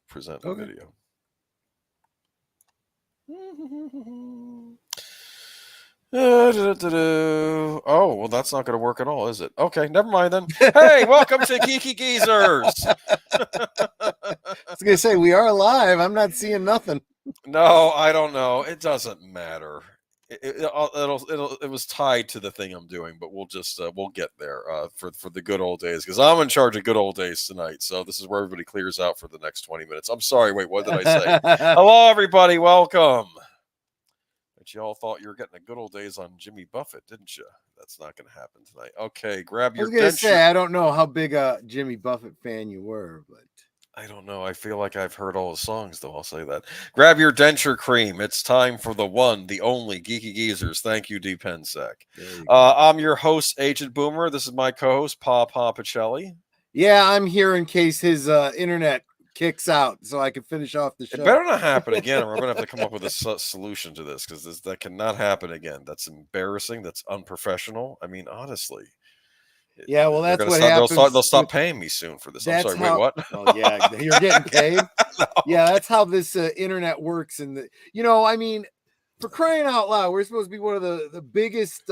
present a video. Oh, well, that's not going to work at all, is it? Okay, never mind then. Hey, welcome to Geeky Geezers. I was going to say, we are live. I'm not seeing nothing. No, I don't know. It doesn't matter. It was tied to the thing I'm doing, but we'll just we'll get there for the good old days, because I'm in charge of good old days tonight. So this is where everybody clears out for the next 20 minutes. I'm sorry. Wait, what did I say? Hello, everybody. Welcome. But you all thought you were getting a good old days on Jimmy Buffett, didn't you? That's not going to happen tonight. Okay, grab your. I was going to say, I don't know how big a Jimmy Buffett fan you were, but I don't know. I feel like I've heard all the songs, though. I'll say that. Grab your denture cream. It's time for the one, the only Geeky Geezers. Thank you, D. Pensec. I'm your host, Agent Boomer. This is my co-host, Pacelli. Yeah, I'm here in case his internet kicks out, so I can finish off the show. It better not happen again, or we're going to have to come up with a solution to this, because that cannot happen again. That's embarrassing. That's unprofessional. I mean, honestly. Yeah, well, that's what happens. They'll stop paying me soon for this. I'm sorry. Wait, what? Oh, yeah, you're getting paid. No. Yeah, that's how this internet works. And I mean, for crying out loud, we're supposed to be one of the biggest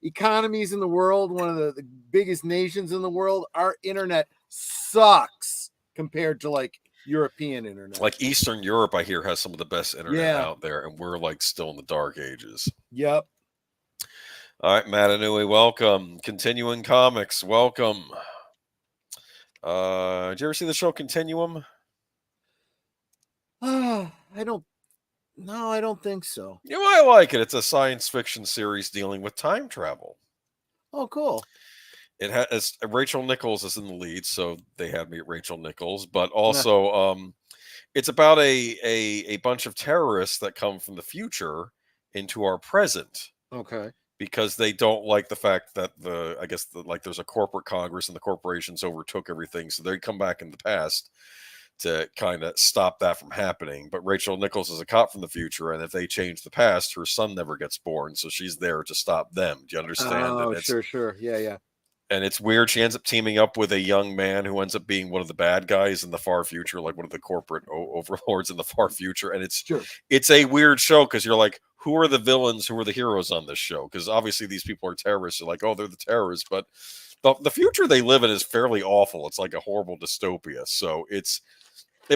economies in the world, one of the biggest nations in the world. Our internet sucks compared to like European internet. Like Eastern Europe, I hear, has some of the best internet out there, and we're like still in the dark ages. Yep. All right, Matanui, welcome. Continuing Comics, welcome. Did you ever see the show Continuum? I don't think so. You might like it. It's a science fiction series dealing with time travel. Oh, cool. It has Rachel Nichols is in the lead, so they had me at Rachel Nichols. But also, it's about a bunch of terrorists that come from the future into our present. Okay. Because they don't like the fact that there's a corporate Congress and the corporations overtook everything, so they come back in the past to kind of stop that from happening. But Rachel Nichols is a cop from the future, and if they change the past, her son never gets born, so she's there to stop them. Do you understand? Oh, sure. Yeah. And it's weird. She ends up teaming up with a young man who ends up being one of the bad guys in the far future, like one of the corporate overlords in the far future. And it's a weird show, because you're like, who are the villains? Who are the heroes on this show? Because obviously these people are terrorists. You're like, oh, they're the terrorists. But the future they live in is fairly awful. It's like a horrible dystopia. So it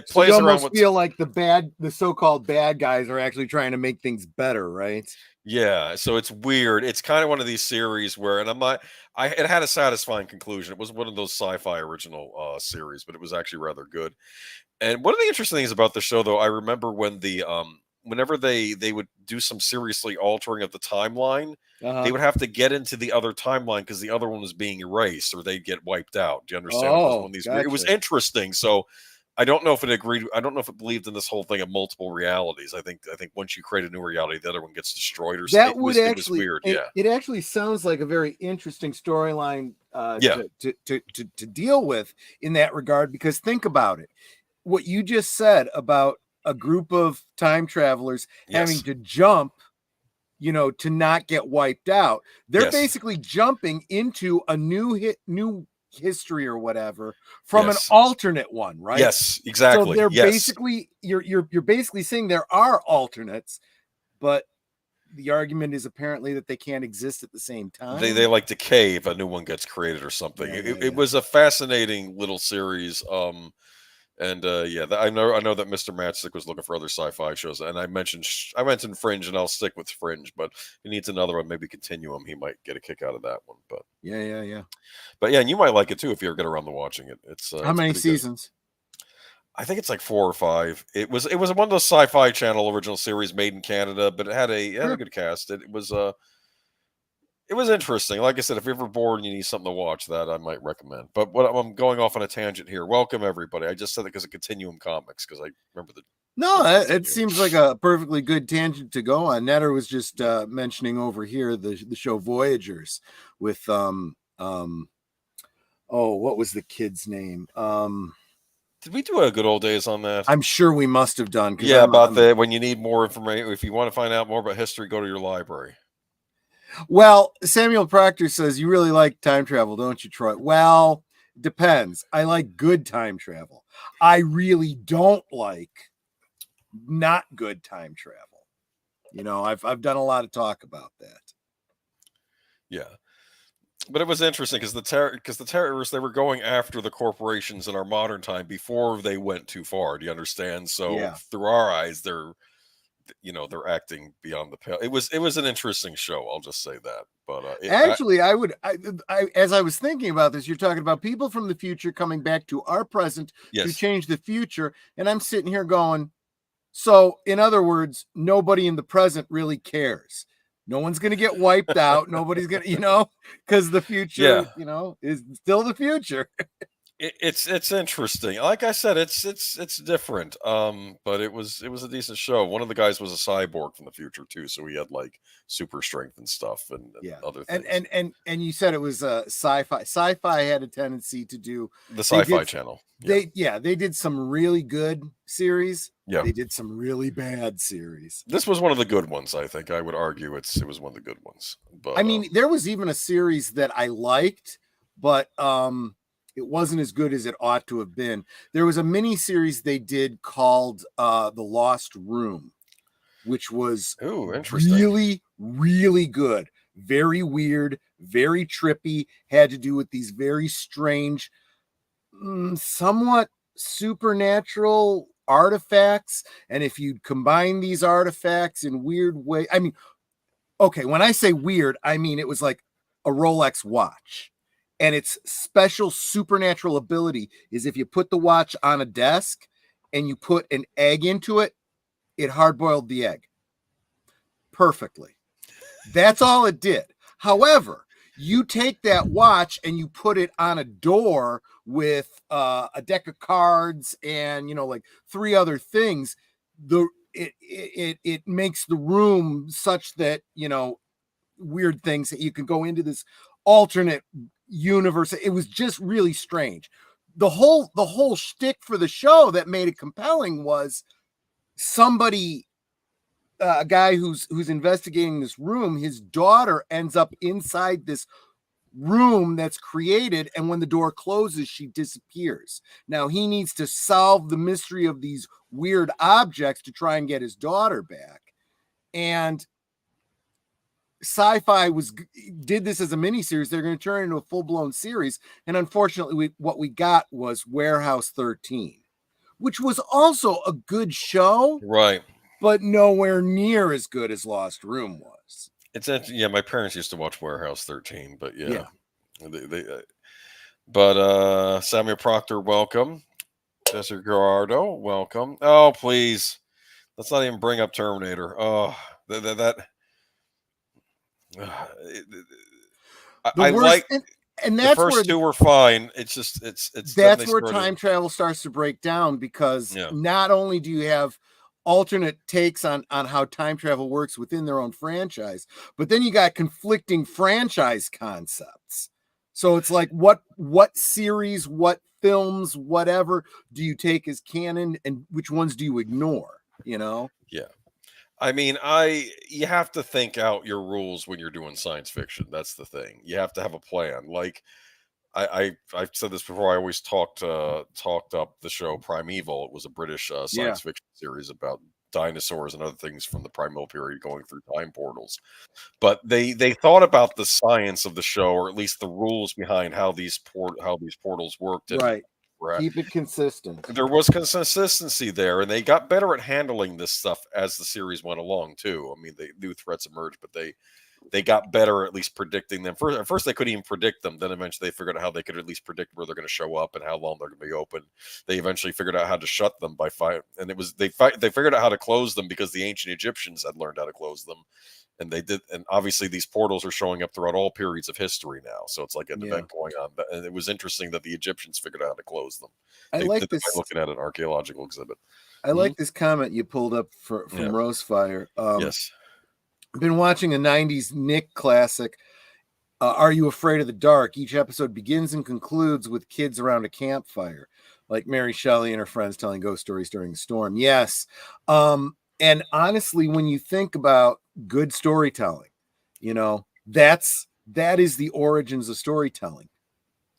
plays around. You almost almost feel like the so-called bad guys are actually trying to make things better, right? Yeah, so it's weird. It's kind of one of these series where, and it had a satisfying conclusion. It was one of those sci-fi original series, but it was actually rather good. And one of the interesting things about the show, though, I remember when whenever they would do some seriously altering of the timeline, they would have to get into the other timeline because the other one was being erased, or they'd get wiped out. Do you understand? Gotcha. It was interesting. So I don't know if it agreed. I don't know if it believed in this whole thing of multiple realities. I think once you create a new reality, the other one gets destroyed, or that something. It was weird. It actually sounds like a very interesting storyline to deal with in that regard, because think about it. What you just said about a group of time travelers having to jump, to not get wiped out. They're basically jumping into a new history or whatever from an alternate one, right? Yes, exactly. So they're basically you're basically saying there are alternates, but the argument is apparently that they can't exist at the same time. They like decay if a new one gets created or something. It was a fascinating little series. I know that Mr. Matchstick was looking for other sci-fi shows, and I mentioned Fringe, and I'll stick with Fringe, but he needs another one, maybe Continuum. He might get a kick out of that one. But yeah. But yeah, and you might like it too if you ever get around to watching it. It's how many seasons? I think it's like 4 or 5. It was one of those Sci-Fi Channel original series made in Canada, but it had a good cast. It was interesting. Like I said, if you're ever bored and you need something to watch, that I might recommend. But I'm going off on a tangent here. Welcome, everybody. I just said it because of Continuum Comics, because I remember the... No, it seems like a perfectly good tangent to go on. Netter was just mentioning over here the show Voyagers with, what was the kid's name? Did we do a good old days on that? I'm sure we must have done. Yeah, when you need more information, if you want to find out more about history, go to your library. Well, Samuel Proctor says, you really like time travel, don't you, Troy? Well, depends. I like good time travel. I really don't like not good time travel. You know, I've done a lot of talk about that. Yeah. But it was interesting because the terrorists, they were going after the corporations in our modern time before they went too far. Do you understand? So Yeah. through our eyes, they're acting beyond the pale. It was an interesting show. I'll just say that. But Actually, as I was thinking about this, you're talking about people from the future coming back to our present to yes, change the future, and I'm sitting here going, so in other words, nobody in the present really cares. No one's going to get wiped out. Nobody's going to, because the future, yeah. is still the future. It's interesting. Like I said, it's different. But it was a decent show. One of the guys was a cyborg from the future too, so he had like super strength and stuff and Yeah. other And things. and you said it was sci-fi. Sci-fi had a tendency to do The they Sci-Fi did Channel. Yeah, they did some really good series. yeah. They did some really bad series. This was one of the good ones. I think I would argue it was one of the good ones. I But mean, there was even a series that I liked, but it wasn't as good as it ought to have been. There was a mini series they did called The Lost Room, which was ooh, interesting. really, really good. Very weird, very trippy, had to do with these very strange, somewhat supernatural artifacts. And if you combine these artifacts in weird way, I mean, okay, when I say weird, I mean it was like a Rolex watch. And its special supernatural ability is if you put the watch on a desk and you put an egg into it, it hard-boiled the egg perfectly. That's all it did. However, you take that watch and you put it on a door with a deck of cards and like 3 other things. It makes the room such that weird things that you can go into this alternate universe. It was just really strange. The whole shtick for the show that made it compelling was somebody, a guy who's investigating this room. His daughter ends up inside this room that's created, and when the door closes, she disappears. Now he needs to solve the mystery of these weird objects to try and get his daughter back. And Sci-Fi did this as a miniseries. They're going to turn it into a full-blown series, and unfortunately what we got was Warehouse 13, which was also a good show, Right. but nowhere near as good as Lost Room was. Yeah. My parents used to watch Warehouse 13, but yeah. Yeah. But Samuel Proctor, welcome. Jessica Gerardo, welcome. Oh, please. Let's not even bring up Terminator. Oh, that I worst, like and the that's first where two were fine. It's just it's then that's they where started. time travel starts to break down, because Yeah. not only do you have alternate takes on how time travel works within their own franchise, but then you got conflicting franchise concepts. So it's like what series, what films, whatever do you take as canon, and which ones do you ignore? Yeah. I mean, you have to think out your rules when you're doing science fiction. That's the thing. You have to have a plan. Like I've said this before. I always talked up the show Primeval. It was a British science fiction series about dinosaurs and other things from the primeval period going through time portals. But they thought about the science of the show, or at least the rules behind how these portals worked. And Right. Keep it consistent. there was consistency there, and they got better at handling this stuff as the series went along too. I mean, new threats emerged, but they got better at least predicting them. At first they couldn't even predict them. Then eventually they figured out how they could at least predict where they're going to show up and how long they're going to be open. They eventually figured out how to shut them by fire, and they figured out how to close them because the ancient Egyptians had learned how to close them. And they did, and obviously these portals are showing up throughout all periods of history now. So it's like an event going on. And it was interesting that the Egyptians figured out how to close them. I like this. By looking at an archaeological exhibit. I like this comment you pulled up from Rosefire. Yes. I've been watching a 90s Nick classic, Are You Afraid of the Dark? Each episode begins and concludes with kids around a campfire, like Mary Shelley and her friends telling ghost stories during the storm. Yes. And honestly, when you think about good storytelling, that is the origins of storytelling.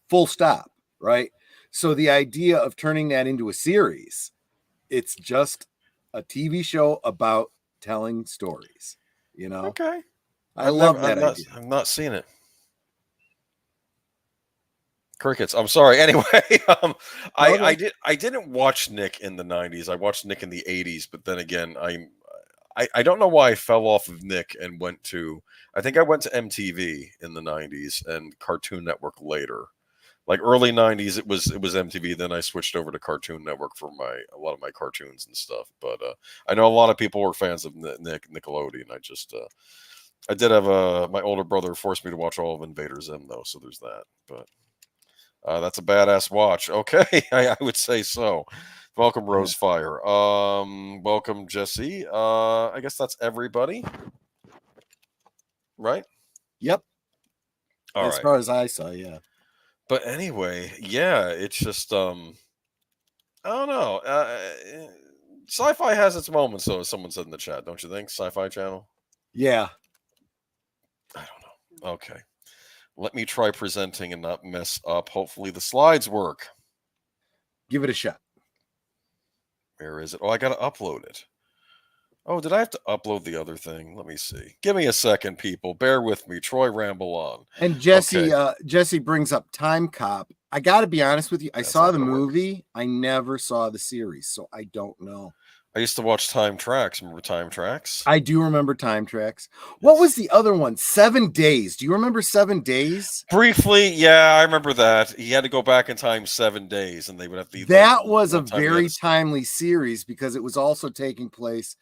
Full stop. right? So the idea of turning that into a series, it's just a TV show about telling stories, you know? Okay. I love that idea. I've not seen it. Crickets. I'm sorry. Anyway, Okay. I didn't watch Nick in the 90s. I watched Nick in the 80s, but then again, I don't know why I fell off of Nick and went to, I think I went to MTV in the 90s and Cartoon Network later. Like early 90s it was MTV, then I switched over to Cartoon Network for a lot of my cartoons and stuff. But I know a lot of people were fans of Nickelodeon. I did have my older brother forced me to watch all of Invader Zim though, so there's that. But that's a badass watch. Okay, I would say so. Welcome, Yeah. Rosefire. Welcome, Jesse. I guess that's everybody, right? Yep. All As right. far as I saw, yeah. But anyway, yeah, it's just I don't know. Sci-fi has its moments, though, as someone said in the chat. Don't you think? Sci-Fi Channel. Yeah. I don't know. Okay, let me try presenting and not mess up. Hopefully, the slides work. Give it a shot. Where is it? Oh, I got to upload it. Oh, did I have to upload the other thing? Let me see. Give me a second, people. Bear with me. Troy, ramble on. And Jesse, Okay. Jesse brings up Time Cop. I got to be honest with you. I That's saw not the gonna work. movie. I never saw the series, so I don't know. I used to watch Time Tracks. Remember Time Tracks? I do remember Time Tracks. What Yes. was the other one? 7 Days. Do you remember 7 Days? Briefly, yeah, I remember that. He had to go back in time 7 days, and they would have to. That was a One time he had very to. timely series because it was also taking place.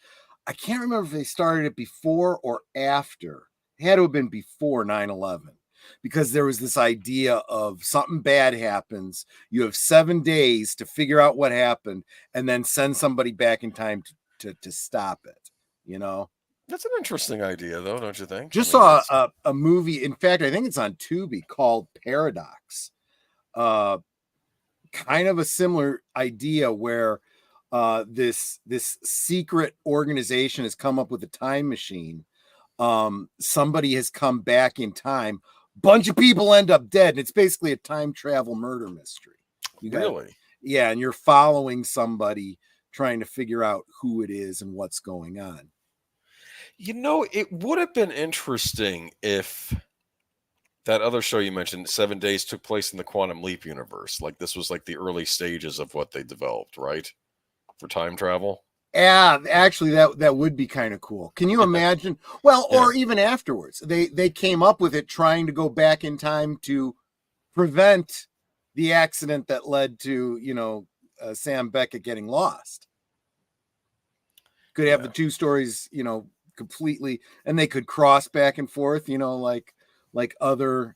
I can't remember if they started it before or after. It had to have been before 9/11 because there was this idea of something bad happens. You have 7 days to figure out what happened and then send somebody back in time to stop it, you know? That's an interesting idea, though, don't you think? Just I mean, saw that's a movie. In fact, I think it's on Tubi called Paradox. Uh, Kind of a similar idea where this secret organization has come up with a time machine. Somebody has come back in time. Bunch of people end up dead, and it's basically a time travel murder mystery. You got really. Yeah, and you're following somebody trying to figure out who it is and what's going on. You know, it would have been interesting if that other show you mentioned, 7 Days, took place in the Quantum Leap universe. Like this was like the early stages of what they developed, right? For time travel. Yeah, actually, that would be kind of cool. Can you Yeah. imagine? Well, Yeah. or even afterwards, they came up with it trying to go back in time to prevent the accident that led to Sam Beckett getting lost. Could have Yeah. the two stories, completely, and they could cross back and forth, like other,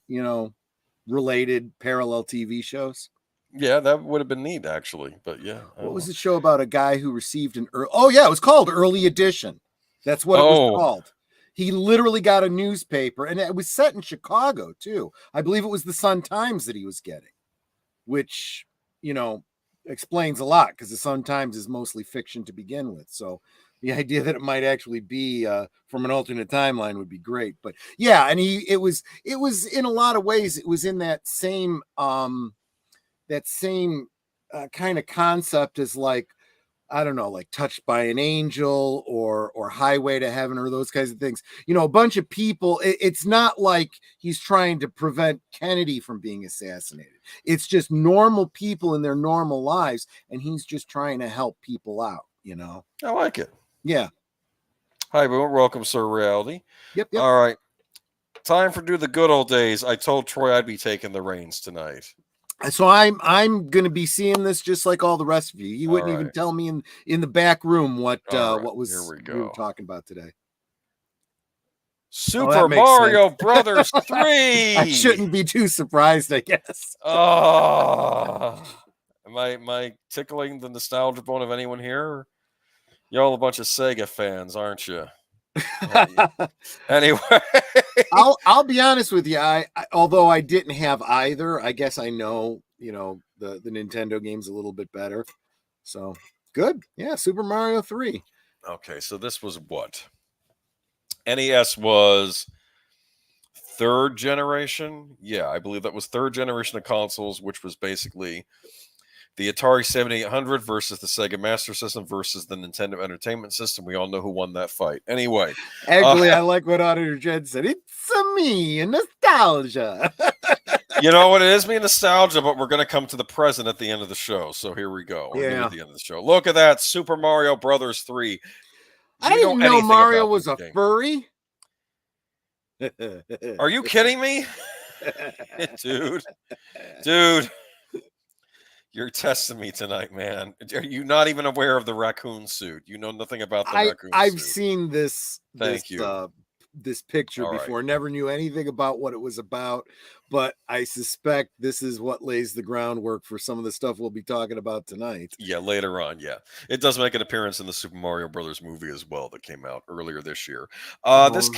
related parallel TV shows. Yeah, that would have been neat, actually. But yeah, I What don't was know. the show about a guy who received an oh yeah, it was called Early Edition. That's what it was Oh, called. He literally got a newspaper, and it was set in Chicago too. I believe it was the Sun Times that he was getting, which explains a lot because the Sun Times is mostly fiction to begin with. So the idea that it might actually be from an alternate timeline would be great. But yeah, and it was in a lot of ways it was in that same kind of concept as like, I don't know, like Touched by an Angel or Highway to Heaven or those kinds of things. A bunch of people. It's not like he's trying to prevent Kennedy from being assassinated. It's just normal people in their normal lives, and he's just trying to help people out. I like it. Yeah. Hi, everyone. Welcome, Sir Reality. Yep. All right. Time for do the good old days. I told Troy I'd be taking the reins tonight. So I'm going to be seeing this just like all the rest of you. You wouldn't even tell me in the back room what was here we were talking about today. Super Mario sense. Brothers 3. I shouldn't be too surprised, I guess. Oh, am I tickling the nostalgia bone of anyone here? Y'all a bunch of Sega fans, aren't you? Anyway, I'll be honest with you. I although I didn't have either, I guess I know the Nintendo games a little bit better. So good, yeah. Super Mario 3. Okay, so this was what NES was third generation. Yeah, I believe that was third generation of consoles, which was basically the Atari 7800 versus the Sega Master System versus the Nintendo Entertainment System. We all know who won that fight. Anyway, Actually, I like what Auditor Jed said. It's a me, nostalgia. you know what? It is me nostalgia, but we're going to come to the present at the end of the show. So here we go. Or near the end of the show. Look at that. Super Mario Brothers 3. Do I you know didn't know anything Mario about was this a game? furry. Are you kidding me? Dude, you're testing me tonight, man. Are you not even aware of the raccoon suit? You know nothing about the raccoon I've suit. seen this Thank you. This picture All before. right. Never knew anything about what it was about, but I suspect this is what lays the groundwork for some of the stuff we'll be talking about tonight. Yeah, later on, yeah. It does make an appearance in the Super Mario Brothers movie as well that came out earlier this year. This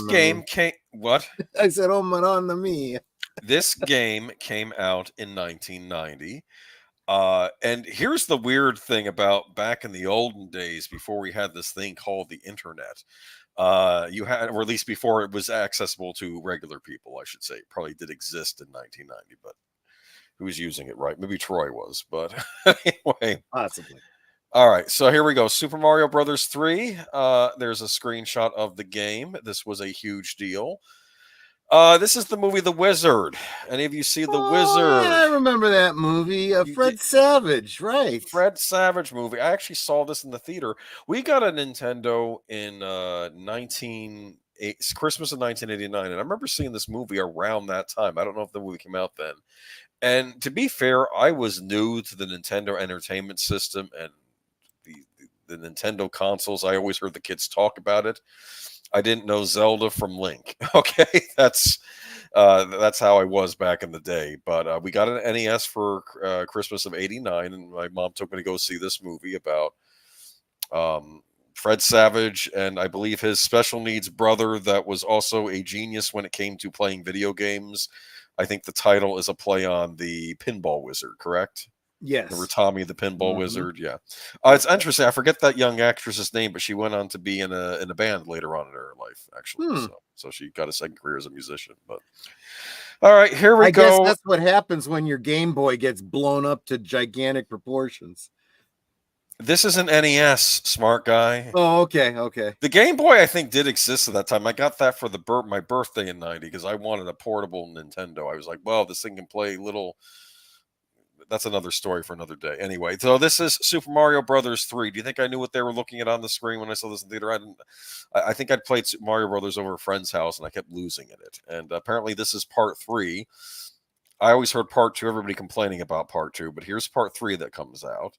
game came what? I said, "Oh, Madonna me." This game came out in 1990. And here's the weird thing about back in the olden days before we had this thing called the internet. You had, or at least before it was accessible to regular people, I should say. It probably did exist in 1990, but who's using it, right? Maybe Troy was, but anyway. Possibly. All right, so here we go. Super Mario Brothers 3. There's a screenshot of the game. This was a huge deal. This is the movie The Wizard. Any of you see The Wizard? Yeah, I remember that movie. Fred Savage, right? Fred Savage movie. I actually saw this in the theater. We got a Nintendo in Christmas of 1989, and I remember seeing this movie around that time. I don't know if the movie came out then. And to be fair, I was new to the Nintendo Entertainment System and the Nintendo consoles. I always heard the kids talk about it. I didn't know Zelda from Link. Okay, that's how I was back in the day. But we got an NES for Christmas of '89, and my mom took me to go see this movie about Fred Savage and I believe his special needs brother that was also a genius when it came to playing video games. I think the title is a play on the Pinball Wizard, correct? Yes. Remember Tommy the Pinball Wizard? Yeah. It's interesting. I forget that young actress's name, but she went on to be in a band later on in her life, actually. So she got a second career as a musician. But all right, here we go. I guess that's what happens when your Game Boy gets blown up to gigantic proportions. This is an NES, smart guy. Oh, okay. The Game Boy, I think, did exist at that time. I got that for my birthday in '90 because I wanted a portable Nintendo. I was like, well, this thing can play little. That's another story for another day. Anyway, so this is Super Mario Brothers 3. Do you think I knew what they were looking at on the screen when I saw this in theater? I didn't. I think I'd played Super Mario Brothers over a friend's house, and I kept losing in it. And apparently, this is part 3. I always heard part 2. Everybody complaining about part 2, but here's part 3 that comes out.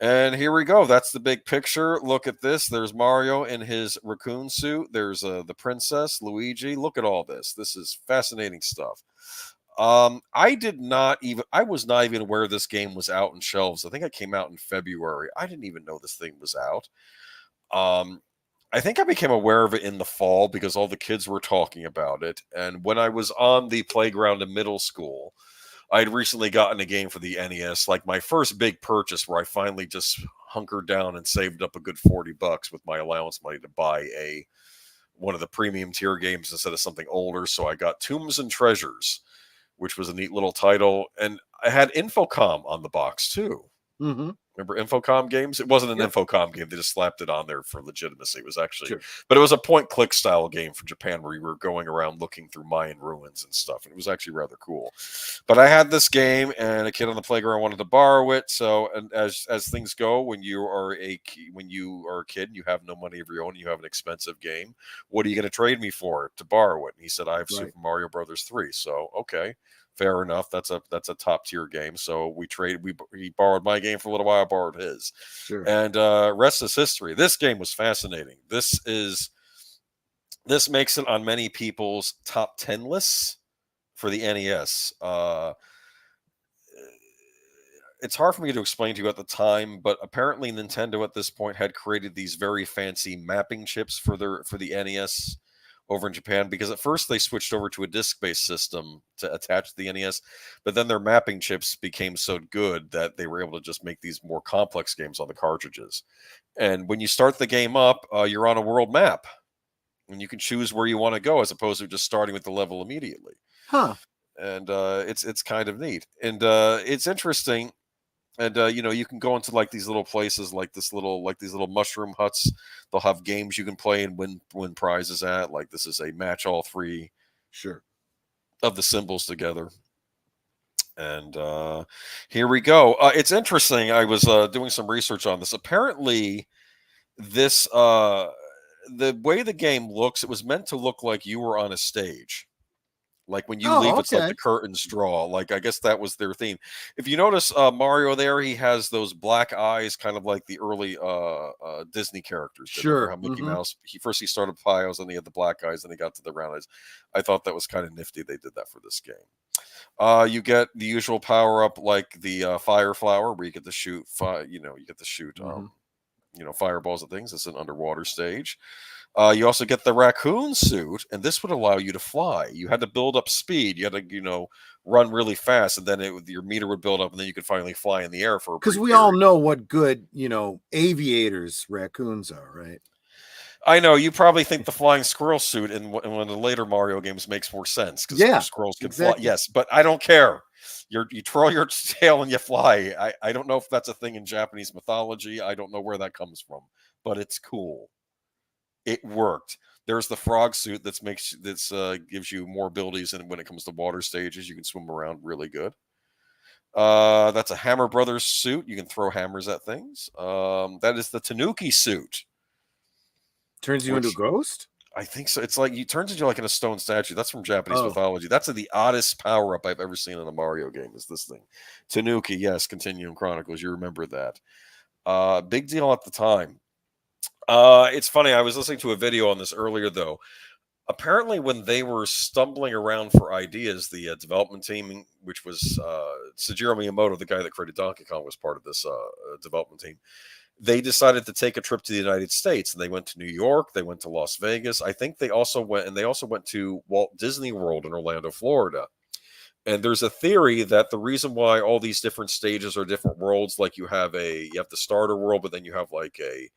And here we go. That's the big picture. Look at this. There's Mario in his raccoon suit. There's the princess, Luigi. Look at all this. This is fascinating stuff. I was not even aware this game was out in shelves. I think it came out in February. I didn't even know this thing was out. I think I became aware of it in the fall because all the kids were talking about it. And when I was on the playground in middle school, I'd recently gotten a game for the NES, like my first big purchase where I finally just hunkered down and saved up a good $40 with my allowance money to buy one of the premium tier games instead of something older. So I got Tombs and Treasures, which was a neat little title. And I had Infocom on the box too. Mm-hmm. Remember Infocom games? It wasn't an Infocom game. They just slapped it on there for legitimacy. It was actually, but it was a point-click style game from Japan where you were going around looking through Mayan ruins and stuff. And it was actually rather cool. But I had this game, and a kid on the playground wanted to borrow it. So, and as things go, when you are a kid and you have no money of your own, and you have an expensive game, what are you going to trade me for to borrow it? And he said, I have Super Mario Brothers 3. So, okay. Fair enough. That's a top tier game. So he borrowed my game for a little while. I borrowed his. Sure. And rest is history. This game was fascinating. This makes it on many people's top 10 lists for the NES. It's hard for me to explain to you at the time, but apparently Nintendo at this point had created these very fancy mapping chips for the NES over in Japan, because at first they switched over to a disc-based system to attach to the NES, but then their mapping chips became so good that they were able to just make these more complex games on the cartridges. And when you start the game up, you're on a world map. and you can choose where you want to go as opposed to just starting with the level immediately. Huh. And it's kind of neat, and it's interesting. And you can go into like these little places, like these little mushroom huts. They'll have games you can play and win prizes at. Like this is a match all three Sure. of the symbols together. And here we go. It's interesting. I was doing some research on this. Apparently, this the way the game looks, it was meant to look like you were on a stage. Like when you Oh, leave, it's like okay. the curtains draw. Like I guess that was their theme. If you notice Mario there, he has those black eyes, kind of like the early Disney characters did. Remember Sure. how Mickey Mouse? He started piles, and he had the black eyes, and he got to the round eyes. I thought that was kind of nifty. They did that for this game. You get the usual power up, like the fire flower, where you get to shoot. You get to shoot. Fireballs and things. It's an underwater stage. You also get the raccoon suit, and this would allow you to fly. You had to build up speed. You had to, run really fast, and then your meter would build up, and then you could finally fly in the air for a Because brief we all period. know what good, aviators raccoons are, right? I know you probably think the flying squirrel suit in one of the later Mario games makes more sense because Yeah, squirrels can fly. exactly. Yes, but I don't care. You twirl your tail and you fly. I don't know if that's a thing in Japanese mythology. I don't know where that comes from, but it's cool. It worked. There's the frog suit gives you more abilities, and when it comes to water stages, you can swim around really good. That's a Hammer Brothers suit. You can throw hammers at things. That is the Tanuki suit, Turns you into a which ghost? I think so. It's like he turns into like in a stone statue. That's from Japanese Oh, mythology. That's the oddest power up I've ever seen in a Mario game. Is this thing, Tanuki? Yes, Continuum Chronicles. You remember that? Big deal at the time. It's funny. I was listening to a video on this earlier, though. Apparently, when they were stumbling around for ideas, the development team, which was Sejiro Miyamoto, the guy that created Donkey Kong, was part of this development team. They decided to take a trip to the United States, and they went to New York. They went to Las Vegas. I think they also went to Walt Disney World in Orlando, Florida. And there's a theory that the reason why all these different stages are different worlds, like you have the starter world, but then you have like a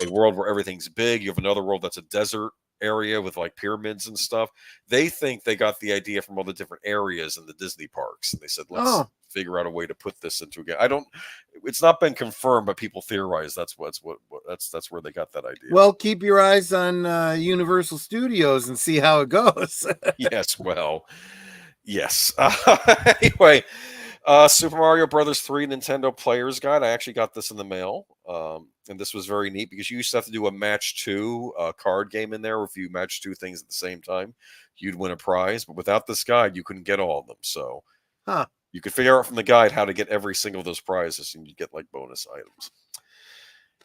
world where everything's big. You have another world that's a desert area with like pyramids and stuff. They think they got the idea from all the different areas in the Disney parks, and they said, let's oh, figure out a way to put this into a game. I don't. It's not been confirmed, but people theorize that's that's where they got that idea. well, keep your eyes on Universal Studios and see how it goes. Yes, well, yes. Anyway, Super Mario Brothers 3 Nintendo Player's Guide. I actually got this in the mail, and this was very neat because you used to have to do a match two card game in there. If you match two things at the same time, you'd win a prize. But without this guide, you couldn't get all of them. So Huh. you could figure out from the guide how to get every single of those prizes, and you get like bonus items.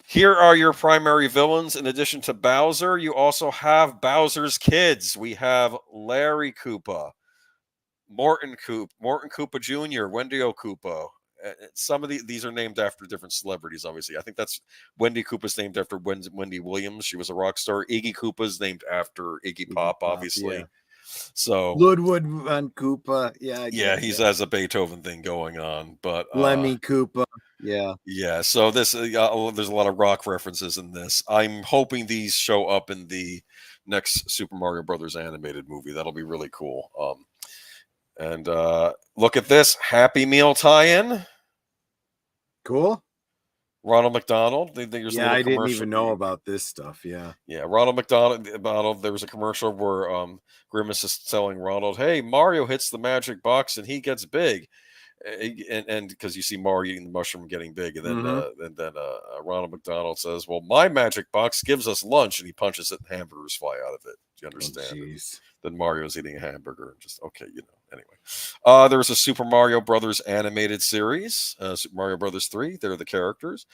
Here are your primary villains. In addition to Bowser, you also have Bowser's kids. We have Larry Koopa, Morton Koopa Jr., Wendy Koopa. Some of these are named after different celebrities, obviously. I think that's Wendy Koopa's named after Wendy Williams. She was a rock star. Iggy Koopa's named after Iggy Pop, obviously. Yeah. So Ludwig von Koopa. Yeah, I yeah, get he's it. has a Beethoven thing going on. But Lemmy Koopa. Yeah. yeah, so this there's a lot of rock references in this. I'm hoping these show up in the next Super Mario Brothers animated movie. That'll be really cool. And look at this Happy Meal tie-in. Cool. Ronald McDonald. There's a Yeah, little I didn't commercial. even know about this stuff. Yeah. Yeah, Ronald McDonald. There was a commercial where Grimace is telling Ronald, "Hey, Mario hits the magic box and he gets big." And because you see Mario eating the mushroom getting big, and then Ronald McDonald says, "Well, my magic box gives us lunch," and he punches it, and hamburgers fly out of it. Do you understand? Jeez. Then Mario's eating a hamburger. Just okay, Anyway, there was a Super Mario Brothers animated series, Super Mario Brothers 3. They're the characters.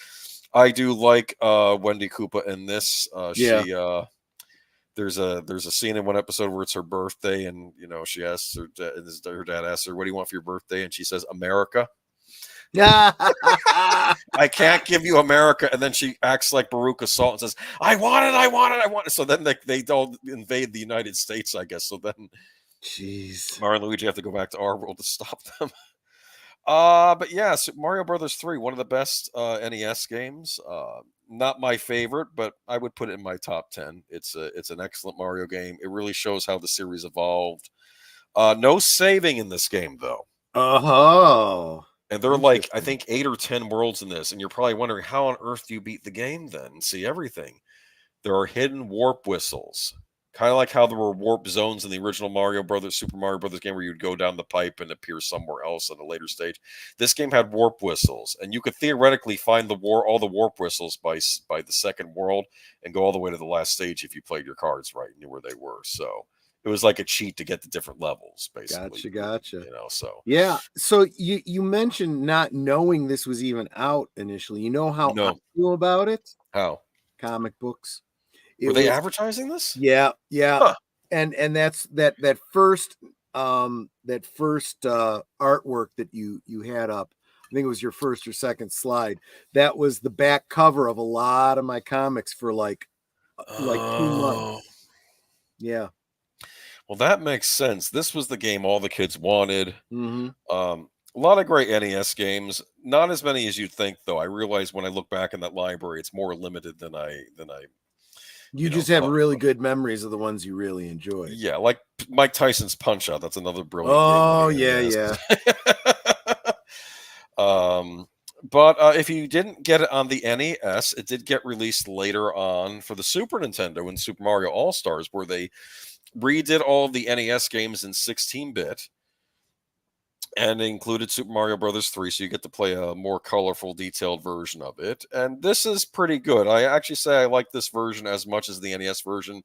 I do like Wendy Koopa in this. Yeah. She there's a scene in one episode where it's her birthday, and she asks her dad asks her, "What do you want for your birthday?" And she says, "America." Yeah. I can't give you America, and then she acts like Baruch Assault and says, "I want it, I want it, I want it." So then they don't invade the United States, I guess. So then Jeez. Mario and Luigi have to go back to our world to stop them. But yeah, Super Mario Brothers 3, one of the best NES games. Not my favorite, but I would put it in my top 10. It's an excellent Mario game. It really shows how the series evolved. No saving in this game though. Oh, And there are like, I interesting. think 8 or 10 worlds in this, and you're probably wondering how on earth do you beat the game then and see everything? There are hidden warp whistles. Kind of like how there were warp zones in the original Super Mario Brothers game where you'd go down the pipe and appear somewhere else at a later stage. This game had warp whistles, and you could theoretically find all the warp whistles by the second world and go all the way to the last stage if you played your cards right and knew where they were. So it was like a cheat to get to different levels, basically. Gotcha. So Yeah. So you mentioned not knowing this was even out initially. You know how I no, feel about it? how Comic books. were It they was advertising this? yeah. Huh. And that's that first artwork that you had up. I think it was your first or second slide. That was the back cover of a lot of my comics for like 2 months. Oh. Yeah. Well, that makes sense. This was the game all the kids wanted. Mm-hmm. A lot of great NES games. Not as many as you'd think, though. I realize when I look back in that library, it's more limited than I You just have thought. really good memories of the ones you really enjoyed. Yeah, like Mike Tyson's Punch Out. That's another brilliant game on Oh the yeah, NES. yeah. But if you didn't get it on the NES, it did get released later on for the Super Nintendo in Super Mario All Stars, where they redid all of the NES games in 16-bit. And it included Super Mario Brothers 3, so you get to play a more colorful, detailed version of it. And this is pretty good. I actually say I like this version as much as the NES version.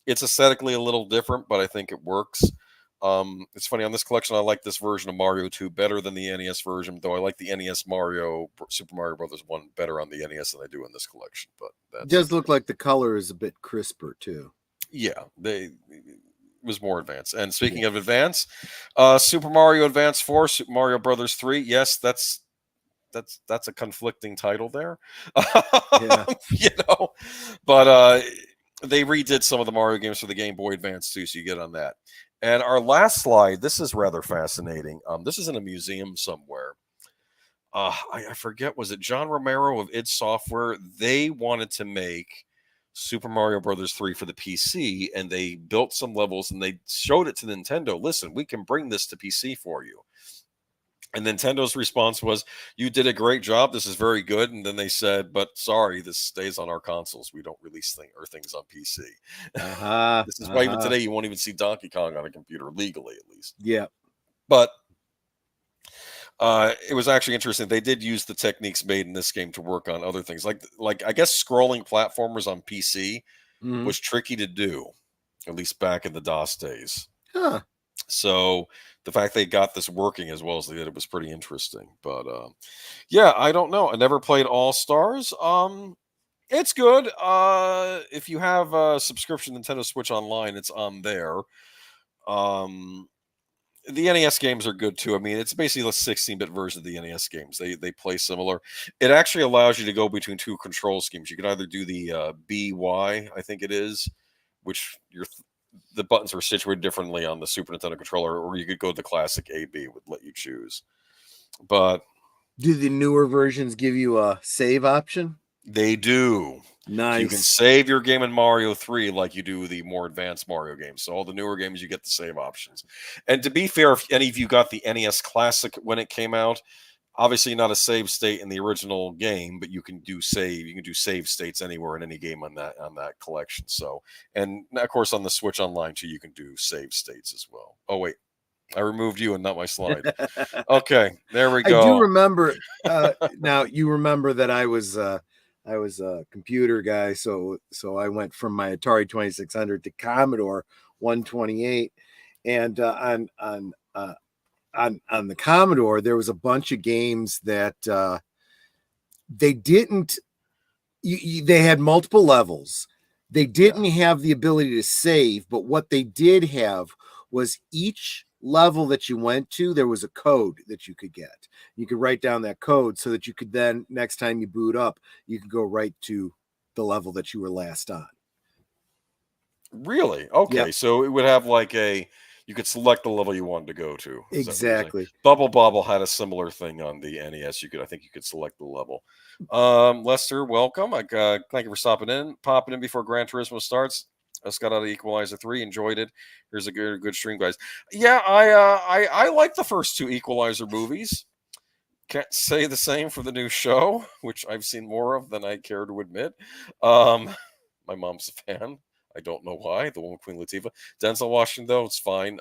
It's aesthetically a little different, but I think it works. It's funny, on this collection, I like this version of Mario 2 better than the NES version, though I like the NES Super Mario Brothers 1 better on the NES than I do in this collection. But It that's does look like the color is a bit crisper too. yeah, they was more advanced. And speaking Yeah. of advance, Super Mario Advance 4, Super Mario Brothers 3. Yes, that's a conflicting title there. Yeah. you know, but they redid some of the Mario games for the Game Boy Advance too, so you get on that. And our last slide, this is rather fascinating. This is in a museum somewhere. I forget, was it John Romero of id Software? They wanted to make Super Mario Brothers 3 for the PC, and they built some levels and they showed it to Nintendo. Listen, we can bring this to PC for you. And Nintendo's response was, "You did a great job. This is very good." And then they said, "But sorry, this stays on our consoles. We don't release things on PC." This is why even today you won't even see Donkey Kong on a computer legally, at least. Yeah. But it was actually interesting. They did use the techniques made in this game to work on other things, like I guess scrolling platformers on PC Mm-hmm. was tricky to do, at least back in the DOS days. Huh. So the fact they got this working as well as they did, it was pretty interesting. But yeah, I don't know. I never played All Stars. It's good. If you have a subscription Nintendo Switch Online, it's on there. The NES games are good too. I mean, it's basically the 16-bit version of the NES games. They play similar. It actually allows you to go between two control schemes. You can either do the BY, I think it is, which the buttons are situated differently on the Super Nintendo controller, or you could go the classic AB, would let you choose. But do the newer versions give you a save option? They do. Nice. So you can save your game in Mario 3 like you do the more advanced Mario games. So all the newer games, you get the save options. And to be fair, if any of you got the NES Classic when it came out, obviously not a save state in the original game, but you can do save states anywhere in any game on that collection. So, and of course on the Switch Online too, you can do save states as well. Oh wait, I removed you and not my slide. Okay, there we go. I do remember. Now you remember that I was a computer guy, so I went from my Atari 2600 to Commodore 128, and on the Commodore there was a bunch of games that they didn't. They had multiple levels. They didn't have the ability to save, but what they did have was each level that you went to, there was a code that you could get. You could write down that code so that you could then, next time you boot up, you could go right to the level that you were last on. Really? Okay. Yep. So it would have you could select the level you wanted to go to. Is that what you're saying? Exactly. Bubble Bobble had a similar thing on the NES. I think you could select the level. Lester, welcome. Thank you for popping in before Gran Turismo starts. I just got out of Equalizer 3, enjoyed it. Here's a good stream, guys. Yeah, I like the first two Equalizer movies. Can't say the same for the new show, which I've seen more of than I care to admit. My mom's a fan. I don't know why. The one with Queen Latifah. Denzel Washington, though, it's fine.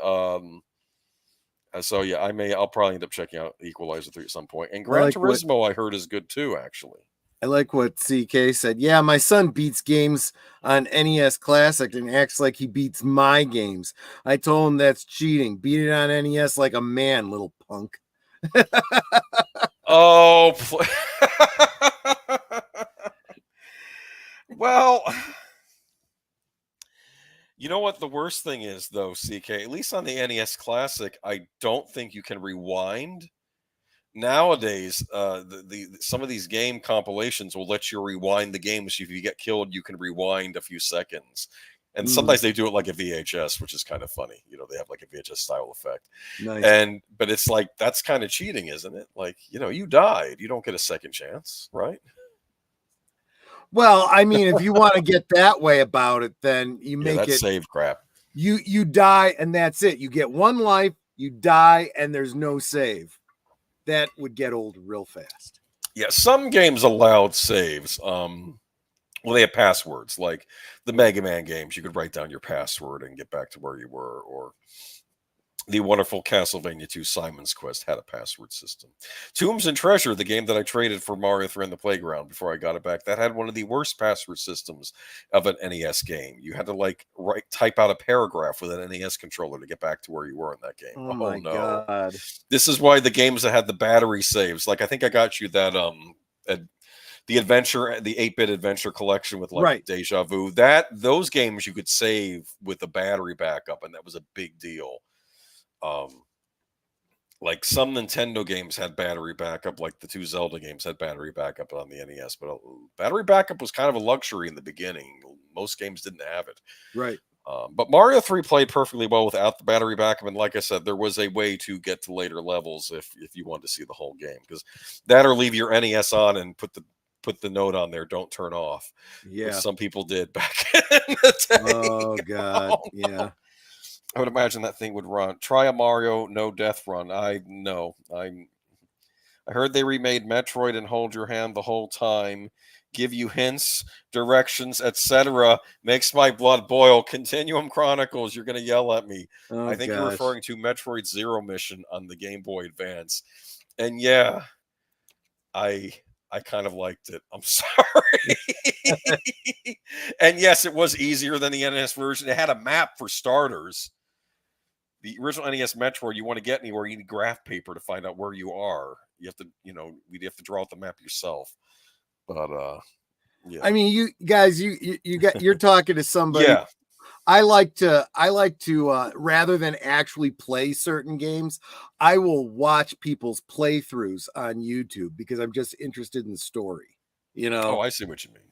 So yeah, I'll probably end up checking out Equalizer 3 at some point. And Gran Turismo, I heard, is good too, actually. I like what CK said. Yeah, my son beats games on NES Classic and acts like he beats my games. I told him that's cheating. Beat it on NES like a man, little punk. Oh, well, you know what the worst thing is, though, CK? At least on the NES Classic, I don't think you can rewind. Nowadays, some of these game compilations will let you rewind the game. So if you get killed, you can rewind a few seconds. And sometimes they do it like a VHS, which is kind of funny. They have like a VHS style effect. Nice. But it's like, that's kind of cheating, isn't it? Like, you died. You don't get a second chance, right? Well, I mean, if you want to get that way about it, then you make it save crap. You die and that's it. You get one life, you die, and there's no save. That would get old real fast. Yeah, some games allowed saves. Well, they have passwords, like the Mega Man games. You could write down your password and get back to where you were, or the wonderful Castlevania 2 Simon's Quest had a password system. Tombs and Treasure, the game that I traded for Mario 3 on the Playground before I got it back, that had one of the worst password systems of an NES game. You had to type out a paragraph with an NES controller to get back to where you were in that game. Oh my God. This is why the games that had the battery saves, like I think I got you that the 8-bit adventure collection with Deja Vu, those games you could save with a battery backup, and that was a big deal. Like some Nintendo games had battery backup, like the 2 Zelda games had battery backup on the NES, but battery backup was kind of a luxury in the beginning. Most games didn't have it. Right. But Mario 3 played perfectly well without the battery backup, and like I said, there was a way to get to later levels if you wanted to see the whole game, because that or leave your NES on and put the note on there, don't turn off. Yeah. Some people did back in the day. Oh God. Yeah. I would imagine that thing would run. Try a Mario no death run. I heard they remade Metroid and hold your hand the whole time, give you hints, directions, etc. Makes my blood boil. Continuum Chronicles, you're gonna yell at me. I think you're referring to Metroid Zero Mission on the Game Boy Advance. And yeah, I kind of liked it. I'm sorry. And yes, it was easier than the NES version. It had a map for starters. The original NES Metroid, you want to get anywhere, you need graph paper to find out where you are. You have to, you'd have to draw out the map yourself. But yeah. I mean, you guys, you're talking to somebody. Yeah. I like to rather than actually play certain games, I will watch people's playthroughs on YouTube because I'm just interested in the story. Oh, I see what you mean.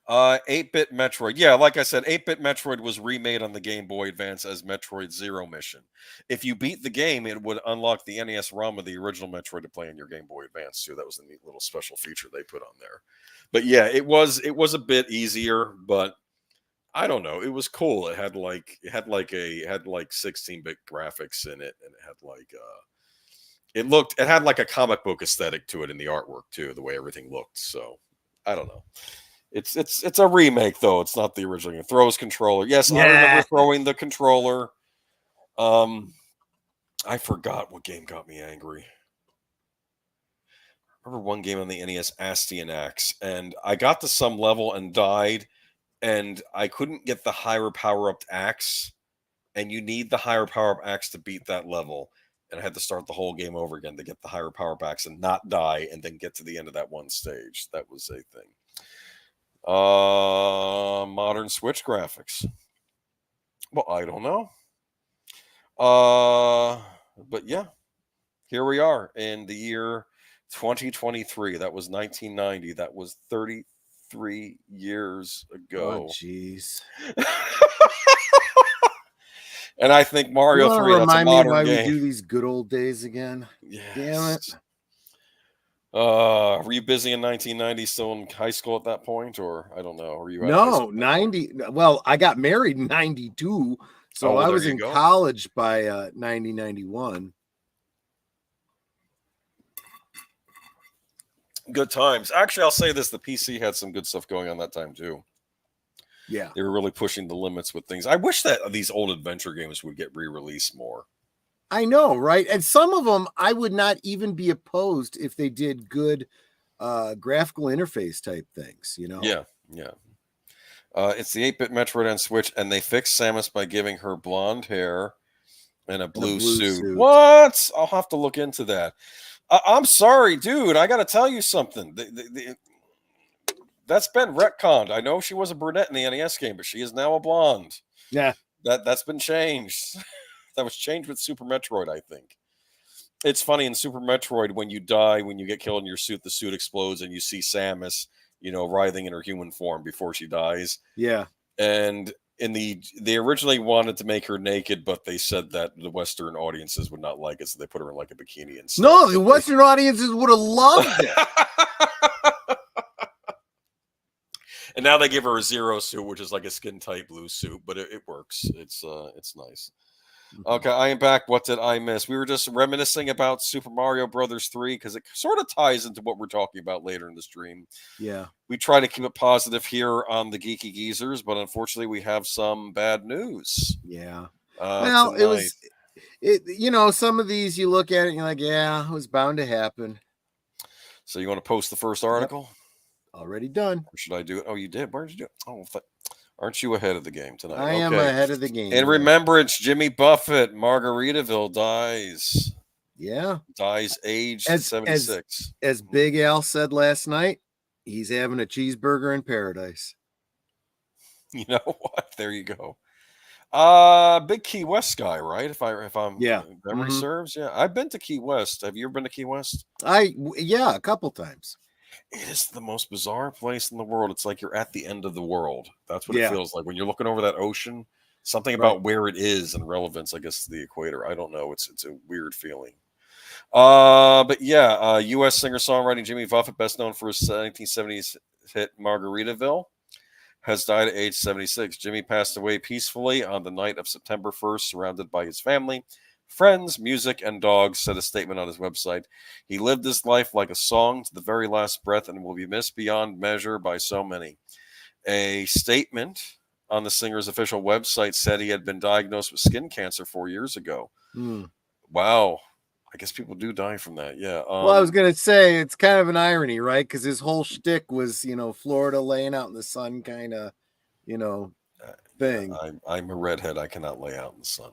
8-bit Metroid. Yeah, like I said, 8-bit Metroid was remade on the Game Boy Advance as Metroid Zero Mission. If you beat the game, it would unlock the NES ROM of the original Metroid to play on your Game Boy Advance too. That was a neat little special feature they put on there. But yeah, it was a bit easier, but I don't know. It was cool. It had 16-bit graphics in it, and it had like a comic book aesthetic to it in the artwork too, the way everything looked. So I don't know. It's a remake though. It's not the original. It throws controller. Yes, yeah. I remember throwing the controller. I forgot what game got me angry. I remember one game on the NES, Astian Axe, and I got to some level and died, and I couldn't get the higher power-up axe, and you need the higher power-up axe to beat that level. And I had to start the whole game over again to get the higher power axe and not die, and then get to the end of that one stage. That was a thing. Modern Switch graphics. Well, I don't know. But yeah, here we are in the year 2023. That was 1990. That was 33 years ago. Oh, jeez. And I think You Mario want to 3, that's a remind me modern why we game. do these good old days again? Damn it. Yes. Were you busy in 1990, still in high school at that point? Or I don't know. Were you out of high No, school at that point? 90. Well, I got married in 92. So Oh, well, I there was you in go. college by 1991. Good times. Actually, I'll say this: the PC had some good stuff going on that time too. Yeah. They were really pushing the limits with things. I wish that these old adventure games would get re-released more. I know, right? And some of them I would not even be opposed if they did good graphical interface type things, you know? Yeah, yeah. It's the 8-bit Metroid on Switch, and they fixed Samus by giving her blonde hair and a And a blue blue suit. suit. What? I'll have to look into that. I'm sorry, dude. I got to tell you something. That's been retconned. I know she was a brunette in the NES game, but she is now a blonde. Yeah. That's been changed. That was changed with Super Metroid, I think. It's funny in Super Metroid when you die, when you get killed in your suit, the suit explodes, and you see Samus, writhing in her human form before she dies. Yeah. And they originally wanted to make her naked, but they said that the Western audiences would not like it, so they put her in like a bikini instead. No, the Western audiences would have loved it. And now they give her a Zero suit, which is like a skin tight blue suit, but it works. It's nice. Okay, I am back. What did I miss? We were just reminiscing about Super Mario Brothers 3 because it sort of ties into what we're talking about later in the stream. Yeah. We try to keep it positive here on the Geeky Geezers, but unfortunately we have some bad news. Yeah. Well, tonight. Some of these you look at it and you're like, yeah, it was bound to happen. So you want to post the first article? Yep. Already done. Or should I do it? Oh, you did? Where did you do it? Oh, aren't you ahead of the game tonight? I am ahead of the game. In remembrance, Jimmy Buffett, Margaritaville dies. Yeah. Dies aged 76. As Big Al said last night, he's having a cheeseburger in paradise. You know what? There you go. Big Key West guy, right? If I'm memory serves, yeah. I've been to Key West. Have you ever been to Key West? A couple times. It is the most bizarre place in the world. It's like you're at the end of the world. That's what it feels like when you're looking over that ocean. Something about where it is and relevance, I guess, to the equator. I don't know. It's a weird feeling. But yeah, U.S. singer-songwriter Jimmy Buffett, best known for his 1970s hit Margaritaville, has died at age 76. Jimmy passed away peacefully on the night of September 1st, surrounded by his family, friends, music, and dogs, said a statement on his website. He lived his life like a song to the very last breath and will be missed beyond measure by so many. A statement on the singer's official website said he had been diagnosed with skin cancer 4 years ago. Wow. I guess people do die from that. Yeah. Well, I was going to say, it's kind of an irony, right? Because his whole shtick was, Florida laying out in the sun kind of, thing. Yeah, I'm a redhead. I cannot lay out in the sun.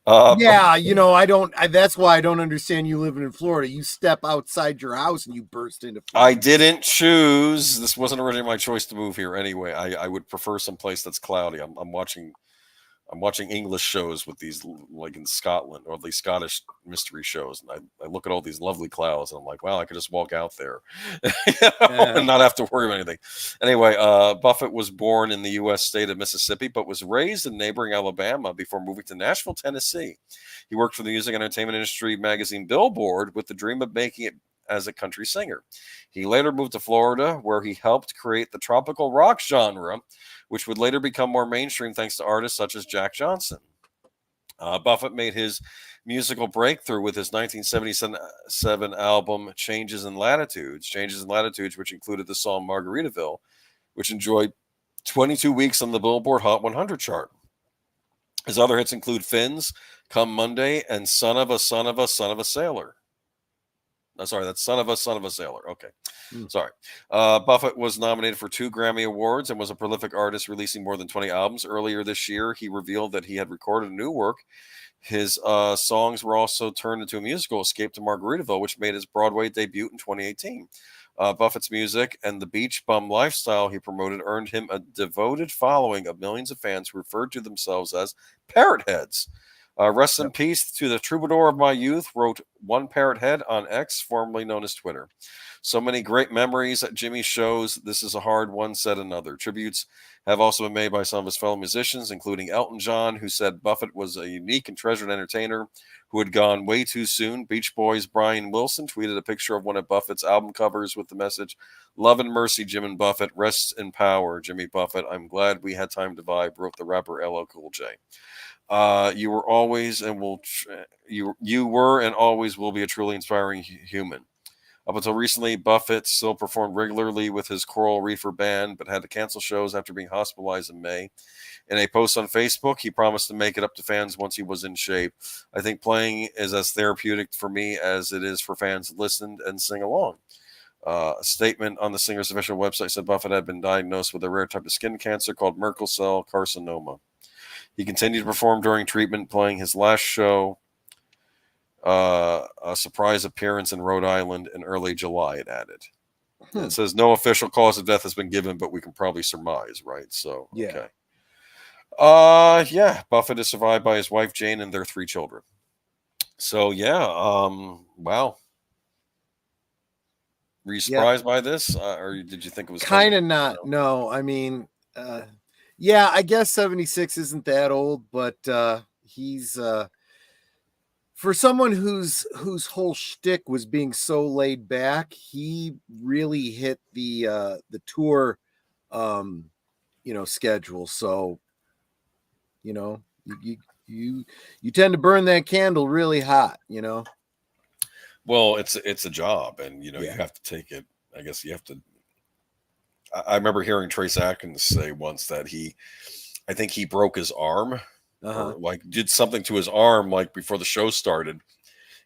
That's why I don't understand you living in Florida. You step outside your house and you burst into flames. I didn't choose. This wasn't originally my choice to move here anyway. I would prefer some place that's cloudy. I'm watching English shows with these, like in Scotland, or these Scottish mystery shows. And I look at all these lovely clouds and I'm like, wow, I could just walk out there and not have to worry about anything. Anyway, Buffett was born in the U.S. state of Mississippi, but was raised in neighboring Alabama before moving to Nashville, Tennessee. He worked for the music and entertainment industry magazine Billboard with the dream of making it as a country singer. He later moved to Florida, where he helped create the tropical rock genre, which would later become more mainstream thanks to artists such as Jack Johnson. Buffett made his musical breakthrough with his 1977 album Changes in Latitudes, which included the song Margaritaville, which enjoyed 22 weeks on the Billboard Hot 100 chart. His other hits include Fins, Come Monday, and Son of a Son of a Son of a Sailor. Sorry, that's Son of a Sailor. Okay. Sorry. Buffett was nominated for 2 Grammy Awards and was a prolific artist, releasing more than 20 albums. Earlier this year, he revealed that he had recorded new work. His songs were also turned into a musical, Escape to Margaritaville, which made his Broadway debut in 2018. Buffett's music and the beach bum lifestyle he promoted earned him a devoted following of millions of fans who referred to themselves as parrot heads. Rest in Yep. peace to the troubadour of my youth, wrote One Parrot Head on X, formerly known as Twitter. So many great memories at Jimmy's shows. This is a hard one, said another. Tributes have also been made by some of his fellow musicians, including Elton John, who said Buffett was a unique and treasured entertainer who had gone way too soon. Beach Boys' Brian Wilson tweeted a picture of one of Buffett's album covers with the message, "Love and mercy, Jim and Buffett. Rest in power, Jimmy Buffett. I'm glad we had time to vibe," wrote the rapper LL Cool J. You were always and will you were and always will be a truly inspiring human. Up until recently, Buffett still performed regularly with his Coral Reefer band, but had to cancel shows after being hospitalized in May. In a post on Facebook, he promised to make it up to fans once he was in shape. "I think playing is as therapeutic for me as it is for fans to listen and sing along." A statement on the singer's official website said Buffett had been diagnosed with a rare type of skin cancer called Merkel cell carcinoma. He continued to perform during treatment, playing his last show, a surprise appearance in Rhode Island in early July, it added. It says no official cause of death has been given, but we can probably surmise, right? So, Yeah. okay. Yeah, Buffett is survived by his wife, Jane, and their 3 children. So, yeah, wow. Were you surprised by this? Or did you think it was kind of not? No, I mean, yeah, I guess 76 isn't that old, but he's for someone whose whole shtick was being so laid back, he really hit the tour schedule. So, you you tend to burn that candle really hot, Well, it's a job, and you Yeah. have to take it. I guess you have to. I remember hearing Trace Atkins say once that I think he broke his arm, or like did something to his arm, like before the show started.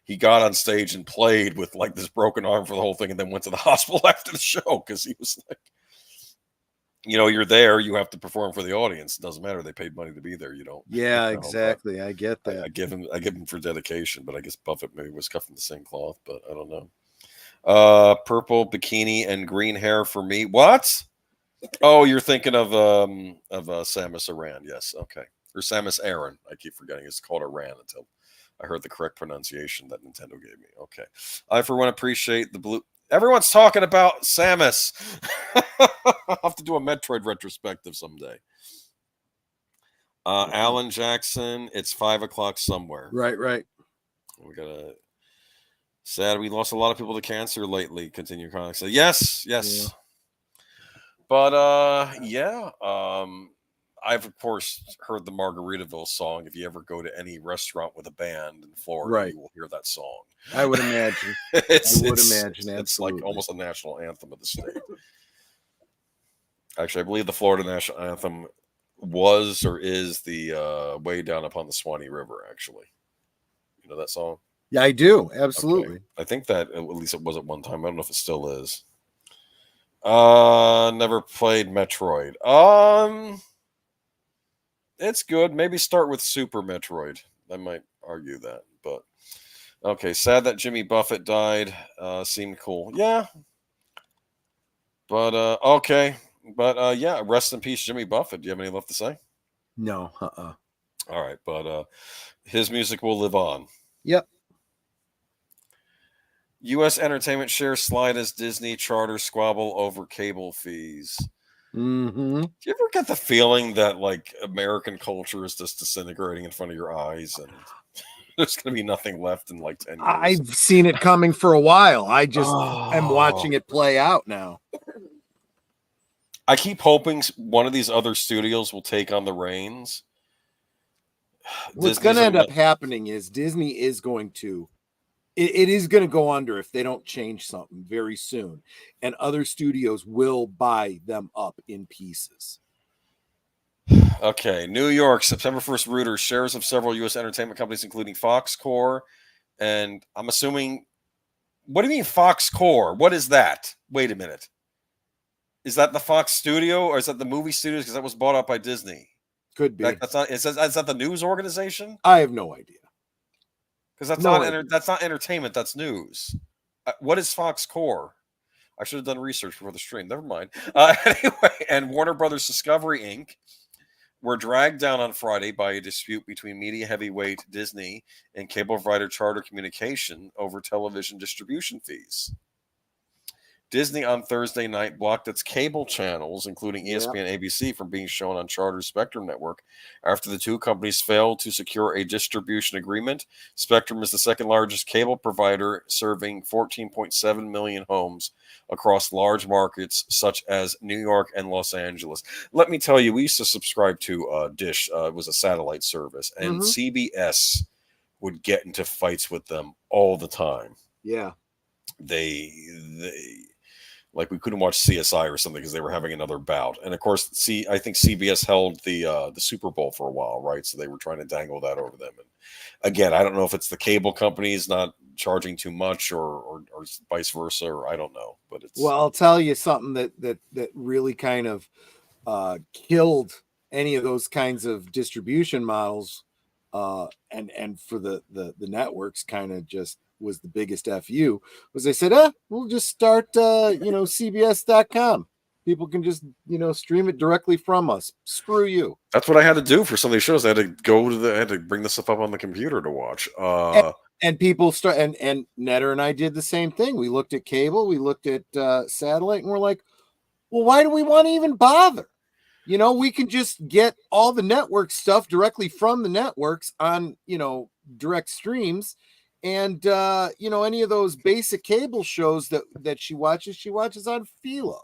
He got on stage and played with like this broken arm for the whole thing, and then went to the hospital after the show because he was like, you're there, you have to perform for the audience. It doesn't matter; they paid money to be there. You don't. Yeah, exactly. I get that. I give him for dedication, but I guess Buffett maybe was cut from the same cloth, but I don't know. Purple bikini and green hair for me. What? Oh, you're thinking of Samus Aran. Yes, okay. Or Samus Aran. I keep forgetting it's called Aran until I heard the correct pronunciation that Nintendo gave me. Okay. I for one appreciate the blue. Everyone's talking about Samus. I'll have to do a Metroid retrospective someday. Alan Jackson, it's 5:00 somewhere. Right. We gotta. Sad we lost a lot of people to cancer lately. Continue Chronic. So yes. Yeah. But yeah. I've of course heard the Margaritaville song. If you ever go to any restaurant with a band in Florida, you will hear that song. I would imagine. It's absolutely. It's like almost a national anthem of the state. Actually, I believe the Florida national anthem was or is the Way Down Upon the Swanee River. Actually, you know that song. Yeah, I do. Absolutely. Okay. I think that at least it was at one time. I don't know if it still is. Never played Metroid. It's good. Maybe start with Super Metroid. I might argue that, but okay. Sad that Jimmy Buffett died. Seemed cool. Yeah. But okay. But yeah, rest in peace, Jimmy Buffett. Do you have any left to say? No. All right, but his music will live on. Yep. U.S. entertainment shares slide as Disney charter squabble over cable fees. Mm-hmm. Do you ever get the feeling that like American culture is just disintegrating in front of your eyes, and there's going to be nothing left in like 10 years? I've seen it coming for a while. I just am watching it play out now. I keep hoping one of these other studios will take on the reins. What's going to end up happening is Disney is going to. It is going to go under if they don't change something very soon, and other studios will buy them up in pieces. Okay, New York, September 1st, Reuters, shares of several U.S. entertainment companies, including Fox Corp, and I'm assuming, what do you mean Fox Corp? What is that? Wait a minute. Is that the Fox studio, or is that the movie studios? Because that was bought up by Disney. Could be. That's not. Is that the news organization? I have no idea. Because that's that's not entertainment. That's news. What is Fox Corp? I should have done research before the stream. Never mind. Anyway, and Warner Brothers Discovery Inc. were dragged down on Friday by a dispute between media heavyweight Disney and cable provider Charter Communication over television distribution fees. Disney on Thursday night blocked its cable channels, including ESPN and ABC, from being shown on Charter's Spectrum network after the two companies failed to secure a distribution agreement. Spectrum is the second largest cable provider, serving 14.7 million homes across large markets such as New York and Los Angeles. Let me tell you, we used to subscribe to Dish. It was a satellite service, and CBS would get into fights with them all the time. Yeah. They like, we couldn't watch CSI or something because they were having another bout. And of course, I think CBS held the Super Bowl for a while, right? So they were trying to dangle that over them. And again, I don't know if it's the cable companies not charging too much or vice versa, or I don't know. But it's, well, I'll tell you something that really kind of killed any of those kinds of distribution models, and for the networks, kind of just was the biggest FU, was they said, we'll just start, CBS.com. People can just, stream it directly from us. Screw you. That's what I had to do for some of these shows. I had to bring this stuff up on the computer to watch. And people start, and Netter and I did the same thing. We looked at cable, we looked at satellite, and we're like, well, why do we want to even bother? We can just get all the network stuff directly from the networks on, direct streams. And, any of those basic cable shows that she watches on Philo.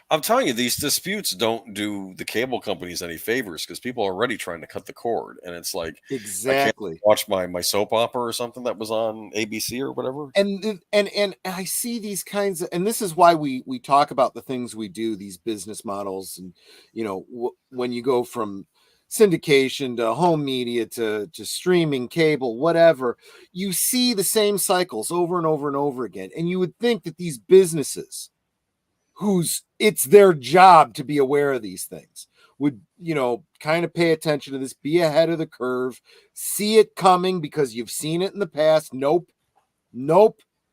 I'm telling you, these disputes don't do the cable companies any favors, because people are already trying to cut the cord. And it's like, exactly, I can't watch my soap opera or something that was on ABC or whatever. And I see these kinds of, and this is why we talk about the things we do, these business models. And, when you go from syndication to home media to streaming, cable, whatever, you see the same cycles over and over and over again. And you would think that these businesses, whose it's their job to be aware of these things, would, kind of pay attention to this, be ahead of the curve, see it coming because you've seen it in the past. Nope.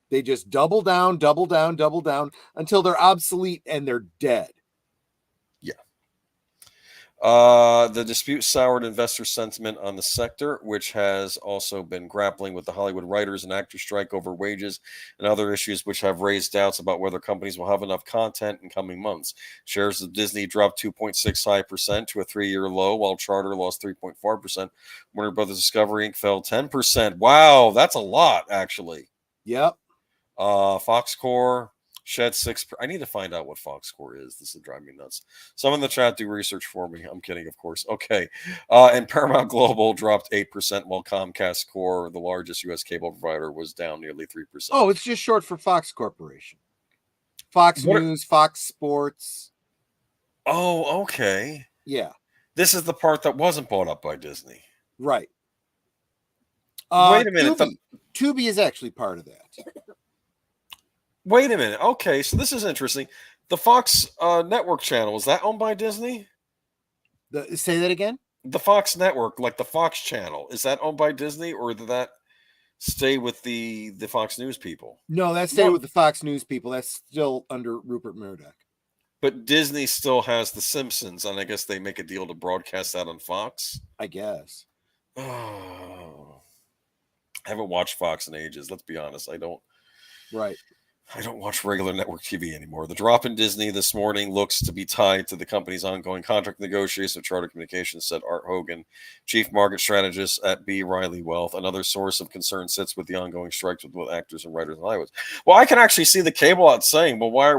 They just double down until they're obsolete and they're dead. Yeah. The dispute soured investor sentiment on the sector, which has also been grappling with the Hollywood writers and actors strike over wages and other issues, which have raised doubts about whether companies will have enough content in coming months. Shares of Disney dropped 2.65% to a 3-year low, while Charter lost 3.4%. Warner Brothers Discovery Inc. fell 10%. Wow, that's a lot, actually. Yep. Foxcore shed 6%. I need to find out what Foxcore is. This will drive me nuts. Some in the chat do research for me. I'm kidding, of course. Okay. And Paramount Global dropped 8%, while Comcast Core, the largest U.S. cable provider, was down nearly 3%. Oh, it's just short for Fox Corporation. Fox News, Fox Sports. Oh, okay. Yeah. This is the part that wasn't bought up by Disney. Right. Wait a minute. Tubi is actually part of that. Wait a minute. Okay, so this is interesting. The Fox network channel, is that owned by Disney? Say that again? The Fox network, like the Fox channel, is that owned by Disney, or did that stay with the Fox News people? No, that stayed with the Fox News people. That's still under Rupert Murdoch. But Disney still has The Simpsons, and I guess they make a deal to broadcast that on Fox? I guess. Oh. I haven't watched Fox in ages. Let's be honest. I don't watch regular network TV anymore. The drop in Disney this morning looks to be tied to the company's ongoing contract negotiations with Charter Communications, said Art Hogan, chief market strategist at B. Riley Wealth. Another source of concern sits with the ongoing strikes with actors and writers in Hollywood. Well, I can actually see the cable out saying, well, why are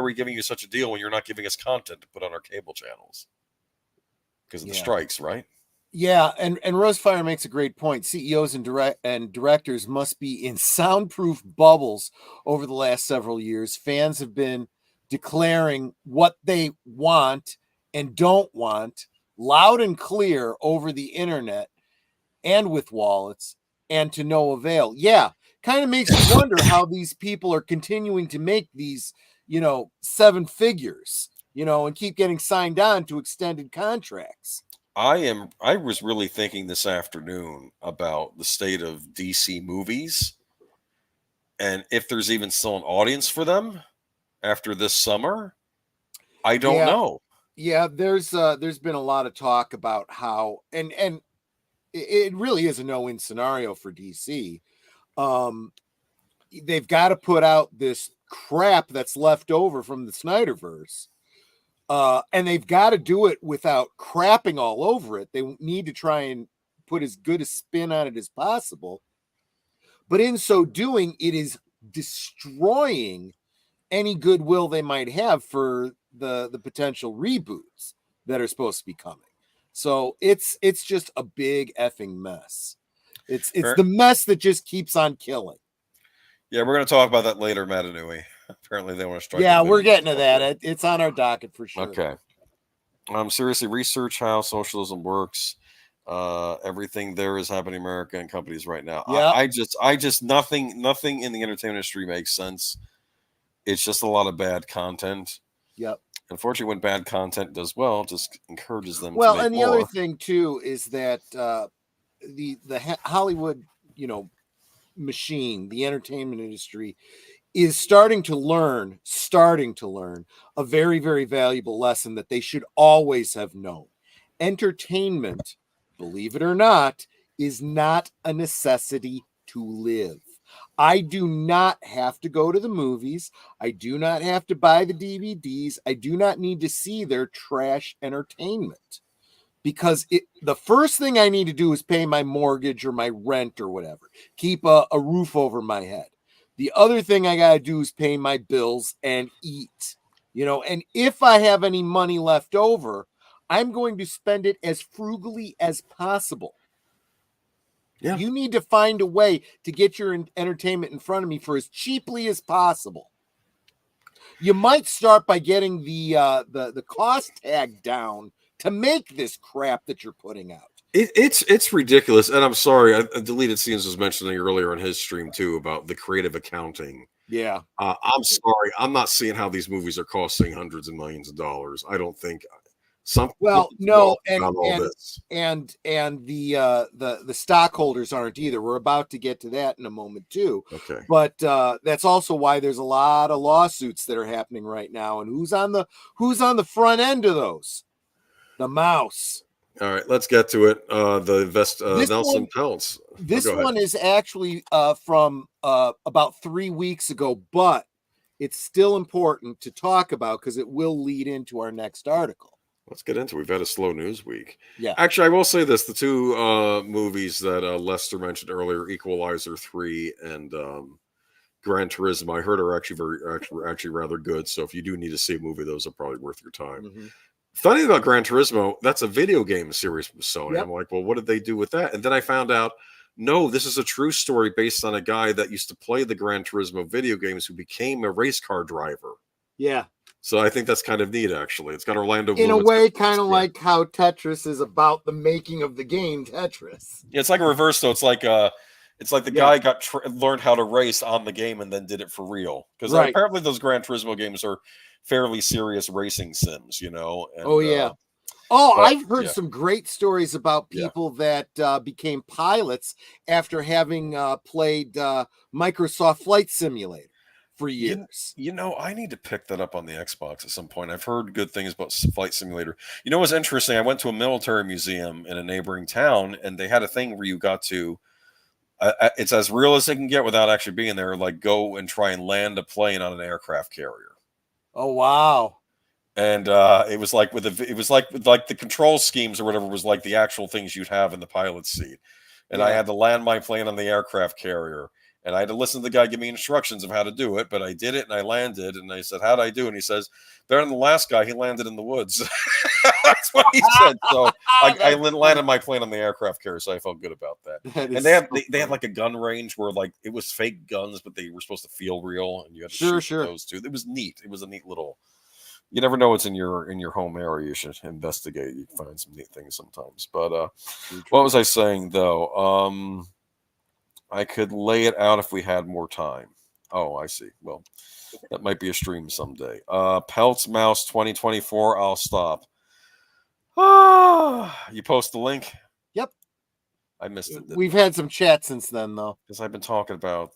we giving you such a deal when you're not giving us content to put on our cable channels? Because of the strikes, right? Yeah, and Rosefire makes a great point. CEOs and directors must be in soundproof bubbles over the last several years. Fans have been declaring what they want and don't want loud and clear over the internet and with wallets, and to no avail. Yeah, kind of makes you wonder how these people are continuing to make these, 7 figures, and keep getting signed on to extended contracts. I was really thinking this afternoon about the state of DC movies and if there's even still an audience for them after this summer. I don't know. Yeah, there's been a lot of talk about how and it really is a no-win scenario for DC. They've got to put out this crap that's left over from the Snyderverse. And they've got to do it without crapping all over it. They need to try and put as good a spin on it as possible. But in so doing, it is destroying any goodwill they might have for the potential reboots that are supposed to be coming. So it's just a big effing mess. It's the mess that just keeps on killing. Yeah, we're going to talk about that later, Matanui. Apparently, they want to strike. Yeah, we're getting to that. It's on our docket for sure. Okay. Seriously, research how socialism works. Everything there is happening in America and companies right now. Yeah. I just nothing in the entertainment industry makes sense. It's just a lot of bad content. Yep. Unfortunately, when bad content does well, it just encourages them. Well, to make and the more. other thing too is that the Hollywood, machine, the entertainment industry, is starting to learn a very, very valuable lesson that they should always have known. Entertainment, believe it or not, is not a necessity to live. I do not have to go to the movies. I do not have to buy the DVDs. I do not need to see their trash entertainment, because the first thing I need to do is pay my mortgage or my rent or whatever, keep a roof over my head. The other thing I got to do is pay my bills and eat, and if I have any money left over, I'm going to spend it as frugally as possible. Yeah. You need to find a way to get your entertainment in front of me for as cheaply as possible. You might start by getting the cost tag down to make this crap that you're putting out. It's ridiculous, and I'm sorry. Deleted Scenes was mentioning earlier in his stream too about the creative accounting. Yeah, I'm sorry. I'm not seeing how these movies are costing hundreds of millions of dollars. I don't think. Well, no, and the stockholders aren't either. We're about to get to that in a moment too. Okay, but that's also why there's a lot of lawsuits that are happening right now, and who's on the front end of those? The mouse. All right, let's get to it. Nelson Peltz. This one is actually from about 3 weeks ago, but it's still important to talk about because it will lead into our next article. Let's get into it. We've had a slow news week. Yeah. Actually, I will say this. The two movies that Lester mentioned earlier, Equalizer 3 and Gran Turismo, I heard are actually rather good. So if you do need to see a movie, those are probably worth your time. Mm-hmm. Funny about Gran Turismo, that's a video game series from Sony. Yep. I'm like, well, what did they do with that? And then I found out, no, this is a true story based on a guy that used to play the Gran Turismo video games who became a race car driver. Yeah. So I think that's kind of neat, actually. It's got Orlando Bloom. In a way, kind of like how Tetris is about the making of the game Tetris. Yeah, it's like a reverse, though. It's like the guy learned how to race on the game and then did it for real. Because apparently those Gran Turismo games are fairly serious racing sims, And, I've heard some great stories about people that became pilots after having played Microsoft Flight Simulator for years. I need to pick that up on the Xbox at some point. I've heard good things about Flight Simulator. What's interesting? I went to a military museum in a neighboring town, and they had a thing where you got to it's as real as it can get without actually being there, like go and try and land a plane on an aircraft carrier. Oh, wow. And it was like the control schemes or whatever was like the actual things you'd have in the pilot's seat. And I had to land my plane on the aircraft carrier. And I had to listen to the guy give me instructions of how to do it, but I did it and I landed. And I said, "How'd I do?" And he says, "Better than the last guy. He landed in the woods." That's what he said. So I landed my plane on the aircraft carrier, so I felt good about that. And they had like a gun range where like it was fake guns, but they were supposed to feel real, and you had to shoot those too. It was neat. It was a neat little. You never know what's in your home area. You should investigate. You can find some neat things sometimes. But what was I saying though? I could lay it out if we had more time. Oh, I see. Well, that might be a stream someday. Peltz Mouse 2024. I'll stop. You post the link? Yep. I missed it. We've had some chat since then, though. Because I've been talking about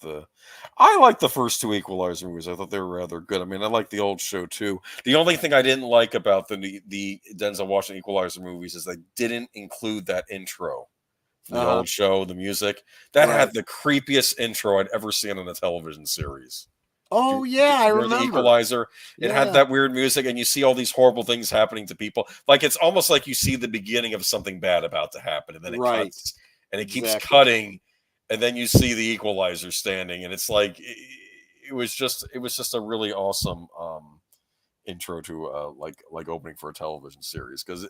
I like the first two Equalizer movies. I thought they were rather good. I mean, I like the old show too. The only thing I didn't like about the Denzel Washington Equalizer movies is they didn't include that intro from the old show, the music. That had the creepiest intro I'd ever seen on a television series. Oh, yeah, I remember. The Equalizer. It had that weird music, and you see all these horrible things happening to people. Like, it's almost like you see the beginning of something bad about to happen, and then it cuts, and it keeps cutting, and then you see the Equalizer standing, and it's like it was just a really awesome intro to like opening for a television series, because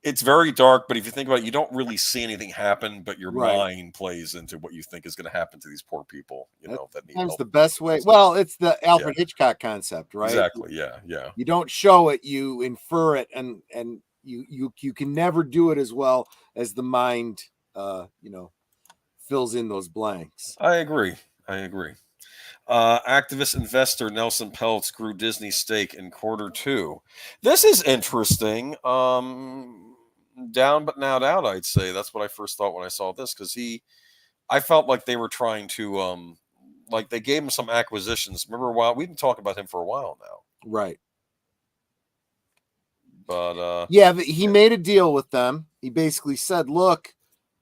it's very dark, but if you think about it, you don't really see anything happen, but your mind plays into what you think is going to happen to these poor people, that need help. The best way. Well, it's the Alfred Hitchcock concept, right? Exactly. Yeah. You don't show it, you infer it, and you can never do it as well as the mind, fills in those blanks. I agree. Activist investor Nelson Peltz grew Disney stake in Q2. This is interesting. Down but not out, I'd say. That's what I first thought when I saw this, because I felt like they were trying to like they gave him some acquisitions. Remember a while we've been talking about him for a while now. Right. But he made a deal with them. He basically said, look,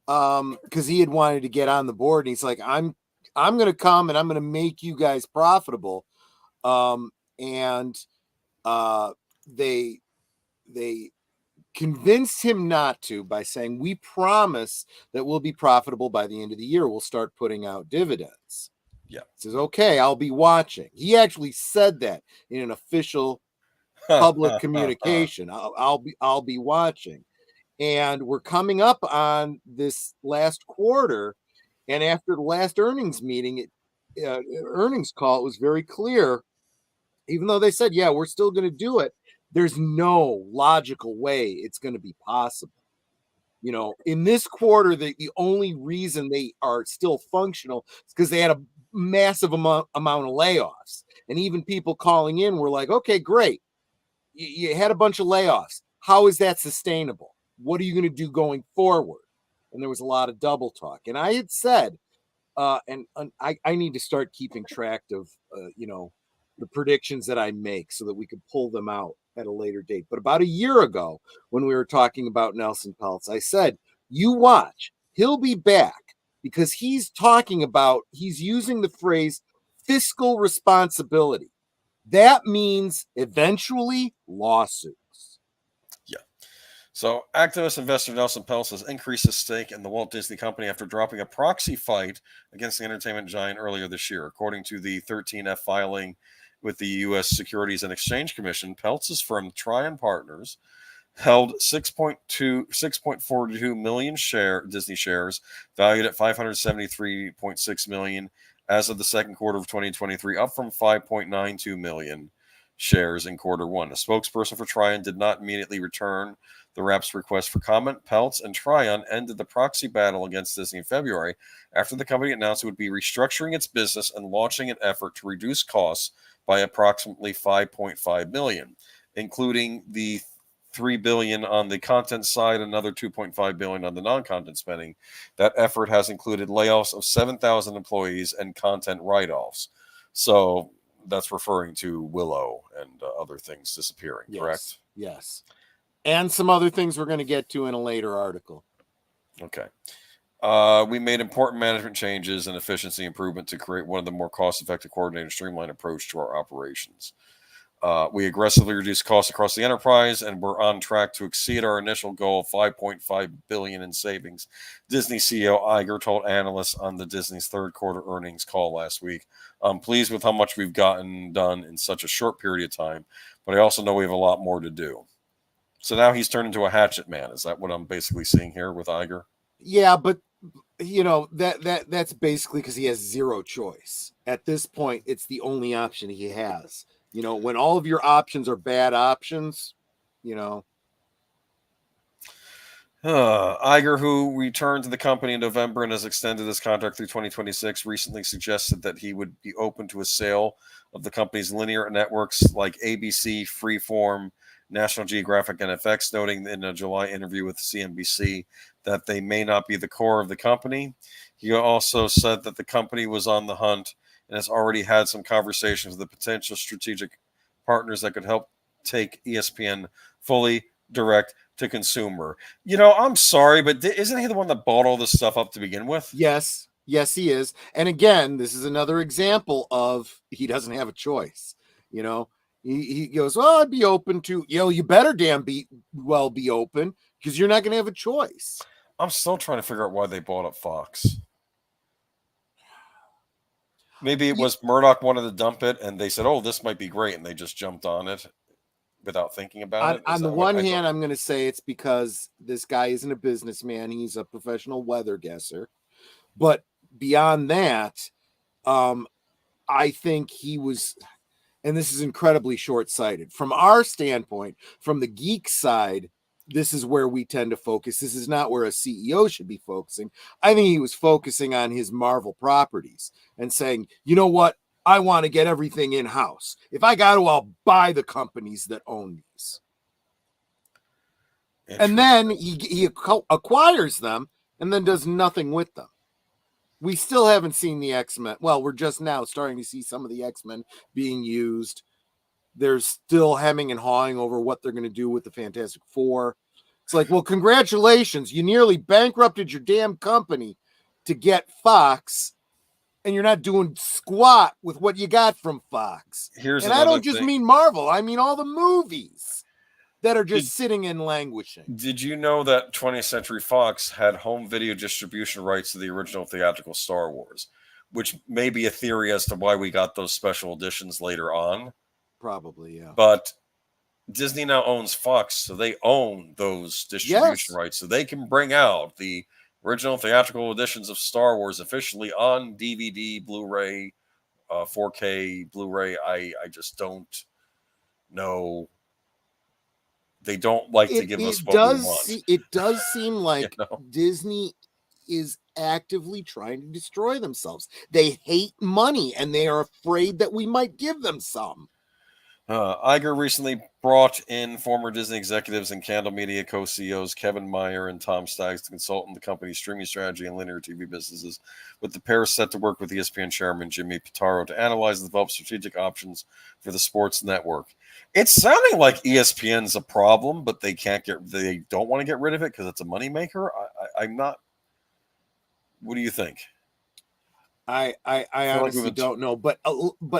because he had wanted to get on the board, and he's like, I'm gonna come and I'm gonna make you guys profitable. And they convinced him not to by saying, we promise that we'll be profitable by the end of the year. We'll start putting out dividends. Yeah. He says, okay, I'll be watching. He actually said that in an official public communication. I'll be watching. And we're coming up on this last quarter. And after the last earnings meeting, earnings call, it was very clear, even though they said, yeah, we're still going to do it, there's no logical way it's going to be possible. In this quarter, the only reason they are still functional is because they had a massive amount of layoffs. And even people calling in were like, okay, great. You had a bunch of layoffs. How is that sustainable? What are you going to do going forward? And there was a lot of double talk. And I had said, and I need to start keeping track of, the predictions that I make so that we could pull them out at a later date. But about a year ago, when we were talking about Nelson Peltz, I said, you watch, he'll be back, because he's using the phrase fiscal responsibility. That means eventually lawsuits. Yeah. So activist investor Nelson Peltz has increased his stake in the Walt Disney Company after dropping a proxy fight against the entertainment giant earlier this year. According to the 13F filing with the U.S. Securities and Exchange Commission, Peltz's firm Trian Partners held 6.42 million Disney shares, valued at $573.6 million as of the second quarter of 2023, up from 5.92 million shares in Q1. A spokesperson for Trian did not immediately return the rap's request for comment. Peltz and Trian ended the proxy battle against Disney in February after the company announced it would be restructuring its business and launching an effort to reduce costs by approximately $5.5 billion, including the $3 billion on the content side, another $2.5 billion on the non-content spending. That effort has included layoffs of 7,000 employees and content write-offs. So that's referring to Willow and other things disappearing, correct? Yes. And some other things we're going to get to in a later article. Okay. We made important management changes and efficiency improvement to create one of the more cost-effective, coordinated, streamlined approach to our operations. We aggressively reduced costs across the enterprise, and we're on track to exceed our initial goal of $5.5 billion in savings. Disney CEO Iger told analysts on the Disney's third quarter earnings call last week, I'm pleased with how much we've gotten done in such a short period of time, but I also know we have a lot more to do. So now he's turned into a hatchet man. Is that what I'm basically seeing here with Iger? Yeah, but that's basically because he has zero choice. At this point, it's the only option he has. When all of your options are bad options, Iger, who returned to the company in November and has extended his contract through 2026, recently suggested that he would be open to a sale of the company's linear networks like ABC, Freeform, National Geographic and FX, noting in a July interview with CNBC that they may not be the core of the company. He also said that the company was on the hunt and has already had some conversations with the potential strategic partners that could help take ESPN fully direct to consumer. I'm sorry, but isn't he the one that bought all this stuff up to begin with? Yes, he is. And again, this is another example of he doesn't have a choice. He goes, well, I'd be open to, you better damn be open, because you're not going to have a choice. I'm still trying to figure out why they bought up Fox. Maybe it was Murdoch wanted to dump it, and they said, "Oh, this might be great," and they just jumped on it without thinking about it. On the one hand, I'm going to say it's because this guy isn't a businessman; he's a professional weather guesser. But beyond that, I think he was, and this is incredibly short-sighted from our standpoint, from the geek side. This is where we tend to focus. This is not where a CEO should be focusing. I think he was focusing on his Marvel properties and saying, you know what? I want to get everything in-house. If I got to, I'll buy the companies that own these. And then he acquires them and then does nothing with them. We still haven't seen the X-Men. Well, we're just now starting to see some of the X-Men being used. There's still hemming and hawing over what they're going to do with the Fantastic Four. It's like, well, congratulations. You nearly bankrupted your damn company to get Fox, and you're not doing squat with what you got from Fox. And I don't just mean Marvel. I mean all the movies that are just sitting and languishing. Did you know that 20th Century Fox had home video distribution rights to the original theatrical Star Wars, which may be a theory as to why we got those special editions later on? Probably, yeah. But Disney now owns Fox, so they own those distribution rights, so they can bring out the original theatrical editions of Star Wars officially on DVD, Blu-ray, 4K, Blu-ray. I just don't know. They don't like to give us what we want. It does seem like Disney is actively trying to destroy themselves. They hate money, and they are afraid that we might give them some. Iger recently brought in former Disney executives and Candle Media co-CEOs Kevin Meyer and Tom Staggs to consult on the company's streaming strategy and linear TV businesses, with the pair set to work with ESPN chairman Jimmy Pitaro to analyze and develop strategic options for the sports network. It's sounding like ESPN's a problem, but they don't want to get rid of it because it's a moneymaker. I'm not. What do you think? I honestly don't know, but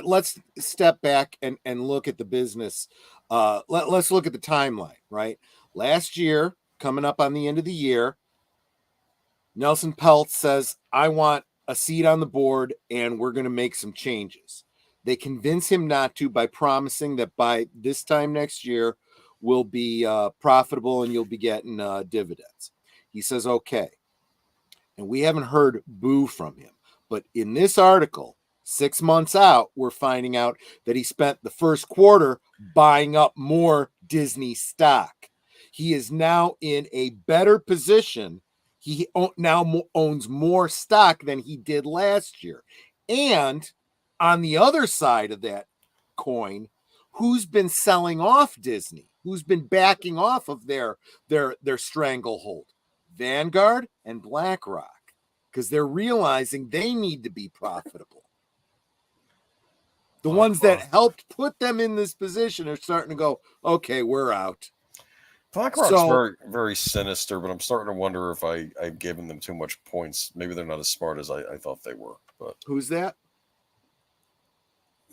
let's step back and look at the business. Let's look at the timeline, right? Last year, coming up on the end of the year, Nelson Peltz says, I want a seat on the board and we're going to make some changes. They convince him not to by promising that by this time next year, we'll be profitable and you'll be getting dividends. He says, okay. And we haven't heard boo from him. But in this article, 6 months out, we're finding out that he spent the first quarter buying up more Disney stock. He is now in a better position. He now owns more stock than he did last year. And on the other side of that coin, who's been selling off Disney? Who's been backing off of their stranglehold? Vanguard and BlackRock. Because they're realizing they need to be profitable. The ones that helped put them in this position are starting to go, okay, we're out. BlackRock's very, very sinister, but I'm starting to wonder if I've given them too much points. Maybe they're not as smart as I thought they were. But who's that?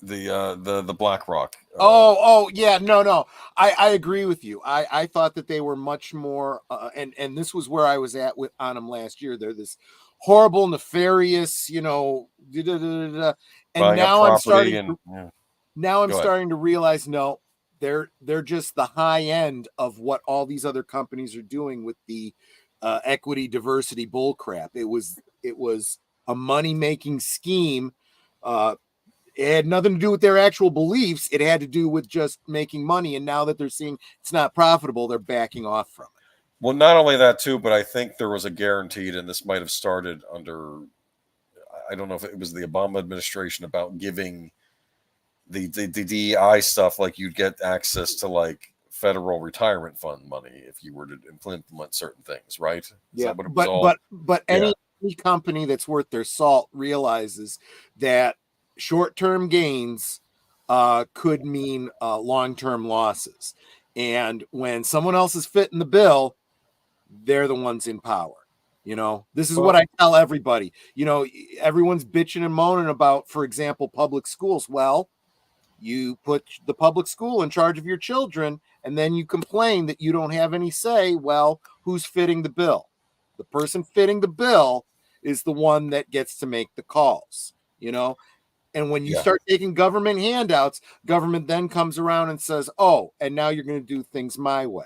The BlackRock. Yeah, no. I agree with you. I thought that they were much more, and this was where I was at on them last year. They're this horrible, nefarious, and now I'm starting. Now I'm starting to realize, no, they're just the high end of what all these other companies are doing with the equity diversity bullcrap. It was a money making scheme. It had nothing to do with their actual beliefs. It had to do with just making money. And now that they're seeing it's not profitable, they're backing off from it. Well, not only that too, but I think there was a guaranteed, and this might have started under, I don't know if it was the Obama administration, about giving the DEI stuff, like you'd get access to like federal retirement fund money if you were to implement certain things, right? Is Yeah, that what it was all? but Yeah, any company that's worth their salt realizes that short-term gains could mean long-term losses. And when someone else is fitting the bill, they're the ones in power. This is what well, I tell everybody. Everyone's bitching and moaning about, for example, public schools. Well, you put the public school in charge of your children, and then you complain that you don't have any say. Well, who's fitting the bill? The person fitting the bill is the one that gets to make the calls, And when you yeah. start taking government handouts, government then comes around and says, oh, and now you're going to do things my way.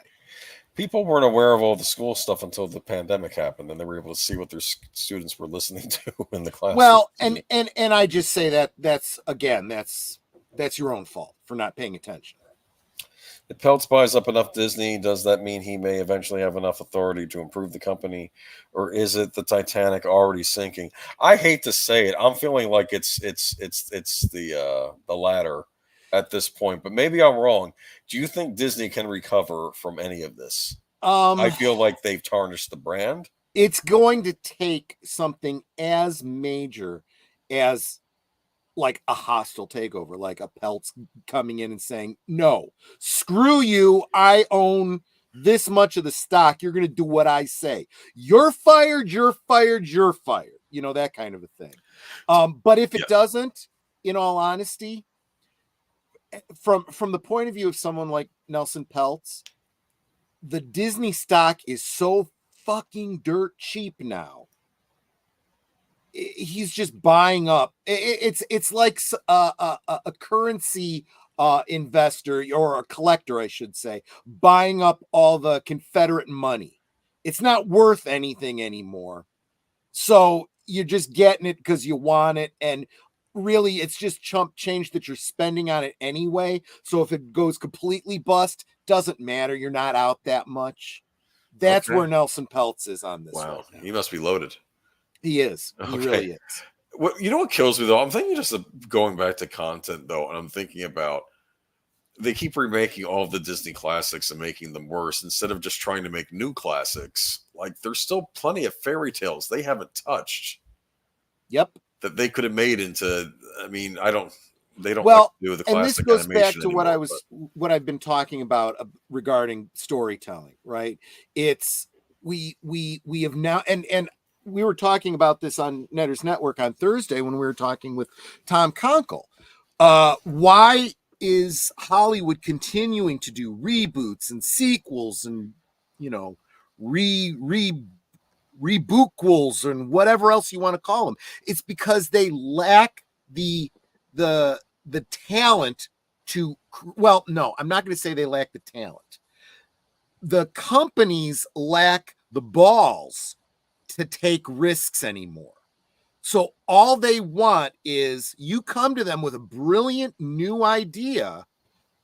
People weren't aware of all the school stuff until the pandemic happened, and they were able to see what their students were listening to in the classroom. Well, and I just say that's your own fault for not paying attention. If Peltz buys up enough Disney, does that mean he may eventually have enough authority to improve the company, or is it the Titanic already sinking? I hate to say it, I'm feeling like it's the latter at this point, but maybe I'm wrong. Do you think Disney can recover from any of this? I feel like they've tarnished the brand. It's going to take something as major as like a hostile takeover, like a Peltz coming in and saying, no, screw you. I own this much of the stock. You're going to do what I say. You're fired. You're fired. You're fired. That kind of a thing. But if it doesn't, in all honesty, from the point of view of someone like Nelson Peltz, the Disney stock is so fucking dirt cheap now. He's just buying up. It's like a currency investor, or a collector, I should say, buying up all the Confederate money. It's not worth anything anymore. So you're just getting it because you want it. And really, it's just chump change that you're spending on it anyway. So if it goes completely bust, doesn't matter. You're not out that much. That's where Nelson Peltz is on this. Wow, right now. he must be loaded. He is. He really is. What you know what kills me though? I'm thinking just of going back to content though, and I'm thinking about they keep remaking all of the Disney classics and making them worse instead of just trying to make new classics. Like there's still plenty of fairy tales they haven't touched. Yep. That they could have made into. I mean, they don't well, like to do the classic and this goes back to anymore, what I've been talking about regarding storytelling, right? It's we have now, and we were talking about this on Netters Network on Thursday when we were talking with Tom Conkle. Why is Hollywood continuing to do reboots and sequels and rebootquels and whatever else you want to call them? It's because they lack the talent to, well, no, I'm not going to say they lack the talent. The companies lack the balls to take risks anymore. So all they want is you come to them with a brilliant new idea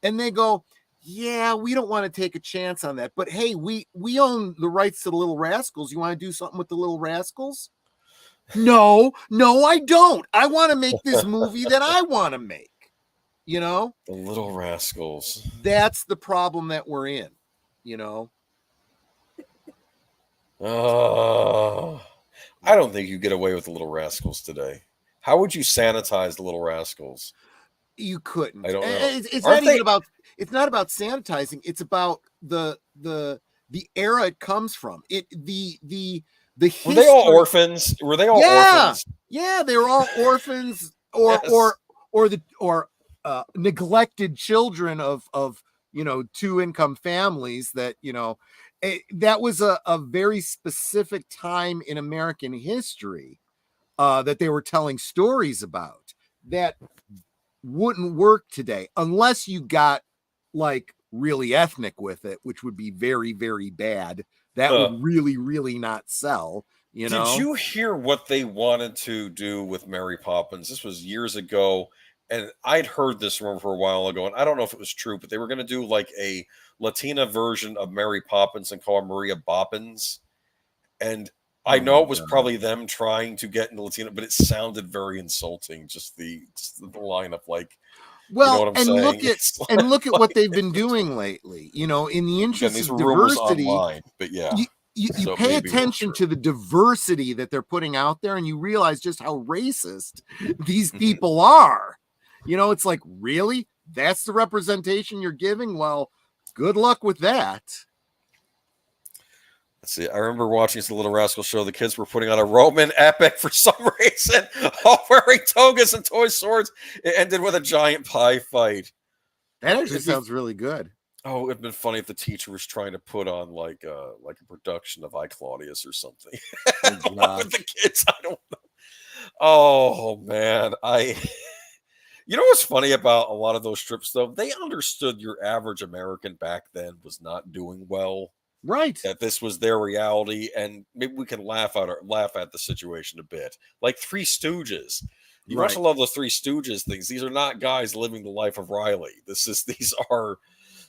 and they go, yeah, we don't want to take a chance on that. But hey, we own the rights to the Little Rascals. You want to do something with the Little Rascals? No, I don't. I want to make this movie that I want to make. The Little Rascals. That's the problem that we're in, I don't think you get away with the Little Rascals today. How would you sanitize the Little Rascals? You couldn't. I don't know. It's not even about. It's not about sanitizing. It's about the era it comes from. The history. Were they all orphans? Orphans? Yeah, they were all orphans or yes. Neglected children of two income families that that was a very specific time in American history that they were telling stories about that wouldn't work today unless you got like really ethnic with it, which would be very, very bad. That would really, really not sell. Did you hear what they wanted to do with Mary Poppins? This was years ago, and I'd heard this rumor for a while ago, and I don't know if it was true, but they were going to do like a Latina version of Mary Poppins and call her Maria Boppins. And I know it was probably them trying to get into Latina, but it sounded very insulting. Just the line of like, You know Well, what I'm saying? look at what they've been doing lately. You know, in the Again, interest these of are rumors diversity, online, but yeah. you So pay maybe we're attention true. to the diversity that they're putting out there, and you realize just how racist these people are. You know, it's like, really? That's the representation you're giving? Well, good luck with that. Let's see. I remember watching the Little Rascal show. The kids were putting on a Roman epic for some reason, all wearing togas and toy swords. It ended with a giant pie fight. That actually sounds really good. Oh, it'd been funny if the teacher was trying to put on like a production of I Claudius or something. Oh, with the kids. I don't know. Oh man, you know what's funny about a lot of those strips though? They understood your average American back then was not doing well. right. That this was their reality, and maybe we can laugh at the situation a bit. Like Three Stooges. You watch a lot of those Three Stooges things. These are not guys living the life of Riley. These are,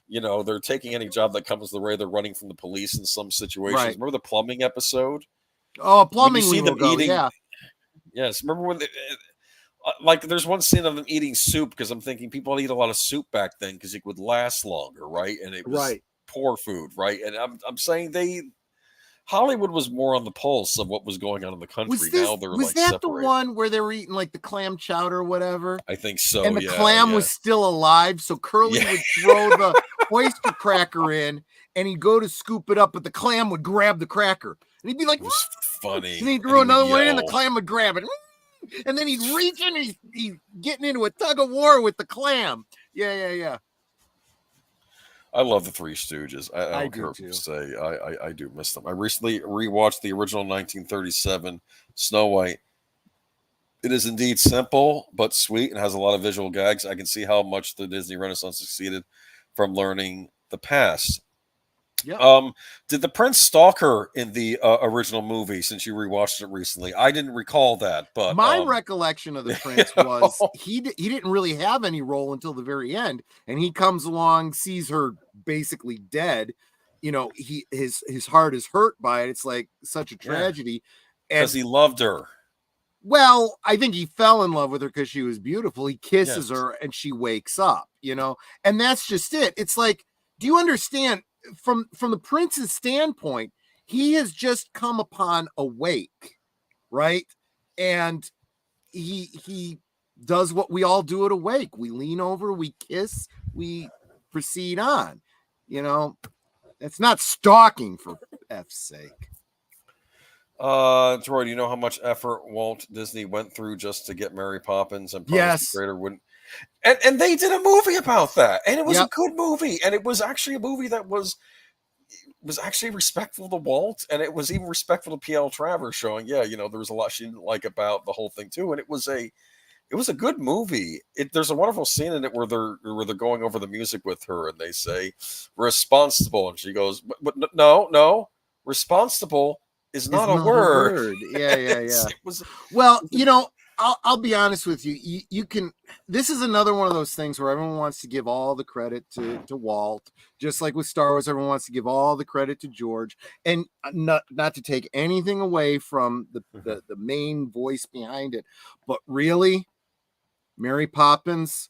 they're taking any job that comes the way. They're running from the police in some situations. Right. Remember the plumbing episode? Oh, When you plumbing, see we will them go. eating, Yeah. yes. Remember when like there's one scene of them eating soup, because I'm thinking people eat a lot of soup back then because it would last longer, right? And it was poor food, right? And I'm saying Hollywood was more on the pulse of what was going on in the country. Now they're was like that separated. the one where they were eating like the clam chowder or whatever? I think so. And the clam was still alive, so Curly would throw the oyster cracker in, and he'd go to scoop it up, but the clam would grab the cracker, and he'd be like, "It was funny." And he'd throw another one in, and the clam would grab it, and then he'd reach in, and he's getting into a tug of war with the clam. Yeah. I love the Three Stooges. I don't care what people say. I do miss them. I recently rewatched the original 1937 Snow White. It is indeed simple but sweet and has a lot of visual gags. I can see how much the Disney Renaissance succeeded from learning the past. Yep. Did the prince stalk her in the original movie, since you rewatched it recently? I didn't recall that, but my recollection of the prince was he didn't really have any role until the very end, and he comes along, sees her basically dead. You know, his heart is hurt by it. It's like such a tragedy, because he loved her. Well, I think he fell in love with her because she was beautiful. He kisses her and she wakes up, and that's just it. It's like, do you understand? From the prince's standpoint, he has just come upon a wake, right? And he does what we all do at a wake. We lean over, we kiss, we proceed on. It's not stalking, for F's sake. Troy, do you know how much effort Walt Disney went through just to get Mary Poppins and Promise the Creator wouldn't? And they did a movie about that, and it was a good movie, and it was actually a movie that was actually respectful to Walt, and it was even respectful to P.L. Travers, showing, there was a lot she didn't like about the whole thing too, and it was a good movie. There's a wonderful scene in it where they're going over the music with her, and they say responsible, and she goes, but no, responsible is not a word. Yeah. It was I'll be honest with you. You can. This is another one of those things where everyone wants to give all the credit to Walt, just like with Star Wars. Everyone wants to give all the credit to George, and not to take anything away from the main voice behind it, but really, Mary Poppins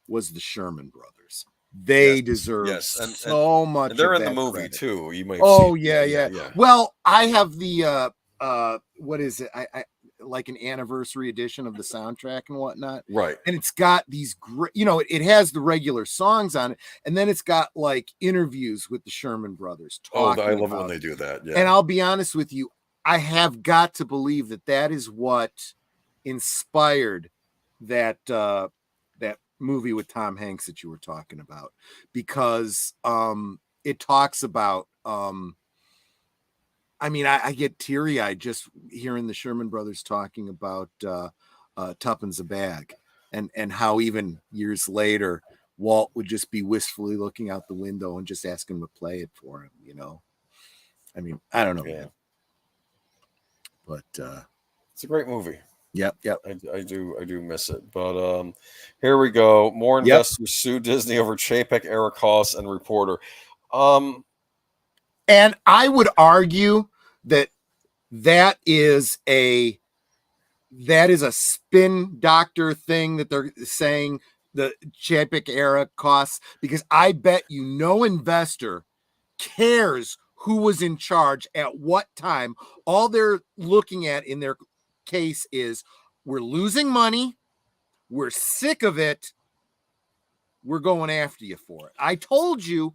was the Sherman Brothers. They deserve so much. And they're of in the movie credit too. You might. Yeah. Well, I have the what is it? I like an anniversary edition of the soundtrack and whatnot. Right. And it's got these great, it has the regular songs on it, and then it's got like interviews with the Sherman Brothers. I love it when they do that. Yeah. And I'll be honest with you, I have got to believe that is what inspired that movie with Tom Hanks that you were talking about, because it talks about I get teary-eyed just hearing the Sherman Brothers talking about tuppence a bag, and how even years later Walt would just be wistfully looking out the window and just ask him to play it for him. I don't know, man. But it's a great movie. Yep. I do miss it. But here we go. More investors sue Disney over Chapek era costs and reporter. And I would argue that is a spin doctor thing that they're saying the Chapek era costs? Because I bet you no investor cares who was in charge at what time. All they're looking at in their case is we're losing money, we're sick of it, we're going after you for it. I told you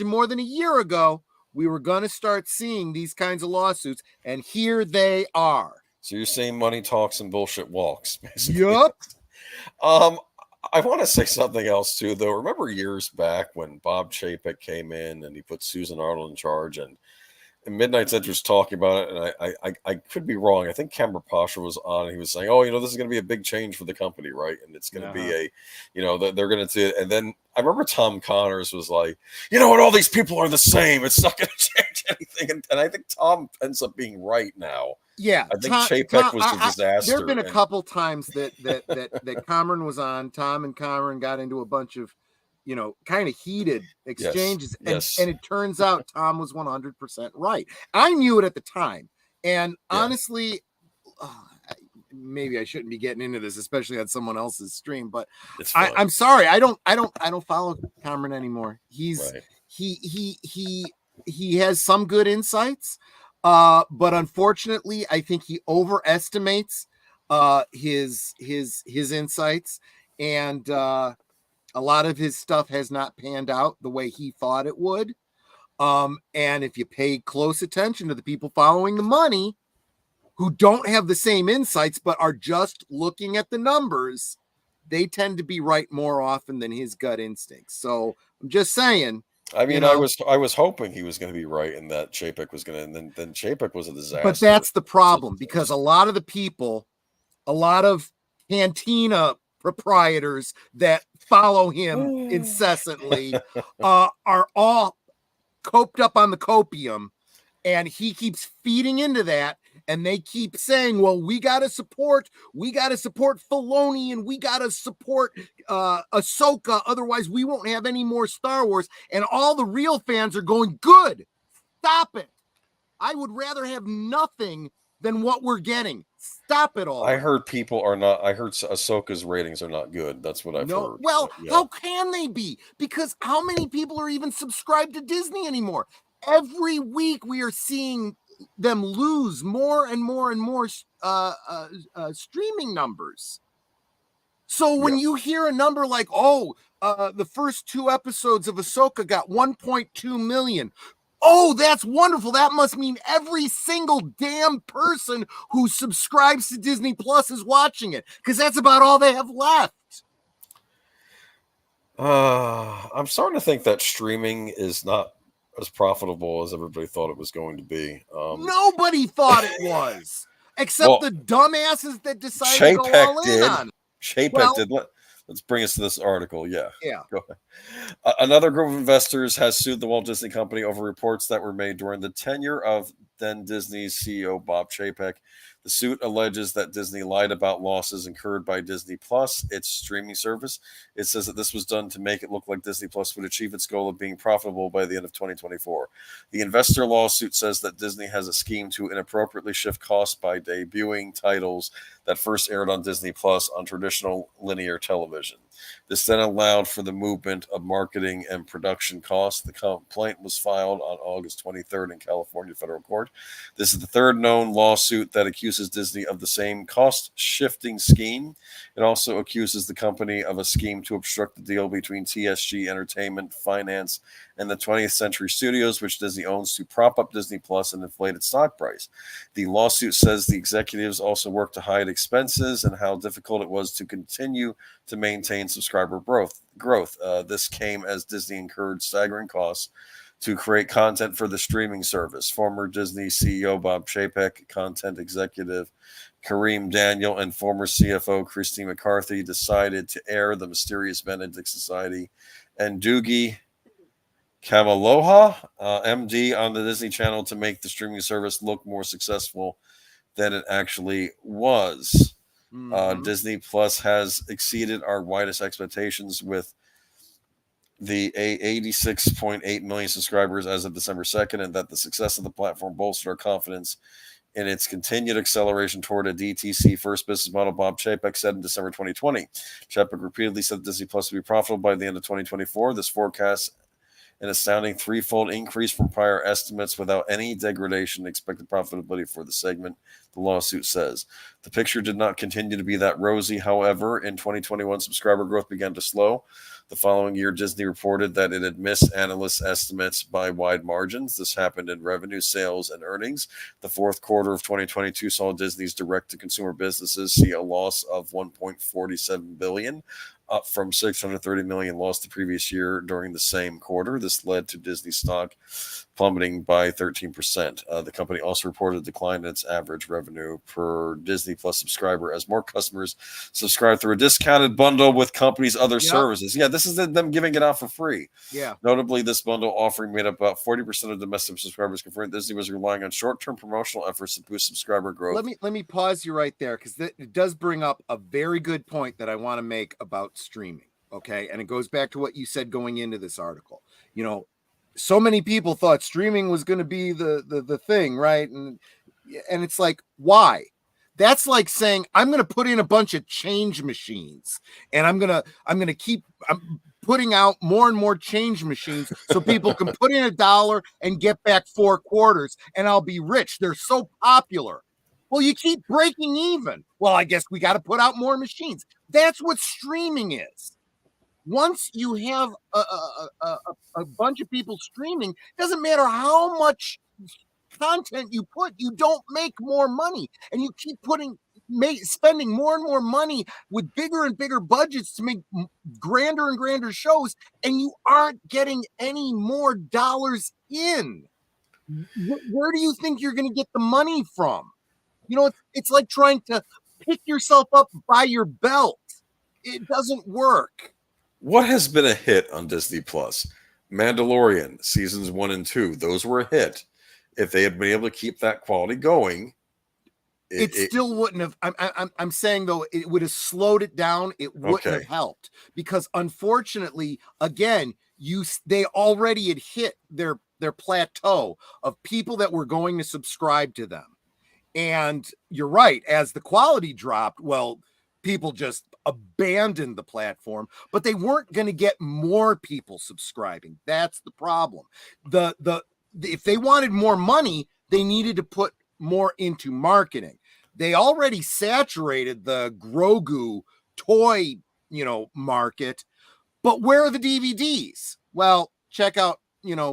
more than a year ago we were going to start seeing these kinds of lawsuits, and here they are. So you're saying money talks and bullshit walks, basically. Yep. I want to say something else too, though. Remember years back when Bob Chapek came in and he put Susan Arnold in charge, and Midnight Center's talking about it, and I could be wrong. I think Kemba Pasha was on, and he was saying, "Oh, this is going to be a big change for the company, right? And it's going to be a, they're going to do it." And then I remember Tom Connors was like, "You know what? All these people are the same. It's not going to change anything." And I think Tom ends up being right now. Yeah, I think Chapek was a disaster. There have been a couple times that Cameron was on. Tom and Cameron got into a bunch of, kind of heated exchanges. Yes. And it turns out Tom was 100% right. I knew it at the time. And honestly, maybe I shouldn't be getting into this, especially on someone else's stream, but I'm sorry. I don't follow Cameron anymore. He has some good insights. But unfortunately, I think he overestimates his insights, and a lot of his stuff has not panned out the way he thought it would. And if you pay close attention to the people following the money who don't have the same insights but are just looking at the numbers, they tend to be right more often than his gut instincts. So I'm just saying. I mean, I was hoping he was going to be right and that Chapek was going to, and then Chapek was a disaster. But that's the problem, because a lot of the people, a lot of cantina proprietors that follow him incessantly are all coped up on the copium, and he keeps feeding into that. And they keep saying, well, we got to support Filoni, and we got to support Ahsoka. Otherwise, we won't have any more Star Wars. And all the real fans are going, good, stop it. I would rather have nothing than what we're getting. Stop it all. I heard Ahsoka's ratings are not good. That's what I've heard. Well, how can they be? Because how many people are even subscribed to Disney anymore? Every week we are seeing them lose more and more and more streaming numbers. So when you hear a number like, the first 2 episodes of Ahsoka got 1.2 million. Oh, that's wonderful. That must mean every single damn person who subscribes to Disney Plus is watching it, because that's about all they have left. I'm starting to think that streaming is not as profitable as everybody thought it was going to be. Nobody thought it was, except the dumbasses that decided to go all in on it. Chapek did. Let's bring us to this article. Yeah. Go ahead. Another group of investors has sued the Walt Disney Company over reports that were made during the tenure of then Disney's CEO Bob Chapek. The suit alleges that Disney lied about losses incurred by Disney Plus, its streaming service. It says that this was done to make it look like Disney Plus would achieve its goal of being profitable by the end of 2024. The investor lawsuit says that Disney has a scheme to inappropriately shift costs by debuting titles that first aired on Disney Plus on traditional linear television. This then allowed for the movement of marketing and production costs. The complaint was filed on August 23rd in California federal court. This is the third known lawsuit that accuses Disney of the same cost-shifting scheme. It also accuses the company of a scheme to obstruct the deal between TSG Entertainment Finance and the 20th Century Studios, which Disney owns, to prop up Disney Plus and inflate its stock price. The lawsuit says the executives also worked to hide expenses and how difficult it was to continue to maintain subscriber growth. This came as Disney incurred staggering costs to create content for the streaming service. Former Disney CEO Bob Chapek, content executive Kareem Daniel, and former CFO Christine McCarthy decided to air The Mysterious Benedict Society and Doogie Kamaloha, MD, on the Disney Channel to make the streaming service look more successful than it actually was. Disney Plus has exceeded our widest expectations with the 86.8 million subscribers as of December 2nd, and that the success of the platform bolstered our confidence in its continued acceleration toward a DTC first business model, Bob Chapek said in December 2020. Chapek repeatedly said that Disney Plus would be profitable by the end of 2024. This forecast an astounding threefold increase from prior estimates without any degradation in expected profitability for the segment, the lawsuit says. The picture did not continue to be that rosy. However, in 2021, subscriber growth began to slow. The following year, Disney reported that it had missed analysts' estimates by wide margins. This happened in revenue, sales, and earnings. The fourth quarter of 2022 saw Disney's direct-to-consumer businesses see a loss of $1.47 billion, up from $630 million lost the previous year during the same quarter. This led to Disney stock plummeting by 13%. The company also reported a decline in its average revenue per Disney Plus subscriber as more customers subscribe through a discounted bundle with companies' other services. Yeah, this is them giving it out for free. Yeah. Notably, this bundle offering made up about 40% of domestic subscribers, confirmed Disney was relying on short-term promotional efforts to boost subscriber growth. Let me pause you right there, because it does bring up a very good point that I want to make about streaming. Okay, and it goes back to what you said going into this article. You know, so many people thought streaming was going to be the thing, right? And it's like, why? That's like saying I'm going to put in a bunch of change machines, and I'm going to keep putting out more and more change machines so people can put in $1 and get back 4 quarters, and I'll be rich. They're so popular. Well, you keep breaking even. Well, I guess we got to put out more machines. That's what streaming is. Once you have a bunch of people streaming, doesn't matter how much content you put, you don't make more money, and you keep spending more and more money with bigger and bigger budgets to make grander and grander shows, and you aren't getting any more dollars in. Where do you think you're going to get the money from? You know, it's like trying to pick yourself up by your belt. It doesn't work. What has been a hit on Disney Plus? Mandalorian seasons 1 and 2. Those were a hit. If they had been able to keep that quality going, it still wouldn't have. I'm saying though, it would have slowed it down. It wouldn't have helped, because unfortunately, again, they already had hit their plateau of people that were going to subscribe to them. And you're right, as the quality dropped, well, people just abandoned the platform, but they weren't going to get more people subscribing. That's the problem. If they wanted more money, they needed to put more into marketing. They already saturated the Grogu toy, market, but where are the DVDs? Well, check out,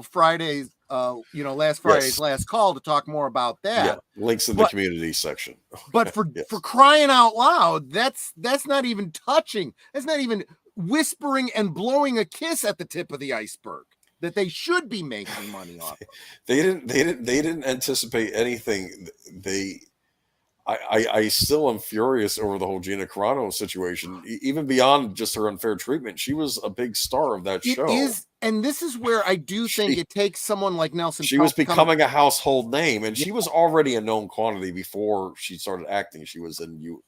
Friday's last Friday's last call to talk more about that. Yeah, links in the community section. But for crying out loud, that's not even touching. That's not even whispering and blowing a kiss at the tip of the iceberg that they should be making money off of. They didn't anticipate anything. I still am furious over the whole Gina Carano situation, even beyond just her unfair treatment. She was a big star of that show. And this is where I do think it takes someone like Nelson. She was becoming a household name, and she was already a known quantity before she started acting. She was in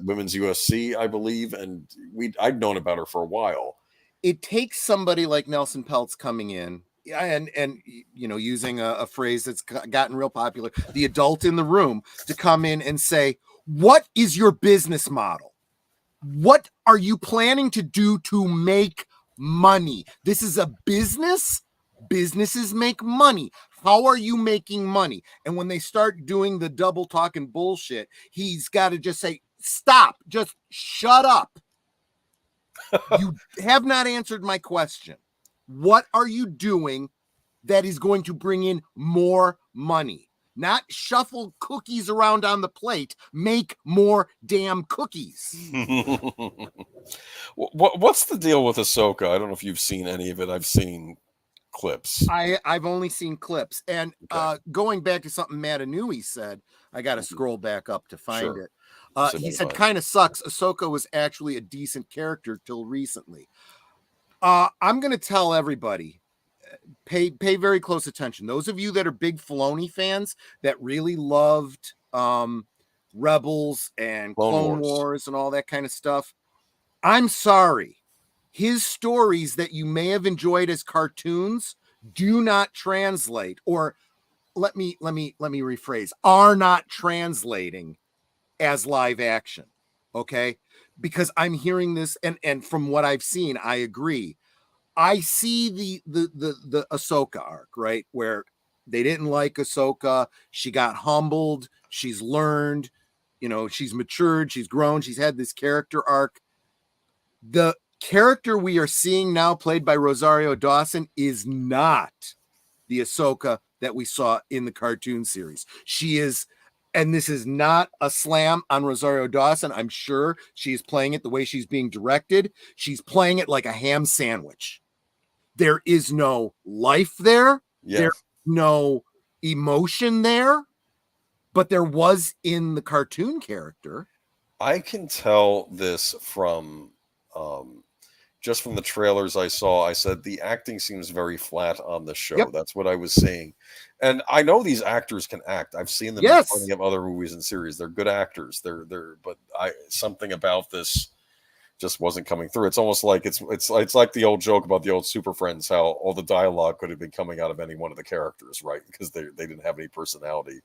Women's UFC, I believe, and I'd known about her for a while. It takes somebody like Nelson Peltz coming in and using a phrase that's gotten real popular, the adult in the room, to come in and say, what is your business model? What are you planning to do to make money? This is a business. Businesses make money. How are you making money? And when they start doing the double talk and bullshit, he's got to just say, stop, just shut up. You have not answered my question. What are you doing that is going to bring in more money? Not shuffle cookies around on the plate. Make more damn cookies. What's the deal with Ahsoka? I don't know if you've seen any of it. I've seen clips. I've only seen clips. And going back to something Matanui said, I got to scroll back up to find it. He said, kind of sucks. Ahsoka was actually a decent character till recently. I'm going to tell everybody, pay very close attention. Those of you that are big Filoni fans that really loved Rebels and Clone Wars and all that kind of stuff, I'm sorry. His stories that you may have enjoyed as cartoons do not translate, or let me rephrase, are not translating as live action. Okay, because I'm hearing this, and from what I've seen, I agree. I see the Ahsoka arc, right, where they didn't like Ahsoka. She got humbled. She's learned, she's matured. She's grown. She's had this character arc. The character we are seeing now, played by Rosario Dawson, is not the Ahsoka that we saw in the cartoon series. She is, and this is not a slam on Rosario Dawson. I'm sure she's playing it the way she's being directed. She's playing it like a ham sandwich. There is no life there. Yeah. There's no emotion there, but there was in the cartoon character. I can tell this from just from the trailers I saw. I said the acting seems very flat on the show. Yep. That's what I was seeing. And I know these actors can act. I've seen them Yes. in plenty of other movies and series. They're good actors. But something about this just wasn't coming through. It's almost like it's like the old joke about the old Super Friends, how all the dialogue could have been coming out of any one of the characters, right? Because they didn't have any personality.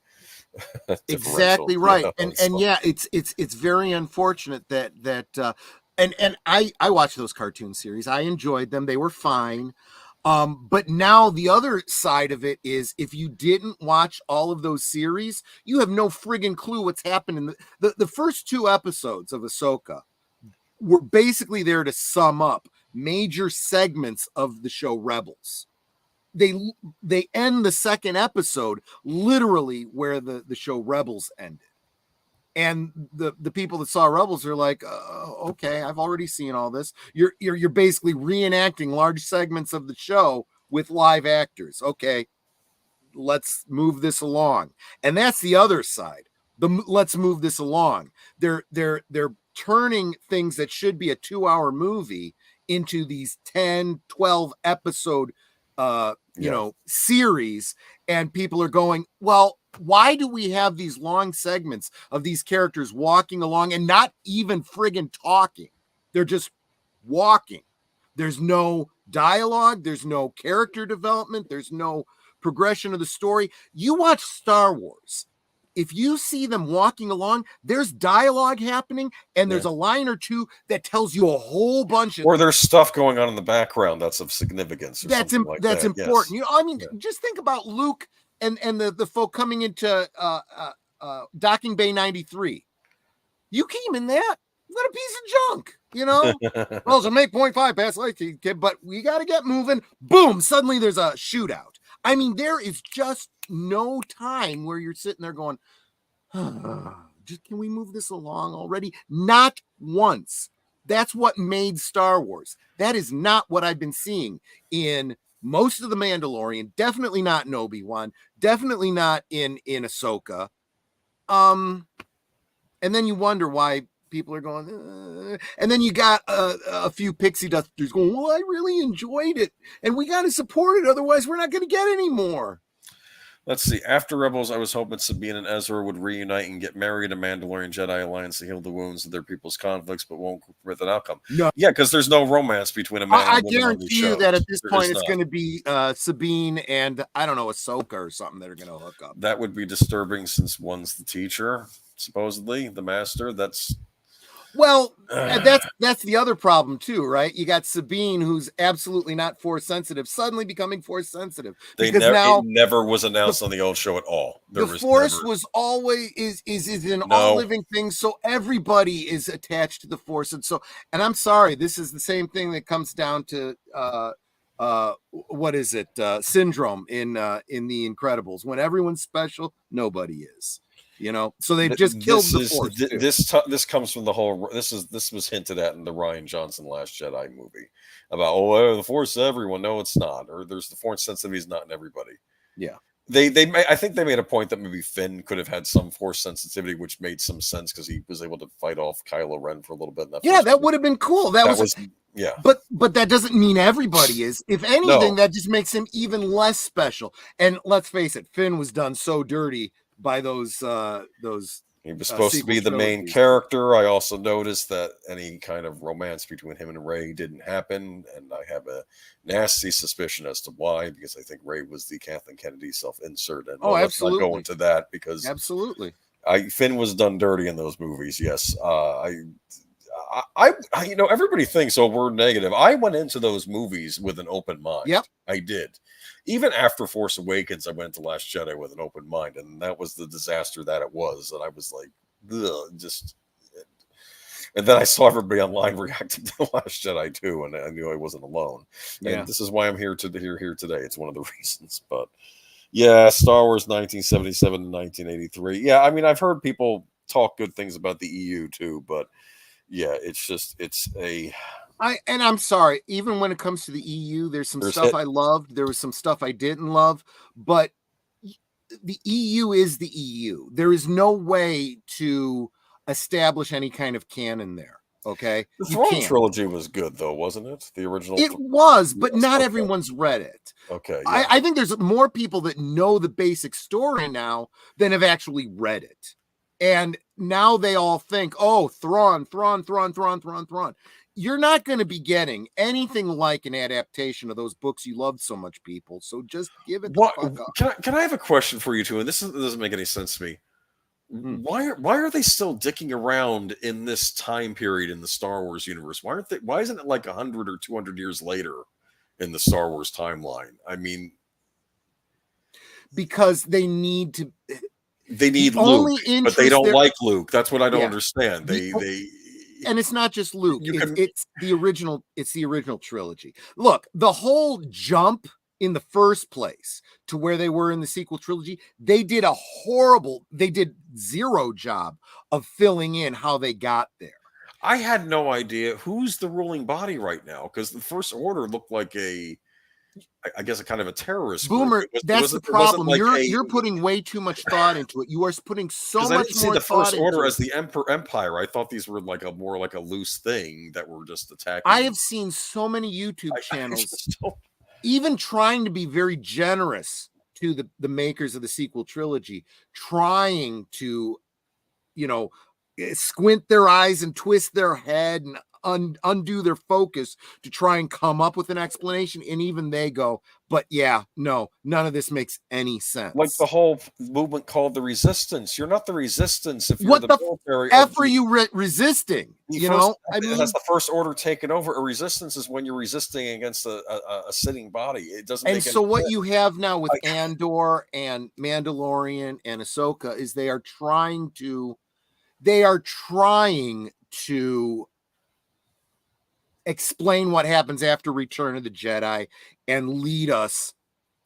Exactly right. And yeah, it's very unfortunate that and I watched those cartoon series. I enjoyed them. They were fine. But now the other side of it is, if you didn't watch all of those series, you have no friggin' clue what's happening. The first 2 episodes of Ahsoka were basically there to sum up major segments of the show Rebels. They end the second episode literally where the show Rebels ended. And the people that saw Rebels are like, okay, I've already seen all this. You're basically reenacting large segments of the show with live actors. Okay, let's move this along. And that's the other side. Let's move this along. They're turning things that should be a 2-hour movie into these 10, 12 episode series, and people are going, well, why do we have these long segments of these characters walking along and not even friggin' talking? They're just walking. There's no dialogue. There's no character development. There's no progression of the story. You watch Star Wars. If you see them walking along, there's dialogue happening, and there's a line or two that tells you a whole bunch of, or there's stuff going on in the background that's of significance. That's important. Yes. I mean, just think about Luke and the folk coming into Docking Bay 93. You came in that. What a piece of junk, Well, it's a make 0.5 pass like kid, but we got to get moving. Boom! Suddenly there's a shootout. I mean, there is just no time where you're sitting there going, just can we move this along already? Not once. That's what made Star Wars. That is not what I've been seeing in most of The Mandalorian. Definitely not in Obi-Wan. Definitely not in Ahsoka. And then you wonder why people are going, and then you got a few pixie dusters going, well, I really enjoyed it, and we got to support it, otherwise we're not going to get any more. Let's see. After Rebels, I was hoping Sabine and Ezra would reunite and get married. A Mandalorian Jedi alliance to heal the wounds of their people's conflicts, but won't with an outcome. No. Yeah, because there's no romance between a man and a woman. I guarantee you that at this point it's going to be Sabine and, I don't know, Ahsoka or something that are going to hook up. That would be disturbing, since one's the teacher, supposedly, the master. That's... Well, that's the other problem too, right? You got Sabine, who's absolutely not force sensitive, suddenly becoming force sensitive. It never was announced on the old show at all. The force was always is in all living things, so everybody is attached to the force, and I'm sorry, this is the same thing that comes down to what is it? Syndrome in The Incredibles. When everyone's special, nobody is. So they just killed the force. This comes from the whole. This was hinted at in the Rian Johnson Last Jedi movie about the force is everyone. No, it's not. Or there's the force sensitivity is not in everybody. Yeah. I think they made a point that maybe Finn could have had some force sensitivity, which made some sense because he was able to fight off Kylo Ren for a little bit. That would have been cool. That was yeah. But that doesn't mean everybody is. If anything, that just makes him even less special. And let's face it, Finn was done so dirty by those He was supposed to be the main trilogies. character. I also noticed that any kind of romance between him and Ray didn't happen, and I have a nasty suspicion as to why, because I think Ray was the Kathleen Kennedy self-insert. And let's not go into that because absolutely, Finn was done dirty in those movies. Yes, you know, everybody thinks, oh, we're negative. I went into those movies with an open mind. Yep, I did. Even after Force Awakens, I went to Last Jedi with an open mind, and that was the disaster that it was. And I was like, just. And then I saw everybody online reacting to Last Jedi too, and I knew I wasn't alone. Yeah. And this is why I'm here today. It's one of the reasons. But yeah, Star Wars 1977 to 1983. Yeah, I mean, I've heard people talk good things about the EU too, but yeah, I'm sorry, even when it comes to the EU, there's stuff I loved, there was some stuff I didn't love, but the EU is the EU. There is no way to establish any kind of canon there. Okay, the Throne trilogy was good though, wasn't it? The original. It was, but not everyone's read it. Okay, yeah. I think there's more people that know the basic story now than have actually read it. And now they all think, oh, Thrawn. You're not going to be getting anything like an adaptation of those books you loved so much, people. So just give it the fuck up. Can I have a question for you two? And this doesn't make any sense to me. Why are they still dicking around in this time period in the Star Wars universe? Why isn't it like 100 or 200 years later in the Star Wars timeline? I mean, because they need to. They need Luke, but they don't like Luke. That's what I don't understand. And it's not just Luke. It's the original. It's the original trilogy. Look, the whole jump in the first place to where they were in the sequel trilogy, they did zero job of filling in how they got there. I had no idea who's the ruling body right now, because the First Order looked like I guess a kind of a terrorist Boomer. Group. That's the problem. You're putting way too much thought into it. You are putting so much more. I didn't see the First Order as the Empire. I thought these were more like a loose thing that were just attacking. I have seen so many YouTube channels, even trying to be very generous to the makers of the sequel trilogy, trying to, squint their eyes and twist their head and undo their focus to try and come up with an explanation, and even they go, but yeah, no, none of this makes any sense. Like the whole movement called the Resistance. You're not the Resistance if you're what the military. F are you resisting? I mean, has the First Order taken over? A resistance is when you're resisting against a sitting body. It doesn't. And so what you have now with Andor and Mandalorian and Ahsoka is they are trying to explain what happens after Return of the Jedi and lead us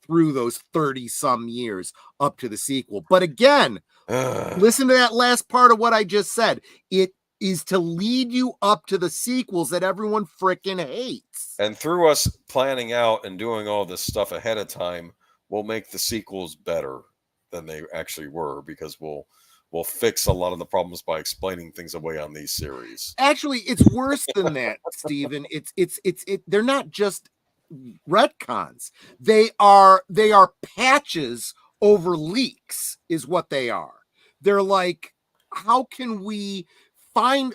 through those 30-some years up to the sequel. But again, listen to that last part of what I just said. It is to lead you up to the sequels that everyone freaking hates. And through us planning out and doing all this stuff ahead of time, we'll make the sequels better than they actually were, because we'll fix a lot of the problems by explaining things away on these series. Actually, it's worse than that, Stephen. They're not just retcons. They are patches over leaks is what they are. They're like, how can we find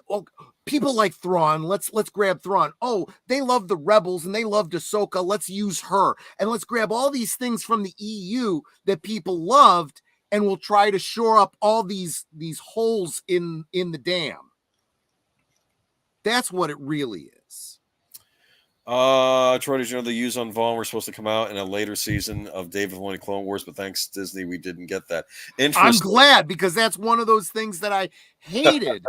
people like Thrawn? Let's grab Thrawn. Oh, they love the Rebels and they loved Ahsoka. Let's use her. And let's grab all these things from the EU that people loved, and we'll try to shore up all these holes in the dam. That's what it really is. Troy, did you know the Yuuzhan Vong were supposed to come out in a later season of David Filoni Clone Wars, but thanks to Disney, we didn't get that. I'm glad, because that's one of those things that I hated.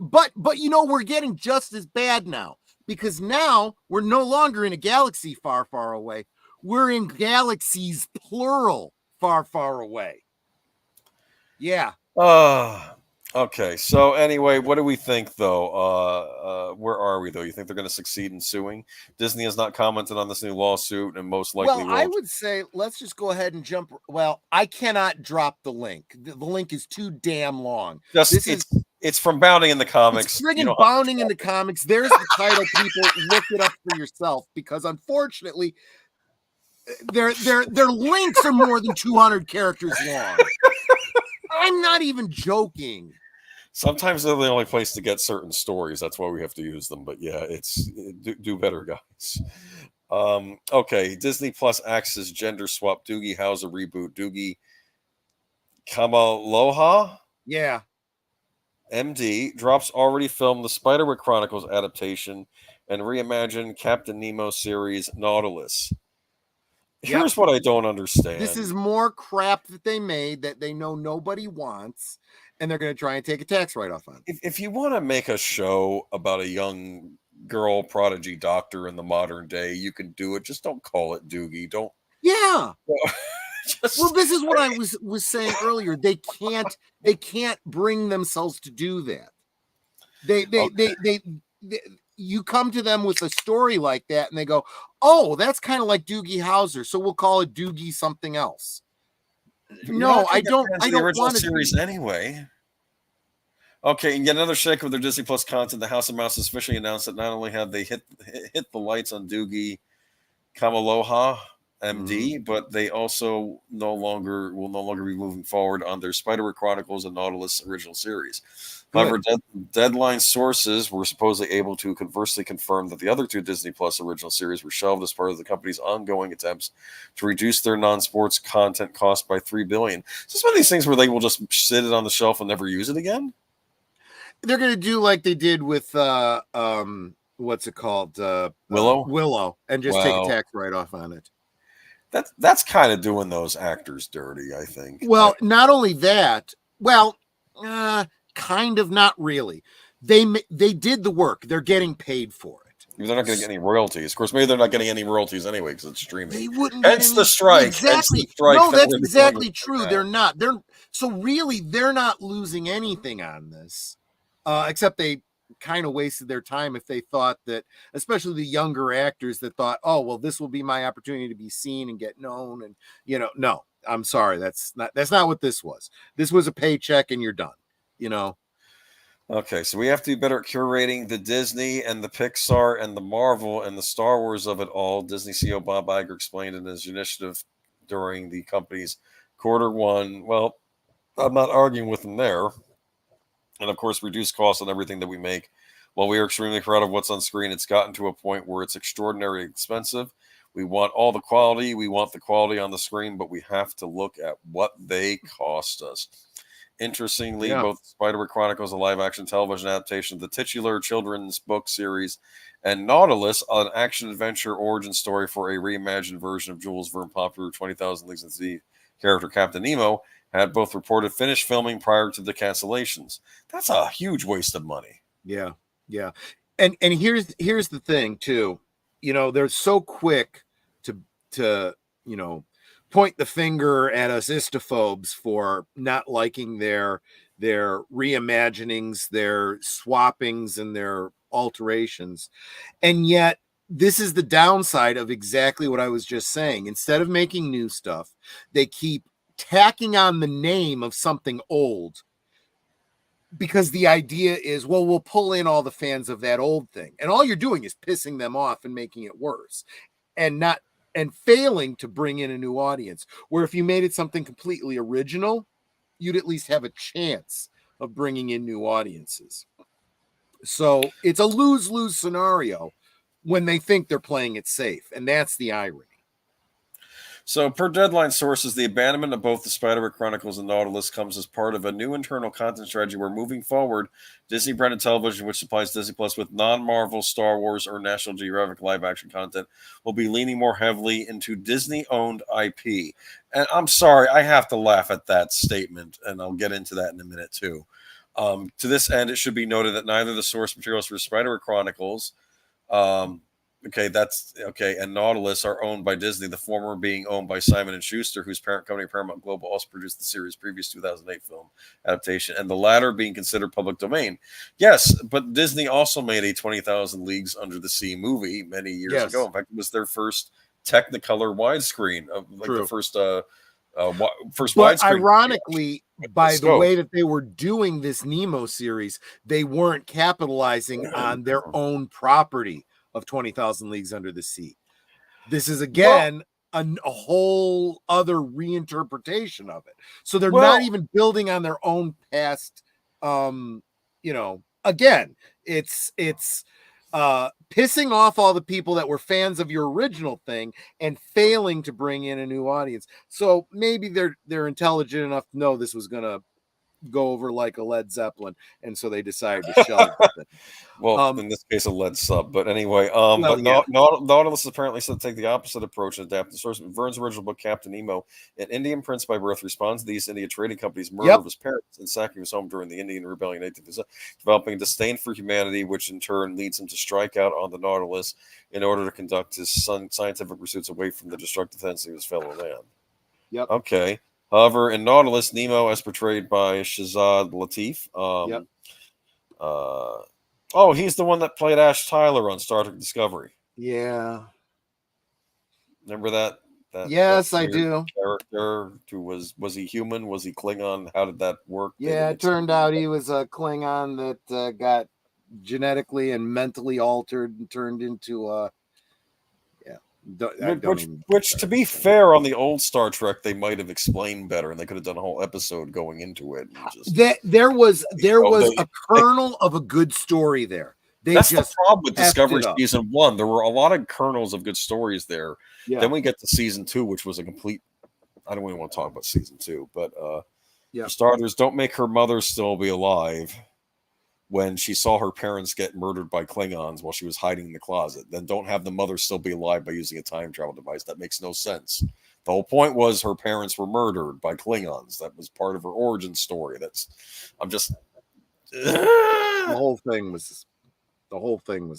But we're getting just as bad now, because now we're no longer in a galaxy far, far away. We're in galaxies, plural, far, far away. Yeah. Okay. So anyway, what do we think though? Where are we though? You think they're going to succeed in suing? Disney has not commented on this new lawsuit, and most likely I would say let's just go ahead and jump. Well, I cannot drop the link. The link is too damn long. It's from Bounding in the Comics. It's friggin' Bounding in the Comics. There's the title, people. Look it up for yourself, because unfortunately, their links are more than 200 characters long. I'm not even joking. Sometimes they're the only place to get certain stories. That's why we have to use them. But yeah, do better, guys. Okay, Disney Plus access gender swap Doogie Howser reboot. Doogie Kamaloha Yeah. MD drops already filmed the Spiderwick Chronicles adaptation and reimagined Captain Nemo series Nautilus. Here's what I don't understand. This is more crap that they made that they know nobody wants, and they're going to try and take a tax write-off on. If you want to make a show about a young girl prodigy doctor in the modern day, you can do it. Just don't call it Doogie. Don't. Yeah. Well, this is what I was saying earlier. They can't bring themselves to do that. They you come to them with a story like that, and they go, "Oh, that's kind of like Doogie Howser, so we'll call it Doogie something else." No, I don't want to series anyway. Okay, and yet another shake of their Disney Plus content. The House of Mouse has officially announced that not only have they hit the lights on Doogie Kamaloha MD, but they also will no longer be moving forward on their Spiderwick Chronicles and Nautilus original series. However, Deadline sources were supposedly able to conversely confirm that the other two Disney Plus original series were shelved as part of the company's ongoing attempts to reduce their non-sports content cost by $3 billion. Is this one of these things where they will just sit it on the shelf and never use it again? They're going to do like they did with what's it called? Willow, and just take a tax write-off on it. That's kind of doing those actors dirty, I think. Well, not only that, kind of, not really. They did the work. They're getting paid for it. They're not going to get any royalties. Of course, maybe they're not getting any royalties anyway because it's streaming. They wouldn't. Hence the strike. Exactly. No, that's exactly true. They're not. So really, they're not losing anything on this, except they kind of wasted their time if they thought that, especially the younger actors that thought, oh, well, this will be my opportunity to be seen and get known. And, no, I'm sorry. That's not what this was. This was a paycheck and you're done, Okay, so we have to be better at curating the Disney and the Pixar and the Marvel and the Star Wars of it all. Disney CEO Bob Iger explained in his initiative during the company's Q1. Well, I'm not arguing with him there. And of course, reduce costs on everything that we make. While we are extremely proud of what's on screen, it's gotten to a point where it's extraordinarily expensive. We want all the quality. We want the quality on the screen, but we have to look at what they cost us. Interestingly, both Spiderwick Chronicles, a live-action television adaptation of the titular children's book series, and Nautilus, an action-adventure origin story for a reimagined version of Jules Verne's popular 20,000 Leagues at Sea character Captain Nemo, had both reported finished filming prior to the cancellations. That's a huge waste of money. Yeah. And here's the thing too. They're so quick to point the finger at us istophobes for not liking their reimaginings, their swappings, and their alterations. And yet this is the downside of exactly what I was just saying. Instead of making new stuff, they keep tacking on the name of something old because the idea is, well, we'll pull in all the fans of that old thing. And all you're doing is pissing them off and making it worse and failing to bring in a new audience. Where if you made it something completely original, you'd at least have a chance of bringing in new audiences. So it's a lose-lose scenario when they think they're playing it safe. And that's the irony. So, per Deadline sources, the abandonment of both the Spiderwick Chronicles and Nautilus comes as part of a new internal content strategy where, moving forward, Disney branded television, which supplies Disney Plus with non-Marvel, Star Wars, or National Geographic live-action content, will be leaning more heavily into Disney-owned IP. And I'm sorry, I have to laugh at that statement, and I'll get into that in a minute, too. To this end, it should be noted that neither the source materials for Spiderwick Chronicles and Nautilus are owned by Disney, the former being owned by Simon & Schuster, whose parent company Paramount Global also produced the series' previous 2008 film adaptation, and the latter being considered public domain. Yes, but Disney also made a 20,000 Leagues Under the Sea movie many years ago. In fact, it was their first Technicolor widescreen, the first widescreen. Ironically, by the way that they were doing this Nemo series, they weren't capitalizing on their own property of 20,000 Leagues Under the Sea. This is again a whole other reinterpretation of it. So they're Well, not even building on their own past. Again, it's pissing off all the people that were fans of your original thing and failing to bring in a new audience. So maybe they're intelligent enough to know this was gonna go over like a Led Zeppelin, and so they decided to shelve the thing. well, in this case, a lead sub. But anyway, Well, yeah. Nautilus apparently said take the opposite approach and adapt the source. Verne's original book, Captain Nemo, an Indian prince by birth, responds to the East India Trading Company's murder of his parents and sacking his home during the Indian Rebellion in 1857, developing a disdain for humanity, which in turn leads him to strike out on the Nautilus in order to conduct his scientific pursuits away from the destructive tendency of his fellow man. Yep. Okay. However, in Nautilus, Nemo, as portrayed by Shazad Latif, oh, he's the one that played Ash Tyler on Star Trek Discovery. Yeah. Remember that? Yes, I do. Character who was he human? Was he Klingon? How did that work? Yeah, it turned out he was a Klingon that got genetically and mentally altered and turned into which to be fair, on the old Star Trek, they might have explained better, and they could have done a whole episode going into it. There was a kernel of a good story there. That's the problem with Discovery season 1. There were a lot of kernels of good stories there. Yeah. Then we get to season 2, which was a complete. I don't even want to talk about season 2, but for starters, don't make her mother still be alive when she saw her parents get murdered by Klingons while she was hiding in the closet. Then don't have the mother still be alive by using a time travel device. That makes no sense. The whole point was her parents were murdered by Klingons. That was part of her origin story. The whole thing was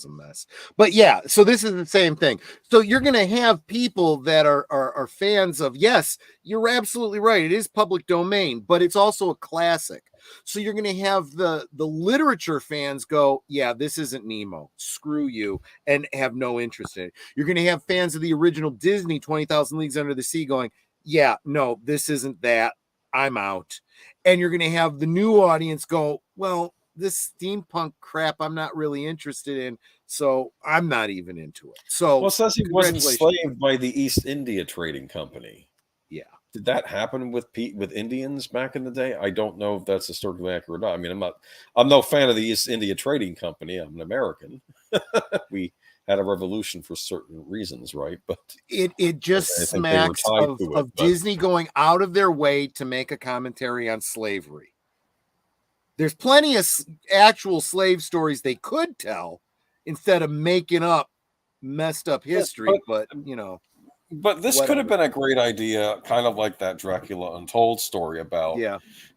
a mess. But yeah, so this is the same thing. So you're going to have people that are fans of, yes, you're absolutely right. It is public domain, but it's also a classic. So you're going to have the literature fans go, yeah, this isn't Nemo. Screw you, and have no interest in it. You're going to have fans of the original Disney 20,000 Leagues Under the Sea going, yeah, no, this isn't that. I'm out. And you're going to have the new audience go, well, this steampunk crap I'm not really interested in, so I'm not even into it. So, it says he wasn't enslaved by the East India Trading Company. Yeah. Did that happen with Indians back in the day? I don't know if that's historically accurate or not. I mean, I'm no fan of the East India Trading Company. I'm an American. We had a revolution for certain reasons, right? But it just smacks of Disney going out of their way to make a commentary on slavery. There's plenty of actual slave stories they could tell instead of making up messed up history, but But this could have been a great idea, kind of like that Dracula Untold story about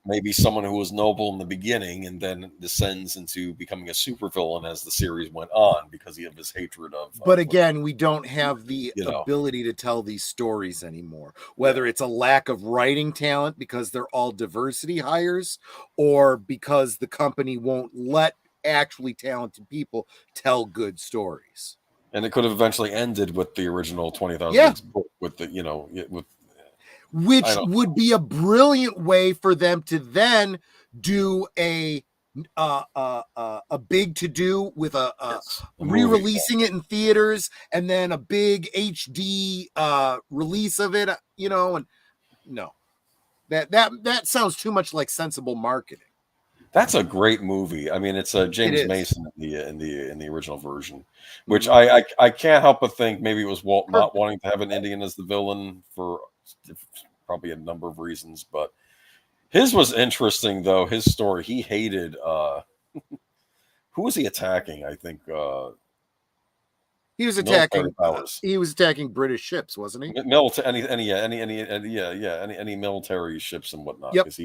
maybe someone who was noble in the beginning and then descends into becoming a supervillain as the series went on because of his hatred of. But again, we don't have the ability to tell these stories anymore, whether it's a lack of writing talent because they're all diversity hires or because the company won't let actually talented people tell good stories. And it could have eventually ended with the original 20,000 book with which would be a brilliant way for them to then do a big to do with a re-releasing it in theaters and then a big HD release of it, and no, that sounds too much like sensible marketing. That's a great movie. I mean, it's James Mason in the original version, which I can't help but think maybe it was Walt not wanting to have an Indian as the villain for probably a number of reasons. But his was interesting, though. His story, he hated. Who was he attacking? I think he was attacking. He was attacking British ships, wasn't he? Any military ships and whatnot. Because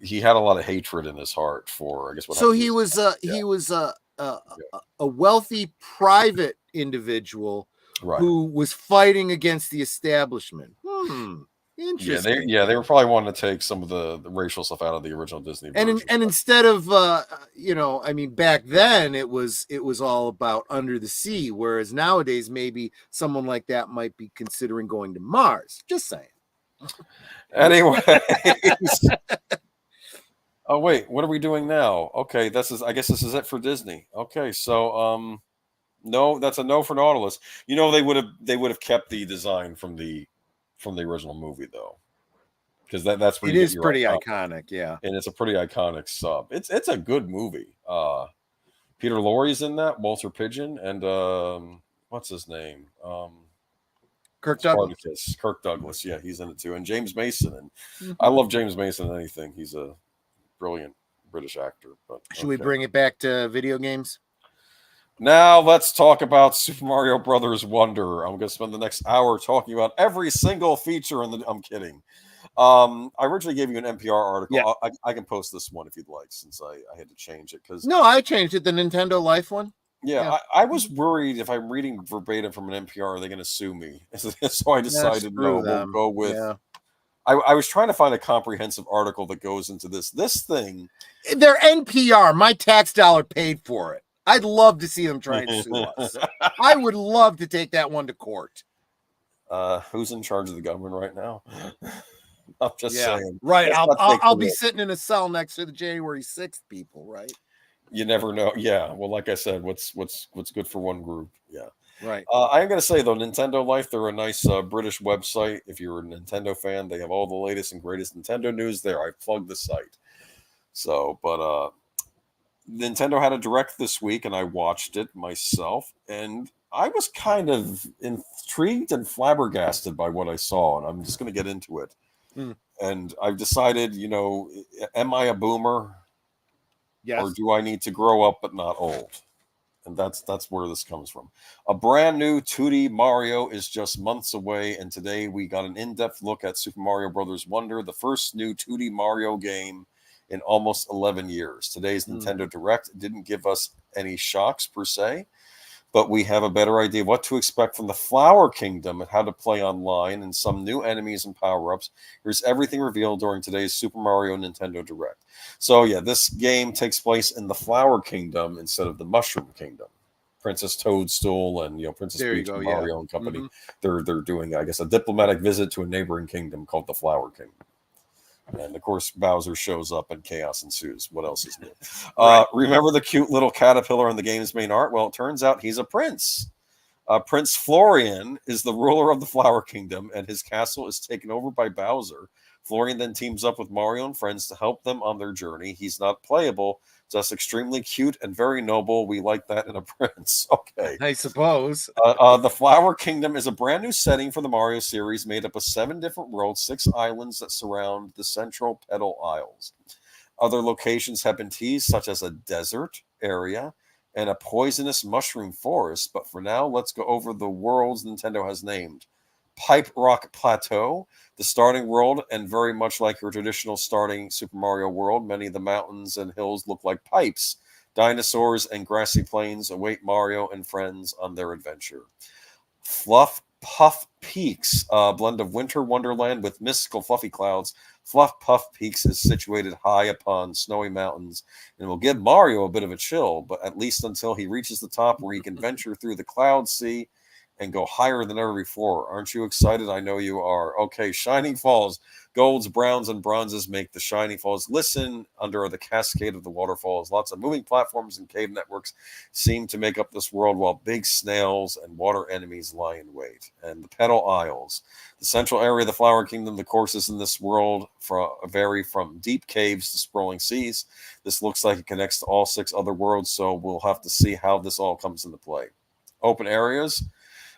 he had a lot of hatred in his heart for, I guess. So he was a wealthy private individual who was fighting against the establishment. Interesting. Yeah, they were probably wanting to take some of the racial stuff out of the original Disney version. And instead of back then it was all about Under the Sea, whereas nowadays maybe someone like that might be considering going to Mars. Just saying. Anyway. Oh wait, what are we doing now? Okay, I guess this is it for Disney. Okay, so No, that's a no for Nautilus. You know, they would have kept the design from the original movie though, because that's where It you get is your pretty icon, iconic. Yeah. and it's a pretty iconic sub. It's a good movie. Peter Lorre's in that, Walter Pigeon, and what's his name? Kirk Douglas. Spartacus, Kirk Douglas. Yeah, he's in it too, and James Mason. And I Mhm. love James Mason in anything. He's a brilliant British actor. But Should we okay. bring it back to video games? Now let's talk about Super Mario Brothers Wonder. I'm going to spend the next hour talking about every single feature in the. I'm kidding. I originally gave you an NPR Yeah. article. I can post this one if you'd like, since I had to change it because No, I changed it. The Nintendo Life one. yeah, Yeah. I was worried if I'm reading verbatim from an NPR, are they going to sue me? So I Yeah, decided no, screw we'll them. go with. Yeah. I was trying to find a comprehensive article that goes into this thing. They're NPR. My tax dollar paid for it. I'd love to see them try and sue us. I would love to take that one to court. Who's in charge of the government right now? I'm just saying. Right. Let's not take I'll the be risk. sitting in a cell next to the January 6th people, right? You never know. Yeah. Well, like I said, what's good for one group? Yeah. Right. I'm going to say though, Nintendo Life, they're a nice British website. If you're a Nintendo fan, they have all the latest and greatest Nintendo news there. I plugged the site. So, but Nintendo had a direct this week, and I watched it myself, and I was kind of intrigued and flabbergasted by what I saw, and I'm just going to get into it. Mm. And I've decided, am I a boomer, Yes. or do I need to grow up but not old? And that's where this comes from. A brand new 2D Mario is just months away, and today we got an in-depth look at Super Mario Brothers Wonder, the first new 2D Mario game in almost 11 years. Today's Nintendo Direct didn't give us any shocks per se, but we have a better idea of what to expect from the Flower Kingdom and how to play online and some new enemies and power-ups. Here's everything revealed during today's Super Mario Nintendo Direct. So yeah, this game takes place in the Flower Kingdom instead of the Mushroom Kingdom. Princess Toadstool and Princess Peach and Mario and company. They're doing, I guess, a diplomatic visit to a neighboring kingdom called the Flower Kingdom. And of course, Bowser shows up and chaos ensues. What else is new? Remember the cute little caterpillar in the game's main art? Well, it turns out he's a prince. Prince Florian is the ruler of the Flower Kingdom, and his castle is taken over by Bowser. Florian then teams up with Mario and friends to help them on their journey. He's not playable, just extremely cute and very noble. We like that in a prince. Okay. I suppose. The Flower Kingdom is a brand new setting for the Mario series made up of 7 different worlds, 6 islands that surround the central Petal Isles. Other locations have been teased, such as a desert area and a poisonous mushroom forest. But for now, let's go over the worlds Nintendo has named. Pipe Rock Plateau, the starting world, and very much like your traditional starting Super Mario world, many of the mountains and hills look like pipes. Dinosaurs and grassy plains await Mario and friends on their adventure. Fluff Puff Peaks, a blend of winter wonderland with mystical fluffy clouds. Fluff Puff Peaks is situated high upon snowy mountains and will give Mario a bit of a chill, but at least until he reaches the top where he can venture through the cloud sea and go higher than ever before. Aren't you excited? I know you are. Okay, Shining Falls. Golds, browns, and bronzes make the Shining Falls glisten under the cascade of the waterfalls. Lots of moving platforms and cave networks seem to make up this world, while big snails and water enemies lie in wait. And the Petal Isles. The central area of the Flower Kingdom, the courses in this world vary from deep caves to sprawling seas. This looks like it connects to all 6 other worlds, so we'll have to see how this all comes into play. Open areas.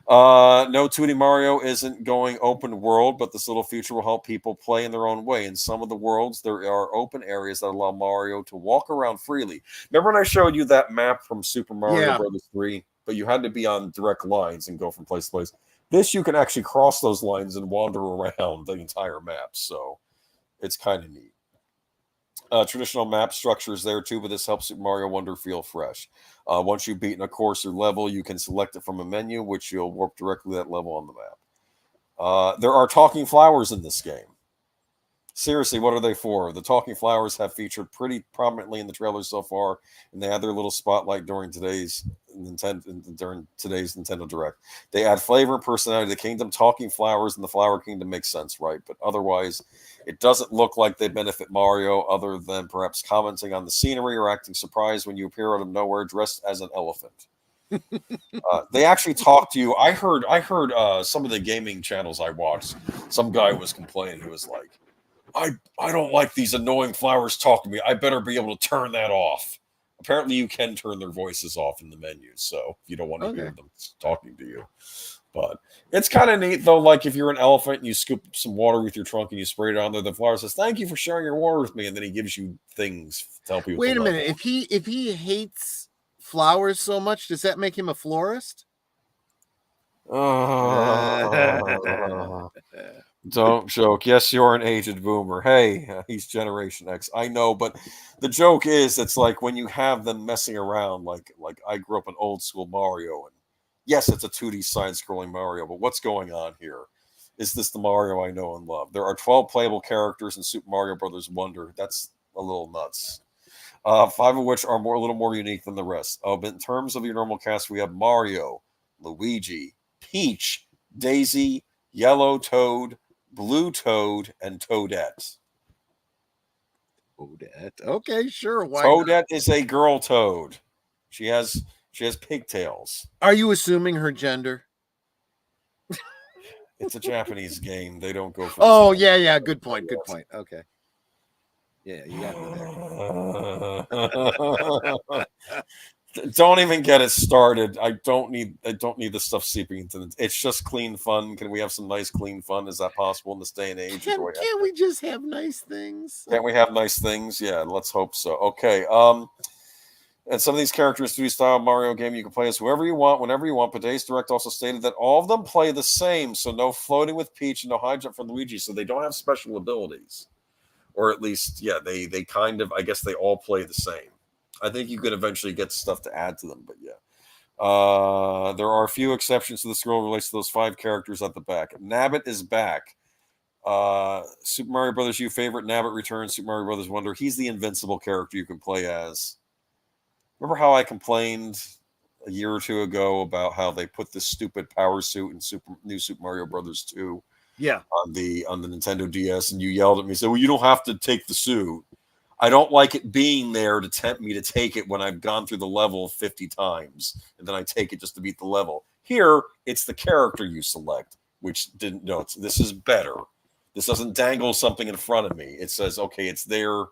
No, 2D Mario isn't going open world, but this little feature will help people play in their own way. In some of the worlds, there are open areas that allow Mario to walk around freely. Remember when I showed you that map from Super Mario Brothers 3? But you had to be on direct lines and go from place to place. This, you can actually cross those lines and wander around the entire map. So it's kind of neat. Traditional map structure is there too, but this helps Super Mario Wonder feel fresh. Once you've beaten a course or level, you can select it from a menu, which you'll warp directly to that level on the map. There are talking flowers in this game. Seriously, what are they for? The talking flowers have featured pretty prominently in the trailer so far, and they had their little spotlight during today's Nintendo Direct. They add flavor and personality to the kingdom. Talking flowers in the Flower Kingdom makes sense, right? But otherwise, it doesn't look like they benefit Mario, other than perhaps commenting on the scenery or acting surprised when you appear out of nowhere dressed as an elephant. They actually talk to you. I heard some of the gaming channels I watched. Some guy was complaining. He was like, I don't like these annoying flowers talking to me. I better be able to turn that off. Apparently, you can turn their voices off in the menus, so you don't want to hear them talking to you. But it's kind of neat though. Like if you're an elephant and you scoop some water with your trunk and you spray it on there, the flower says, "Thank you for sharing your water with me," and then he gives you things to help you. Wait a minute. If he hates flowers so much, does that make him a florist? Don't joke. Yes, you're an aged boomer. Hey, he's Generation X. I know, but the joke is, it's like when you have them messing around. Like I grew up in old school Mario, and yes, it's a 2D side-scrolling Mario. But what's going on here? Is this the Mario I know and love? There are 12 playable characters in Super Mario Brothers Wonder. That's a little nuts. 5 of which are a little more unique than the rest. But in terms of your normal cast, we have Mario, Luigi, Peach, Daisy, Yellow Toad, Blue Toad, and Toadette. Toadette. Okay, sure. Why Toadette is a girl toad. She has pigtails. Are you assuming her gender? It's a Japanese game. They don't go for. Oh yeah. Good point. Okay. Yeah, you got me there. Don't even get it started. I don't need the stuff seeping into it. It's just clean fun. Can we have some nice clean fun? Is that possible in this day and age? Can't we just have nice things? Can't we have nice things? Yeah, let's hope so. Okay. And some of these characters 3D style Mario game you can play as whoever you want, whenever you want. But Days Direct also stated that all of them play the same, so no floating with Peach and no high jump for Luigi, so they don't have special abilities. Or at least, yeah, they kind of, I guess they all play the same. I think you could eventually get stuff to add to them, but yeah. There are a few exceptions to this rule relates to those 5 characters at the back. Nabbit is back. Super Mario Brothers U favorite Nabbit returns. Super Mario Brothers Wonder. He's the invincible character you can play as. Remember how I complained a year or two ago about how they put this stupid power suit in New Super Mario Brothers 2? Yeah. On the Nintendo DS, and you yelled at me, said, "Well, you don't have to take the suit." I don't like it being there to tempt me to take it when I've gone through the level 50 times, and then I take it just to beat the level. Here, it's the character you select, which didn't know. This is better. This doesn't dangle something in front of me. It says, okay, it's there.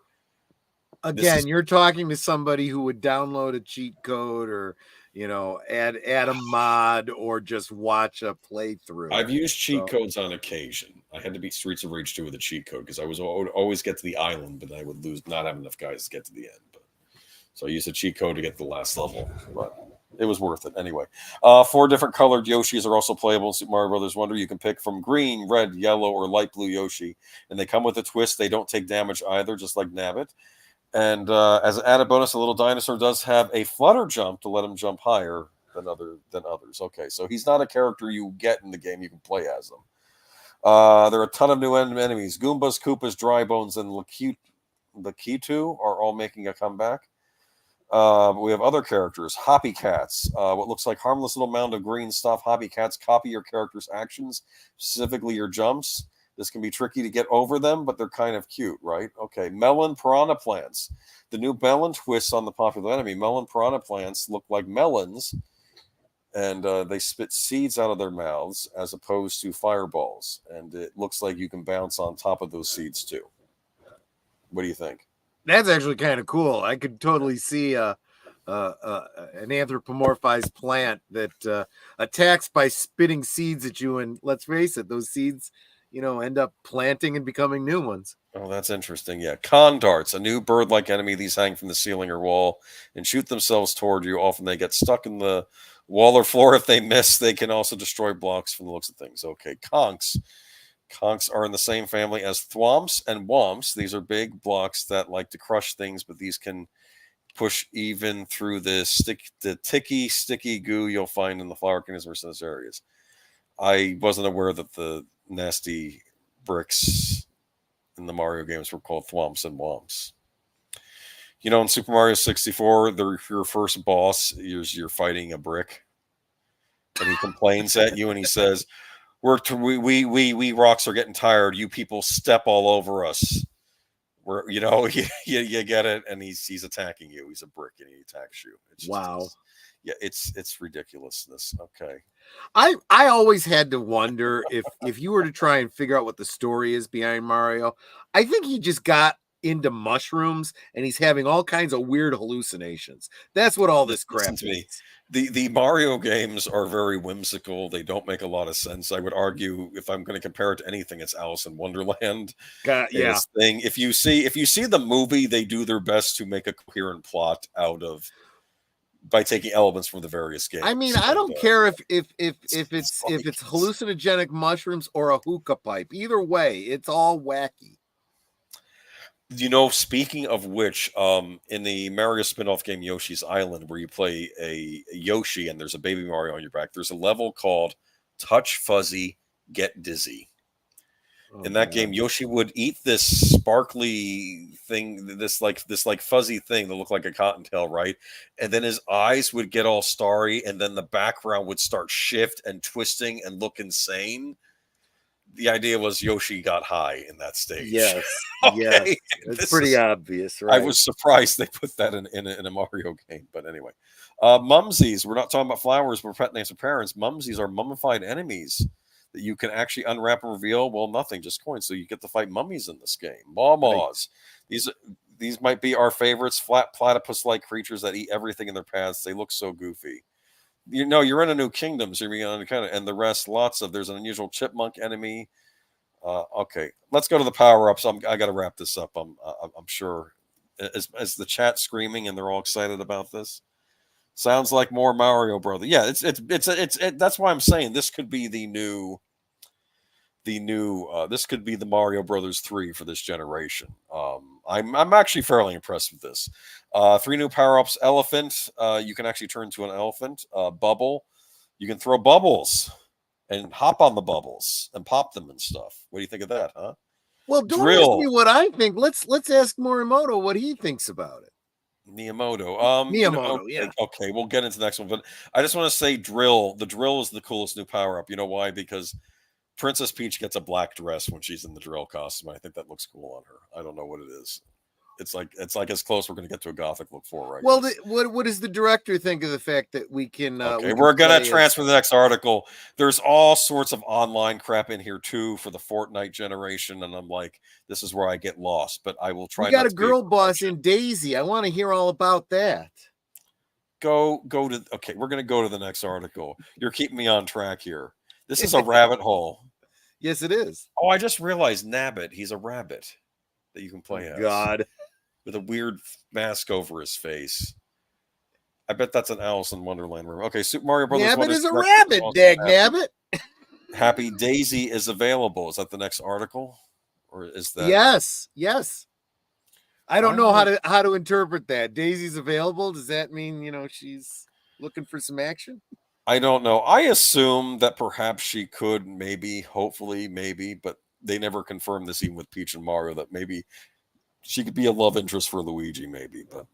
Again, you're talking to somebody who would download a cheat code or, add a mod or just watch a playthrough. I've used cheat codes on occasion. I had to beat Streets of Rage 2 with a cheat code because I would always get to the island, but I would lose, not have enough guys to get to the end. So I used a cheat code to get to the last level, but it was worth it anyway. 4 different colored Yoshis are also playable in Super Mario Brothers Wonder. You can pick from green, red, yellow, or light blue Yoshi, and they come with a twist. They don't take damage either, just like Nabbit. And as an added bonus, a little dinosaur does have a flutter jump to let him jump higher than others. Okay, so he's not a character you get in the game. You can play as them. There are a ton of new enemies. Goombas, Koopas, Dry Bones, and Lakitu are all making a comeback. We have other characters. Hoppy Cats. What looks like harmless little mound of green stuff. Hoppy Cats copy your character's actions, specifically your jumps. This can be tricky to get over them, but they're kind of cute, right? Okay, melon piranha plants. The new melon twists on the popular enemy. Melon piranha plants look like melons, and they spit seeds out of their mouths as opposed to fireballs. And it looks like you can bounce on top of those seeds too. What do you think? That's actually kind of cool. I could totally see an anthropomorphized plant that attacks by spitting seeds at you. And let's face it, those seeds end up planting and becoming new ones. Oh, that's interesting. Yeah. Con darts, a new bird-like enemy. These hang from the ceiling or wall and shoot themselves toward you. Often they get stuck in the wall or floor. If they miss, they can also destroy blocks from the looks of things. Okay. Conks. Conks are in the same family as thwomps and womps. These are big blocks that like to crush things, but these can push even through the sticky goo you'll find in the flower organisms in those areas. I wasn't aware that the nasty bricks in the Mario games were called thwomps and womps. In Super Mario 64, your first boss is you're fighting a brick, and he complains at you, and he says, "We rocks are getting tired. You people step all over us. You get it." And he's attacking you. He's a brick, and he attacks you. Wow. Yeah, it's ridiculousness. Okay. I always had to wonder if you were to try and figure out what the story is behind Mario, I think he just got into mushrooms and he's having all kinds of weird hallucinations. That's what all this Listen crap to me. is. The Mario games are very whimsical. They don't make a lot of sense. I would argue, if I'm going to compare it to anything, it's Alice in Wonderland and Yeah. its thing. If you see the movie, they do their best to make a coherent plot out of by taking elements from the various I mean, games. I And don't care it's if like it's hallucinogenic mushrooms or a hookah pipe. Either way, it's all wacky. speaking of which, in the Mario spin-off game Yoshi's Island, where you play a Yoshi and there's a baby Mario on your back, there's a level called Touch Fuzzy, Get Dizzy. Oh In that game, God. Yoshi would eat this sparkly thing, this like fuzzy thing that looked like a cottontail, right? And then his eyes would get all starry, and then the background would start shift and twisting and look insane. The idea was Yoshi got high in that stage. Yes, yes. Okay, It's this pretty is. obvious, I right? was surprised they put that in a Mario game, but anyway. Mumsies. We're not talking about flowers. We're pet names for parents. Mumsies are mummified enemies that you can actually unwrap and reveal. Well, nothing, just coins. So you get to fight mummies in this game. Right. Maw-maws. These these might be our favorites. Flat platypus-like creatures that eat everything in their paths. They look so goofy. You're in a new kingdom, so you're on kind of, and the rest. There's an unusual chipmunk enemy. Okay, let's go to the power ups. I got to wrap this up. I'm sure as the chat screaming and they're all excited about this. Sounds like more Mario Brother. Yeah, that's why I'm saying this could be this could be the Mario Brothers 3 for this generation. I'm actually fairly impressed with this. Three new power ups: elephant. You can actually turn into an elephant. Bubble. You can throw bubbles and hop on the bubbles and pop them and stuff. What do you think of that, huh? Well, don't ask me Drill. what I think. Let's ask Morimoto what he thinks about it. Miyamoto. Miyamoto, yeah. Okay, we'll get into the next one, but I just want to say drill. The drill is the coolest new power up. You know why? Because Princess Peach gets a black dress when she's in the drill costume. I think that looks cool on her. I don't know what it is. It's like as close we're going to get to a gothic look for, I Well, guess. what does the director think of the fact that we can Okay, we can we're gonna play as transfer the next article. There's all sorts of online crap in here too for the Fortnite generation, and I'm like, this is where I get lost. But I will we try got not a to be a girl boss curmudgeon. in Daisy. I want to hear all about that. Go to. Okay, we're gonna go to the next article. You're keeping me on track here. This is a rabbit hole. Yes, it is. Oh, I just realized Nabbit. He's a rabbit that you can Oh play as God. with a weird mask over his face. I bet that's an Alice in Wonderland room. Okay, Super Mario Brothers Nabbit One is is a director is rabbit, also dag happy. nabbit. Happy Daisy is available. Is that the next article, or is that? Yes, yes. I don't Why know would I? how to interpret that. Daisy's available. Does that mean she's looking for some action? I don't know. I assume that perhaps she could, maybe, hopefully, maybe, but they never confirmed this even with Peach and Mario that maybe she could be a love interest for Luigi, maybe, but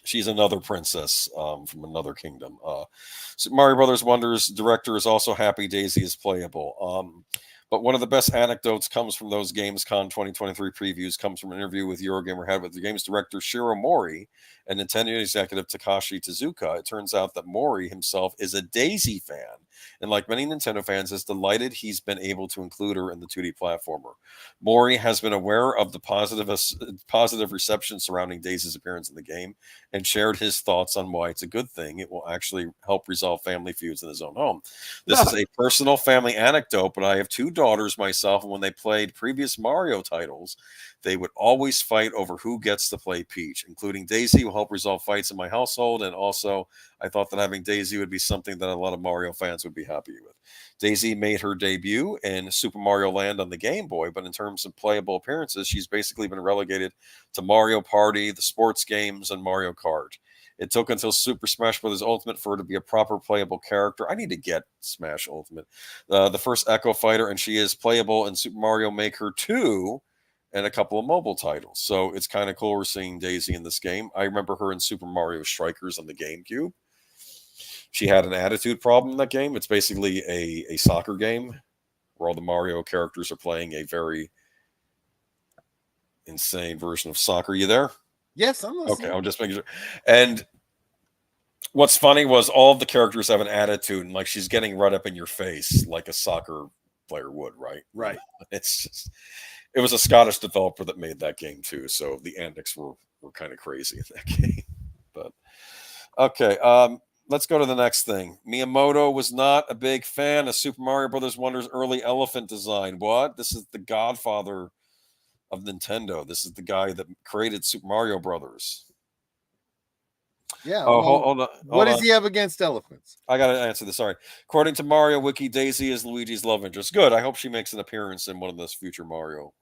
she's another princess from another kingdom. Super Mario Brothers Wonders director is also happy Daisy is playable. But one of the best anecdotes comes from those Gamescom 2023 previews, comes from an interview with Eurogamer had with the game's director Shiro Mori and Nintendo executive Takashi Tezuka. It turns out that Mori himself is a Daisy fan, and like many Nintendo fans, is delighted he's been able to include her in the 2D platformer. Mori has been aware of the positive reception surrounding Daisy's appearance in the game and shared his thoughts on why it's a good thing. It will actually help resolve family feuds in his own home. This is a personal family anecdote, but I have two daughters myself, and when they played previous Mario titles, they would always fight over who gets to play Peach, including Daisy will help resolve fights in my household. And also, I thought that having Daisy would be something that a lot of Mario fans would be happy with. Daisy made her debut in Super Mario Land on the Game Boy, but in terms of playable appearances, she's basically been relegated to Mario Party, the sports games, and Mario Kart. It took until Super Smash Bros. Ultimate for her to be a proper playable character. I need to get Smash Ultimate. The first Echo Fighter, and she is playable in Super Mario Maker 2 and a couple of mobile titles. So it's kind of cool we're seeing Daisy in this game. I remember her in Super Mario Strikers on the GameCube. She had an attitude problem in that game. It's basically a soccer game where all the Mario characters are playing a very insane version of soccer. You there? Yes, I'm Okay, listening. I'm just making sure. And What's funny was all of the characters have an attitude, and like she's getting right up in your face like a soccer player would, right? You know, Right. it's just, it was a Scottish developer that made that game too, so the antics were kind of crazy in that game. But okay, let's go to the next thing. Miyamoto was not a big fan of Super Mario Brothers Wonder's early elephant design. What? This is the godfather of Nintendo. This is the guy that created Super Mario Brothers. Yeah. Oh, Well, hold on, what hold does on. he have against elephants? I gotta answer this. Sorry. According to Mario Wiki, Daisy is Luigi's love interest. Good. I hope she makes an appearance in one of those future Mario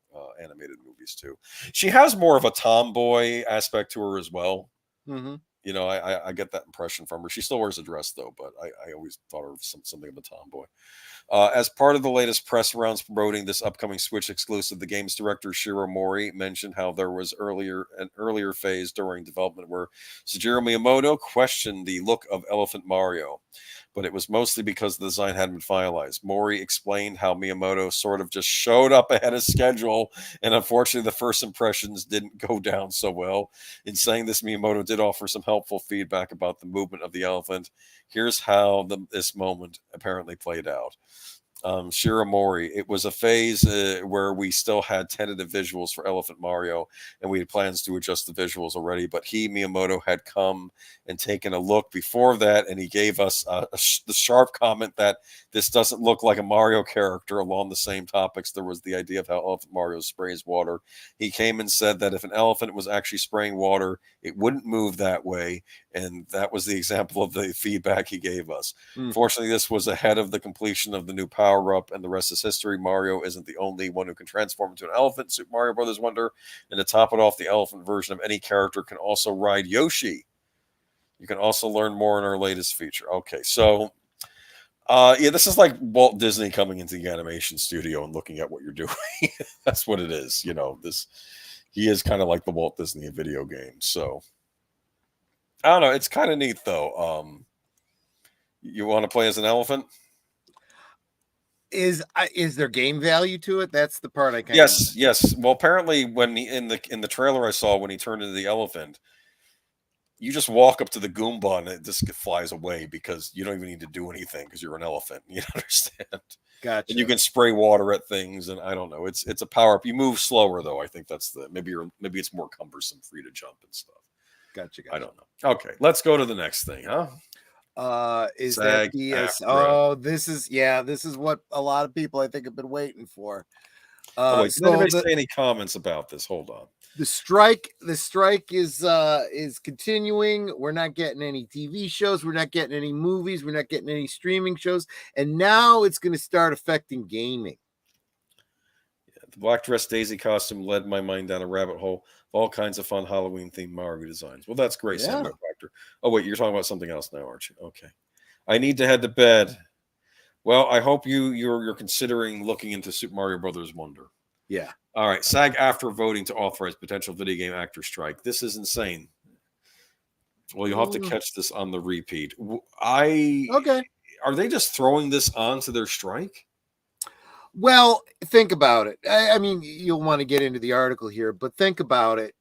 animated movies too. She has more of a tomboy aspect to her as well. Mm-hmm. You know, I get that impression from her. She still wears a dress though, but I always thought her of something of a tomboy. As part of the latest press rounds promoting this upcoming Switch exclusive, the game's director Shiro Mori mentioned how there was an earlier phase during development where Satoru Miyamoto questioned the look of Elephant Mario, but it was mostly because the design hadn't been finalized. Mori explained how Miyamoto sort of just showed up ahead of schedule, and unfortunately, the first impressions didn't go down so well. In saying this, Miyamoto did offer some helpful feedback about the movement of the elephant. Here's how this moment apparently played out. Shiramori. It was a phase where we still had tentative visuals for Elephant Mario, and we had plans to adjust the visuals already. But Miyamoto, had come and taken a look before that, and he gave us the sharp comment that this doesn't look like a Mario character. Along the same topics, there was the idea of how Elephant Mario sprays water. He came and said that if an elephant was actually spraying water, it wouldn't move that way, and that was the example of the feedback he gave us. Mm. Fortunately, this was ahead of the completion of the new power up, and the rest is history. Mario isn't the only one who can transform into an elephant. Super Mario Brothers Wonder, and to top it off, the elephant version of any character can also ride Yoshi. You can also learn more in our latest feature. Okay, so yeah, this is like Walt Disney coming into the animation studio and looking at what you're doing. That's what it is. You know, this he is kind of like the Walt Disney of video games. So I don't know. It's kind of neat though. You want to play as an elephant? Is there game value to it? That's the part I kind of Yes. Well, apparently, when in the trailer I saw when he turned into the elephant, you just walk up to the Goomba and it just flies away because you don't even need to do anything because you're an elephant. You understand? gotcha. And you can spray water at things, and I don't know. It's a power up. You move slower though. I think that's the maybe it's more cumbersome for you to jump and stuff. Gotcha. I don't know. Okay, let's go to the next thing, huh? Is that the SAG-AFTRA. this is what a lot of people I think have been waiting for. Oh wait, did So anybody say any comments about this? Hold on. the strike is continuing. We're not getting any TV shows, we're not getting any movies, we're not getting any streaming shows, and now it's going to start affecting gaming. The black dress Daisy costume led my mind down a rabbit hole of all kinds of fun Halloween themed Mario designs. Well, that's great, Yeah. Samuel Factor. Oh wait, you're talking about something else now, aren't you? Okay. I need to head to bed. Well, I hope you're considering looking into Super Mario Brothers Wonder. Yeah. All right. SAG after voting to authorize potential video game actor strike. This is insane. Well, you'll have to catch this on the repeat. Okay. Are they just throwing this onto their strike? Well, think about it. I mean, you'll want to get into the article here, but think about it.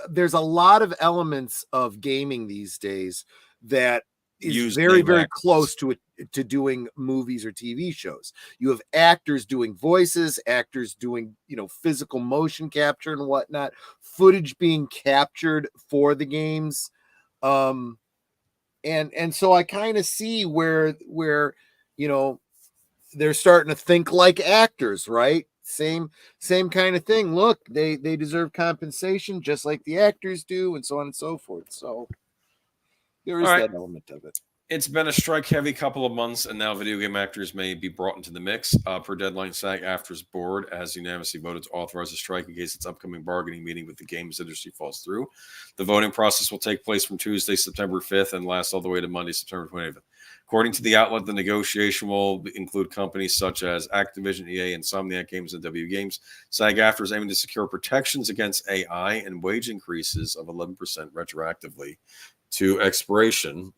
There's a lot of elements of gaming these days that is very, very close to doing movies or TV shows. You have actors doing voices, actors doing, physical motion capture and whatnot, footage being captured for the games. And so I kind of see where, they're starting to think like actors, right? Same kind of thing. Look, they deserve compensation just like the actors do, and so on and so forth. So there is that element of it. It's been a strike-heavy couple of months, and now video game actors may be brought into the mix. Per deadline, SAG-AFTRA's board has unanimously voted to authorize a strike in case its upcoming bargaining meeting with the games industry falls through. The voting process will take place from Tuesday, September 5th, and last all the way to Monday, September 25th. According to the outlet, the negotiation will include companies such as Activision, EA, Insomniac Games, and W Games. SAG-AFTRA is aiming to secure protections against AI and wage increases of 11% retroactively to expiration,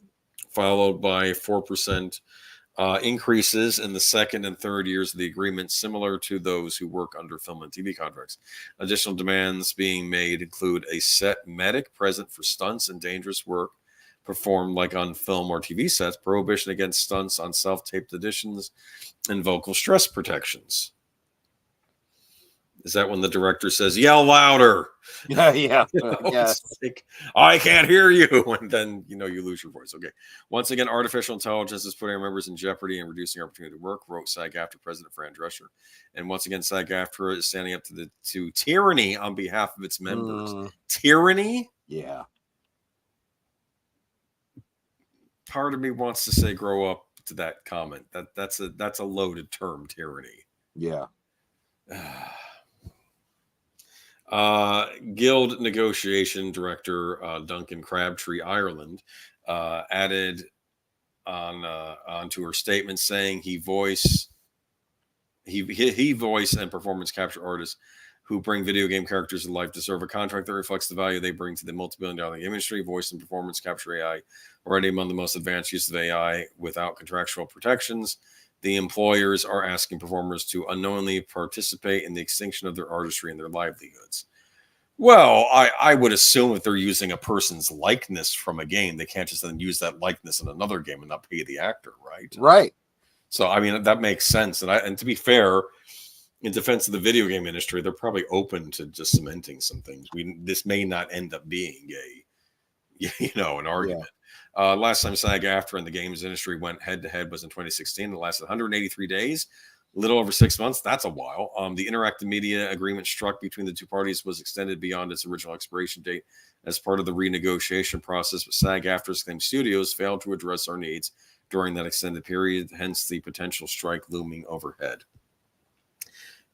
followed by 4% increases in the second and third years of the agreement, similar to those who work under film and TV contracts. Additional demands being made include a set medic present for stunts and dangerous work, performed like on film or TV sets, prohibition against stunts on self-taped auditions, and vocal stress protections. Is that when the director says, yell louder? Yeah. Yes. Like, I can't hear you. And then, you lose your voice. Okay. Once again, artificial intelligence is putting our members in jeopardy and reducing our opportunity to work, wrote SAG-AFTRA President Fran Drescher. And once again, SAG-AFTRA is standing up to tyranny on behalf of its members. Tyranny? Yeah. Part of me wants to say grow up to that comment. That's a loaded term, tyranny. Yeah. Guild negotiation director Duncan Crabtree Ireland added onto her statement saying he voice and performance capture artists who bring video game characters to life deserve a contract that reflects the value they bring to the multi-billion-dollar game industry. Voice and performance capture AI already among the most advanced use of AI without contractual protections. The employers are asking performers to unknowingly participate in the extinction of their artistry and their livelihoods. Well, I would assume if they're using a person's likeness from a game, they can't just then use that likeness in another game and not pay the actor, right? Right. So, I mean, that makes sense. And to be fair, in defense of the video game industry, they're probably open to just cementing some things. This may not end up being an argument. Yeah. Last time SAG-AFTRA and the games industry went head-to-head was in 2016. It lasted 183 days, a little over 6 months. That's a while. The interactive media agreement struck between the two parties was extended beyond its original expiration date as part of the renegotiation process, but SAG-AFTRA's claimed studios failed to address our needs during that extended period, hence the potential strike looming overhead.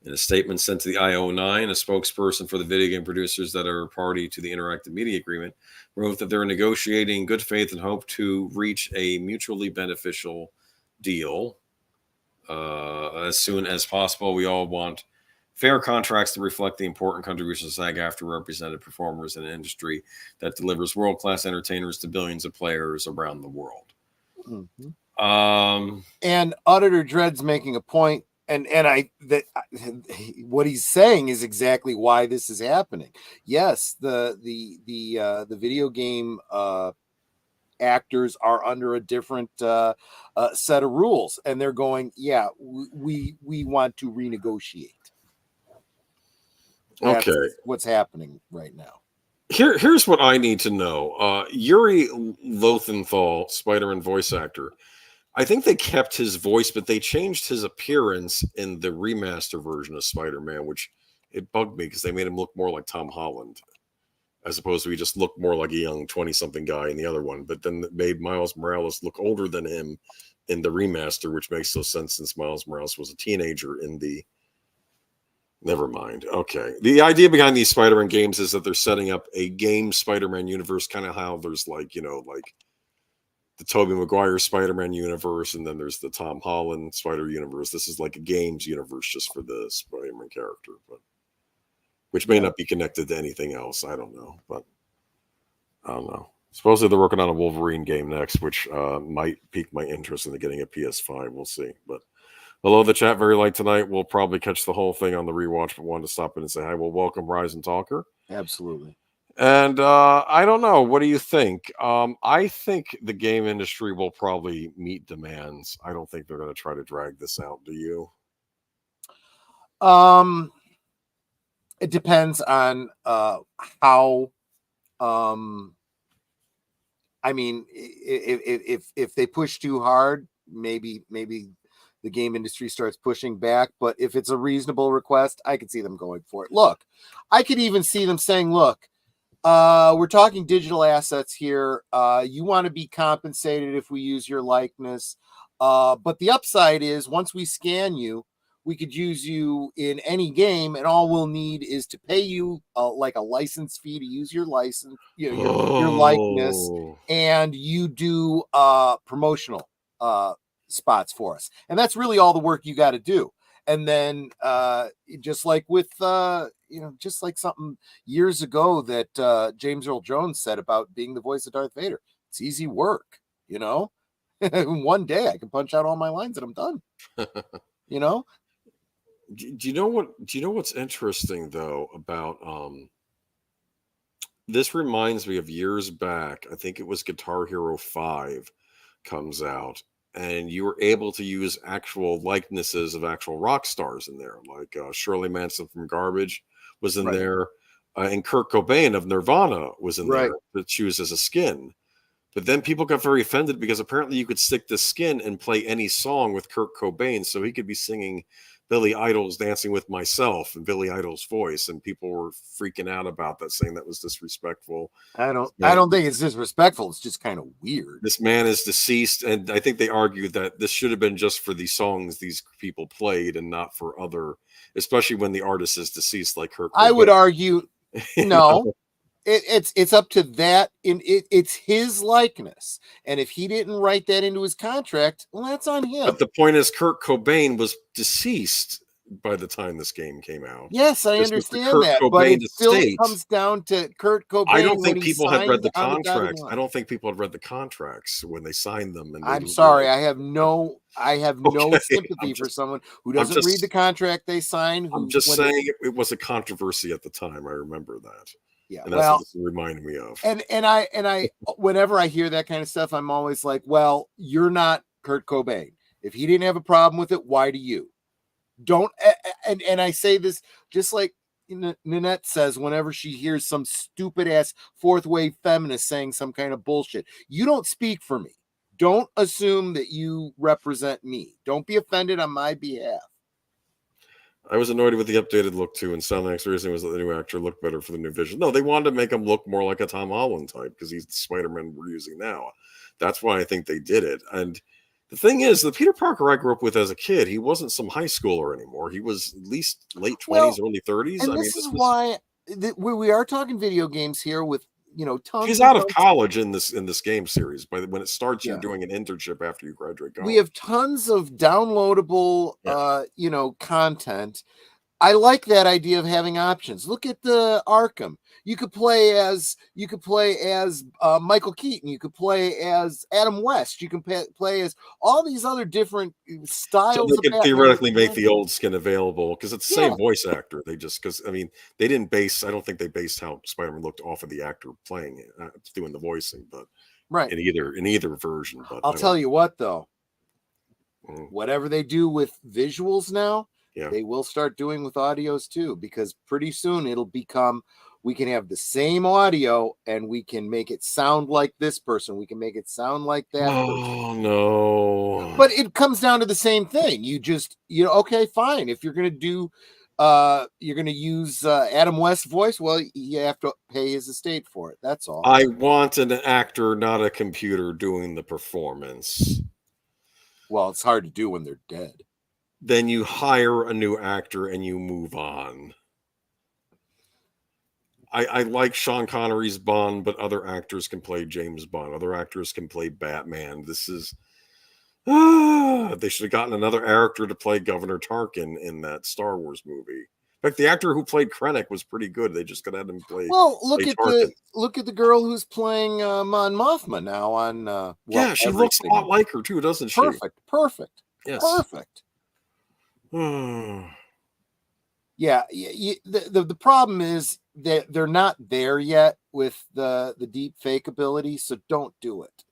In a statement sent to the IO9, a spokesperson for the video game producers that are party to the interactive media agreement wrote that they're negotiating in good faith and hope to reach a mutually beneficial deal as soon as possible. We all want fair contracts to reflect the important contributions of SAG-AFTRA represented performers in an industry that delivers world-class entertainers to billions of players around the world. Mm-hmm. And Auditor Dredd's making a point. And what he's saying is exactly why this is happening. Yes, the video game actors are under a different set of rules, and they're going, yeah, we want to renegotiate. That's what's happening right now. Here's what I need to know. Yuri Lowenthal, Spider-Man voice actor, I think they kept his voice, but they changed his appearance in the remaster version of Spider-Man, which it bugged me because they made him look more like Tom Holland, as opposed to he just looked more like a young 20-something guy in the other one. But then it made Miles Morales look older than him in the remaster, which makes no sense since Miles Morales was a teenager in the... Never mind. Okay. The idea behind these Spider-Man games is that they're setting up a game Spider-Man universe, kind of how there's like the Tobey Maguire Spider-Man universe, and then there's the Tom Holland Spider universe. This is like a games universe just for the Spider-Man character, but which may not be connected to anything else. I don't know, but I don't know. Supposedly they're working on a Wolverine game next, which might pique my interest in getting a PS5. We'll see. But hello, the chat very light tonight. We'll probably catch the whole thing on the rewatch, but wanted to stop in and say hi. Well, welcome, Rise and Talker. Absolutely. And I don't know. What do you think? I think the game industry will probably meet demands. I don't think they're going to try to drag this out. Do you? It depends on how. I mean, if they push too hard, maybe the game industry starts pushing back. But if it's a reasonable request, I could see them going for it. Look, I could even see them saying, look, we're talking digital assets here. You want to be compensated if we use your likeness. But the upside is once we scan you, we could use you in any game, and all we'll need is to pay you like a license fee to use your license, your likeness, and you do promotional spots for us. And that's really all the work you got to do. And then just like with, just like something years ago that James Earl Jones said about being the voice of Darth Vader, it's easy work, One day I can punch out all my lines and I'm done. Do you know what's interesting though about This reminds me of years back. I think it was Guitar Hero 5 comes out, and you were able to use actual likenesses of actual rock stars in there, like Shirley Manson from Garbage was in Right. there, and Kurt Cobain of Nirvana was in Right. there to choose as a skin. But then people got very offended because apparently you could stick the skin and play any song with Kurt Cobain, so he could be singing Billy Idol's Dancing with Myself in Billy Idol's voice, and people were freaking out about that, saying that was disrespectful. I don't think it's disrespectful. It's just kind of weird. This man is deceased, and I think they argued that this should have been just for the songs these people played and not for other, especially when the artist is deceased, like Kurt Cobain. I would argue You no. know? It's up to that. It's his likeness, and if he didn't write that into his contract, well, that's on him. But the point is, Kurt Cobain was deceased by the time this game came out. Yes, I This was the understand Kurt that, but Cobain it still estate. comes down to Kurt Cobain. I don't think when he people had read signed the on dotted contracts. line. I don't think people had read the contracts when they signed them. And I'm sorry, I have no Okay, sympathy for someone who doesn't read the contract they sign. I'm just saying it was a controversy at the time. I remember that. Yeah, And that's what this reminded me of. And I whenever I hear that kind of stuff, I'm always like, well, you're not Kurt Cobain. If he didn't have a problem with it, why do you? Don't and I say this just like Nanette says whenever she hears some stupid ass fourth wave feminist saying some kind of bullshit. You don't speak for me. Don't assume that you represent me. Don't be offended on my behalf. I was annoyed with the updated look too, and Soundmax reason was that the new actor looked better for the new vision. No, they wanted to make him look more like a Tom Holland type because he's the Spider-Man we're using now. That's why I think they did it. And the thing is, the Peter Parker I grew up with as a kid, he wasn't some high schooler anymore. He was at least late 20s, early 30s. And this is why we are talking video games here with tons. He's out of college in this game series. When it starts, you're doing an internship after you graduate college. We have tons of downloadable, content. I like that idea of having options. Look at the Arkham. You could play as Michael Keaton. You could play as Adam West. You can play as all these other different styles. So they could theoretically make the old skin available because it's the same voice actor. They just they didn't base. I don't think they based how Spider-Man looked off of the actor playing it, doing the voicing, but right in either version. But I'll tell you what though, whatever they do with visuals now. Yeah. They will start doing with audios too, because pretty soon it'll become we can have the same audio and we can make it sound like this person. We can make it sound like that person. No. But it comes down to the same thing. You just, okay, fine. If you're going to do, you're going to use Adam West's voice, well, you have to pay his estate for it. That's all. I want an actor, not a computer, doing the performance. Well, it's hard to do when they're dead. Then you hire a new actor and you move on. I like Sean Connery's Bond, but other actors can play James Bond. Other actors can play Batman. This is they should have gotten another actor to play Governor Tarkin in that Star Wars movie. In fact, the actor who played Krennic was pretty good. They just could have him play. Well, look at the girl who's playing Mon Mothma now on. She looks a lot like her too, doesn't she? Perfect. Yes. Perfect. The problem is that they're not there yet with the deep fake ability, so don't do it.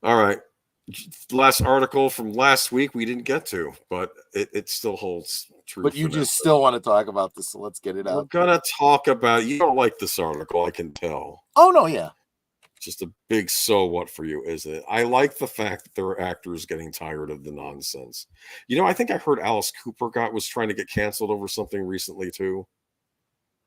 All right. Last article from last week we didn't get to, but it still holds true. But you just still want to talk about this, so let's get it out. We're gonna talk about. You don't like this article, I can tell. Oh no, yeah. Just a big so what for you, isn't it? I like the fact that there are actors getting tired of the nonsense. I think I heard Alice Cooper was trying to get canceled over something recently too,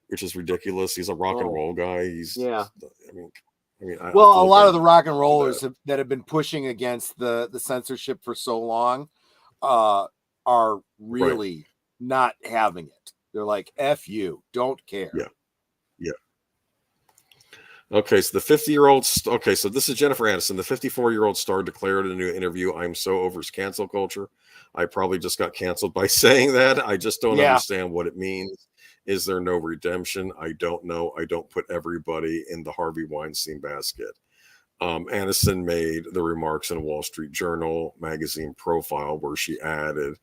which is ridiculous. He's a rock and roll guy. A lot of the rock and rollers that have been pushing against the censorship for so long are really not having it. They're like, F you, don't care. Yeah. Okay, so the 50-year-old. Okay, so this is Jennifer Aniston. The 54-year-old star declared in a new interview, "I'm so over cancel culture. I probably just got canceled by saying that. I just don't understand what it means. Is there no redemption? I don't know. I don't put everybody in the Harvey Weinstein basket." Aniston made the remarks in a Wall Street Journal magazine profile where she added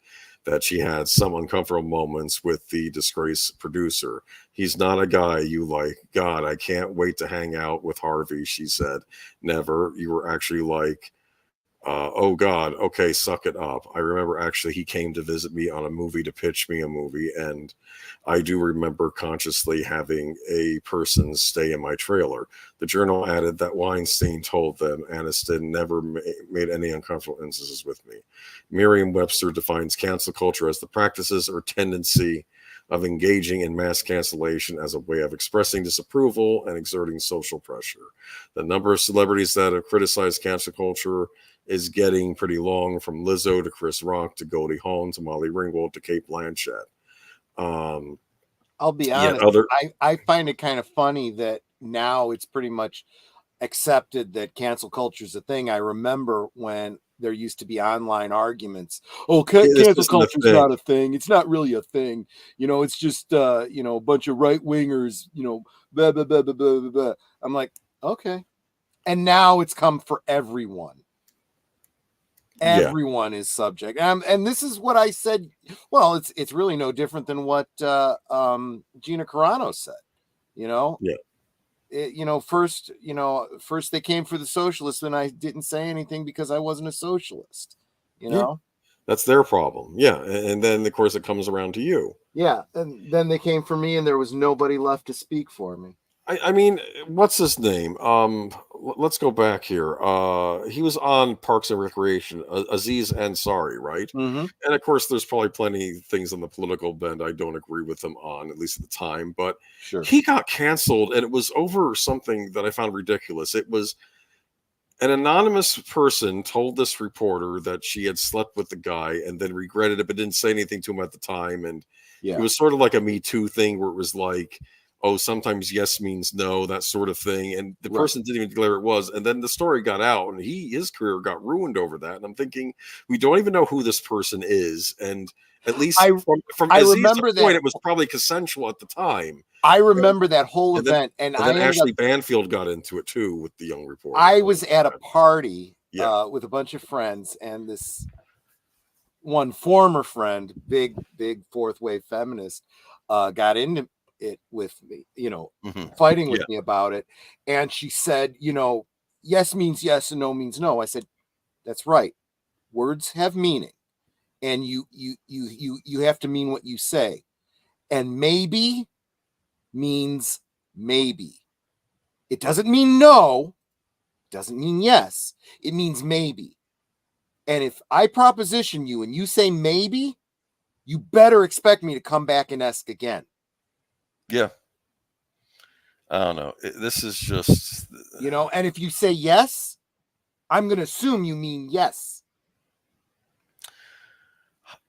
that she had some uncomfortable moments with the disgraced producer. He's not a guy you like. God, I can't wait to hang out with Harvey, she said. Never. You were actually like, oh God, okay, suck it up. I remember actually he came to visit me on a movie to pitch me a movie, and I do remember consciously having a person stay in my trailer. The journal added that Weinstein told them Aniston never made any uncomfortable instances with me. Merriam-Webster defines cancel culture as the practices or tendency of engaging in mass cancellation as a way of expressing disapproval and exerting social pressure. The number of celebrities that have criticized cancel culture is getting pretty long, from Lizzo to Chris Rock to Goldie Hawn to Molly Ringwald to Kate Blanchett. I'll be honest. I find it kind of funny that now it's pretty much accepted that cancel culture is a thing. I remember when there used to be online arguments. Oh, cancel culture is not a thing. It's not really a thing. It's just a bunch of right wingers. Blah blah blah blah blah blah. I'm like, okay, and now it's come for everyone. Everyone is subject, and this is what I said. Well, it's really no different than what Gina Carano said. First they came for the socialists, and I didn't say anything because I wasn't a socialist. That's their problem. Yeah, and then of course it comes around to you. Yeah, and then they came for me, and there was nobody left to speak for me. I mean, what's his name? Let's go back here. He was on Parks and Recreation, Aziz Ansari, right? Mm-hmm. And of course, there's probably plenty of things on the political bend I don't agree with him on, at least at the time. But sure, he got canceled, and it was over something that I found ridiculous. It was an anonymous person told this reporter that she had slept with the guy and then regretted it, but didn't say anything to him at the time. And it was sort of like a Me Too thing where it was like, oh, sometimes yes means no, that sort of thing. And the person didn't even declare it was. And then the story got out, and his career got ruined over that. And I'm thinking, we don't even know who this person is. And at least from Aziz's point, it was probably consensual at the time. I remember that whole event. And then Ashley Banfield got into it too with the young reporter. I was at a party with a bunch of friends, and this one former friend, big fourth wave feminist, got into it with me, fighting with me about it. And she said, yes means yes and no means no. I said, that's right. Words have meaning, and you have to mean what you say. And maybe means maybe. It doesn't mean no. It doesn't mean yes. It means maybe. And if I proposition you and you say maybe, you better expect me to come back and ask again. Yeah. I don't know. This is just, and if you say yes, I'm going to assume you mean yes.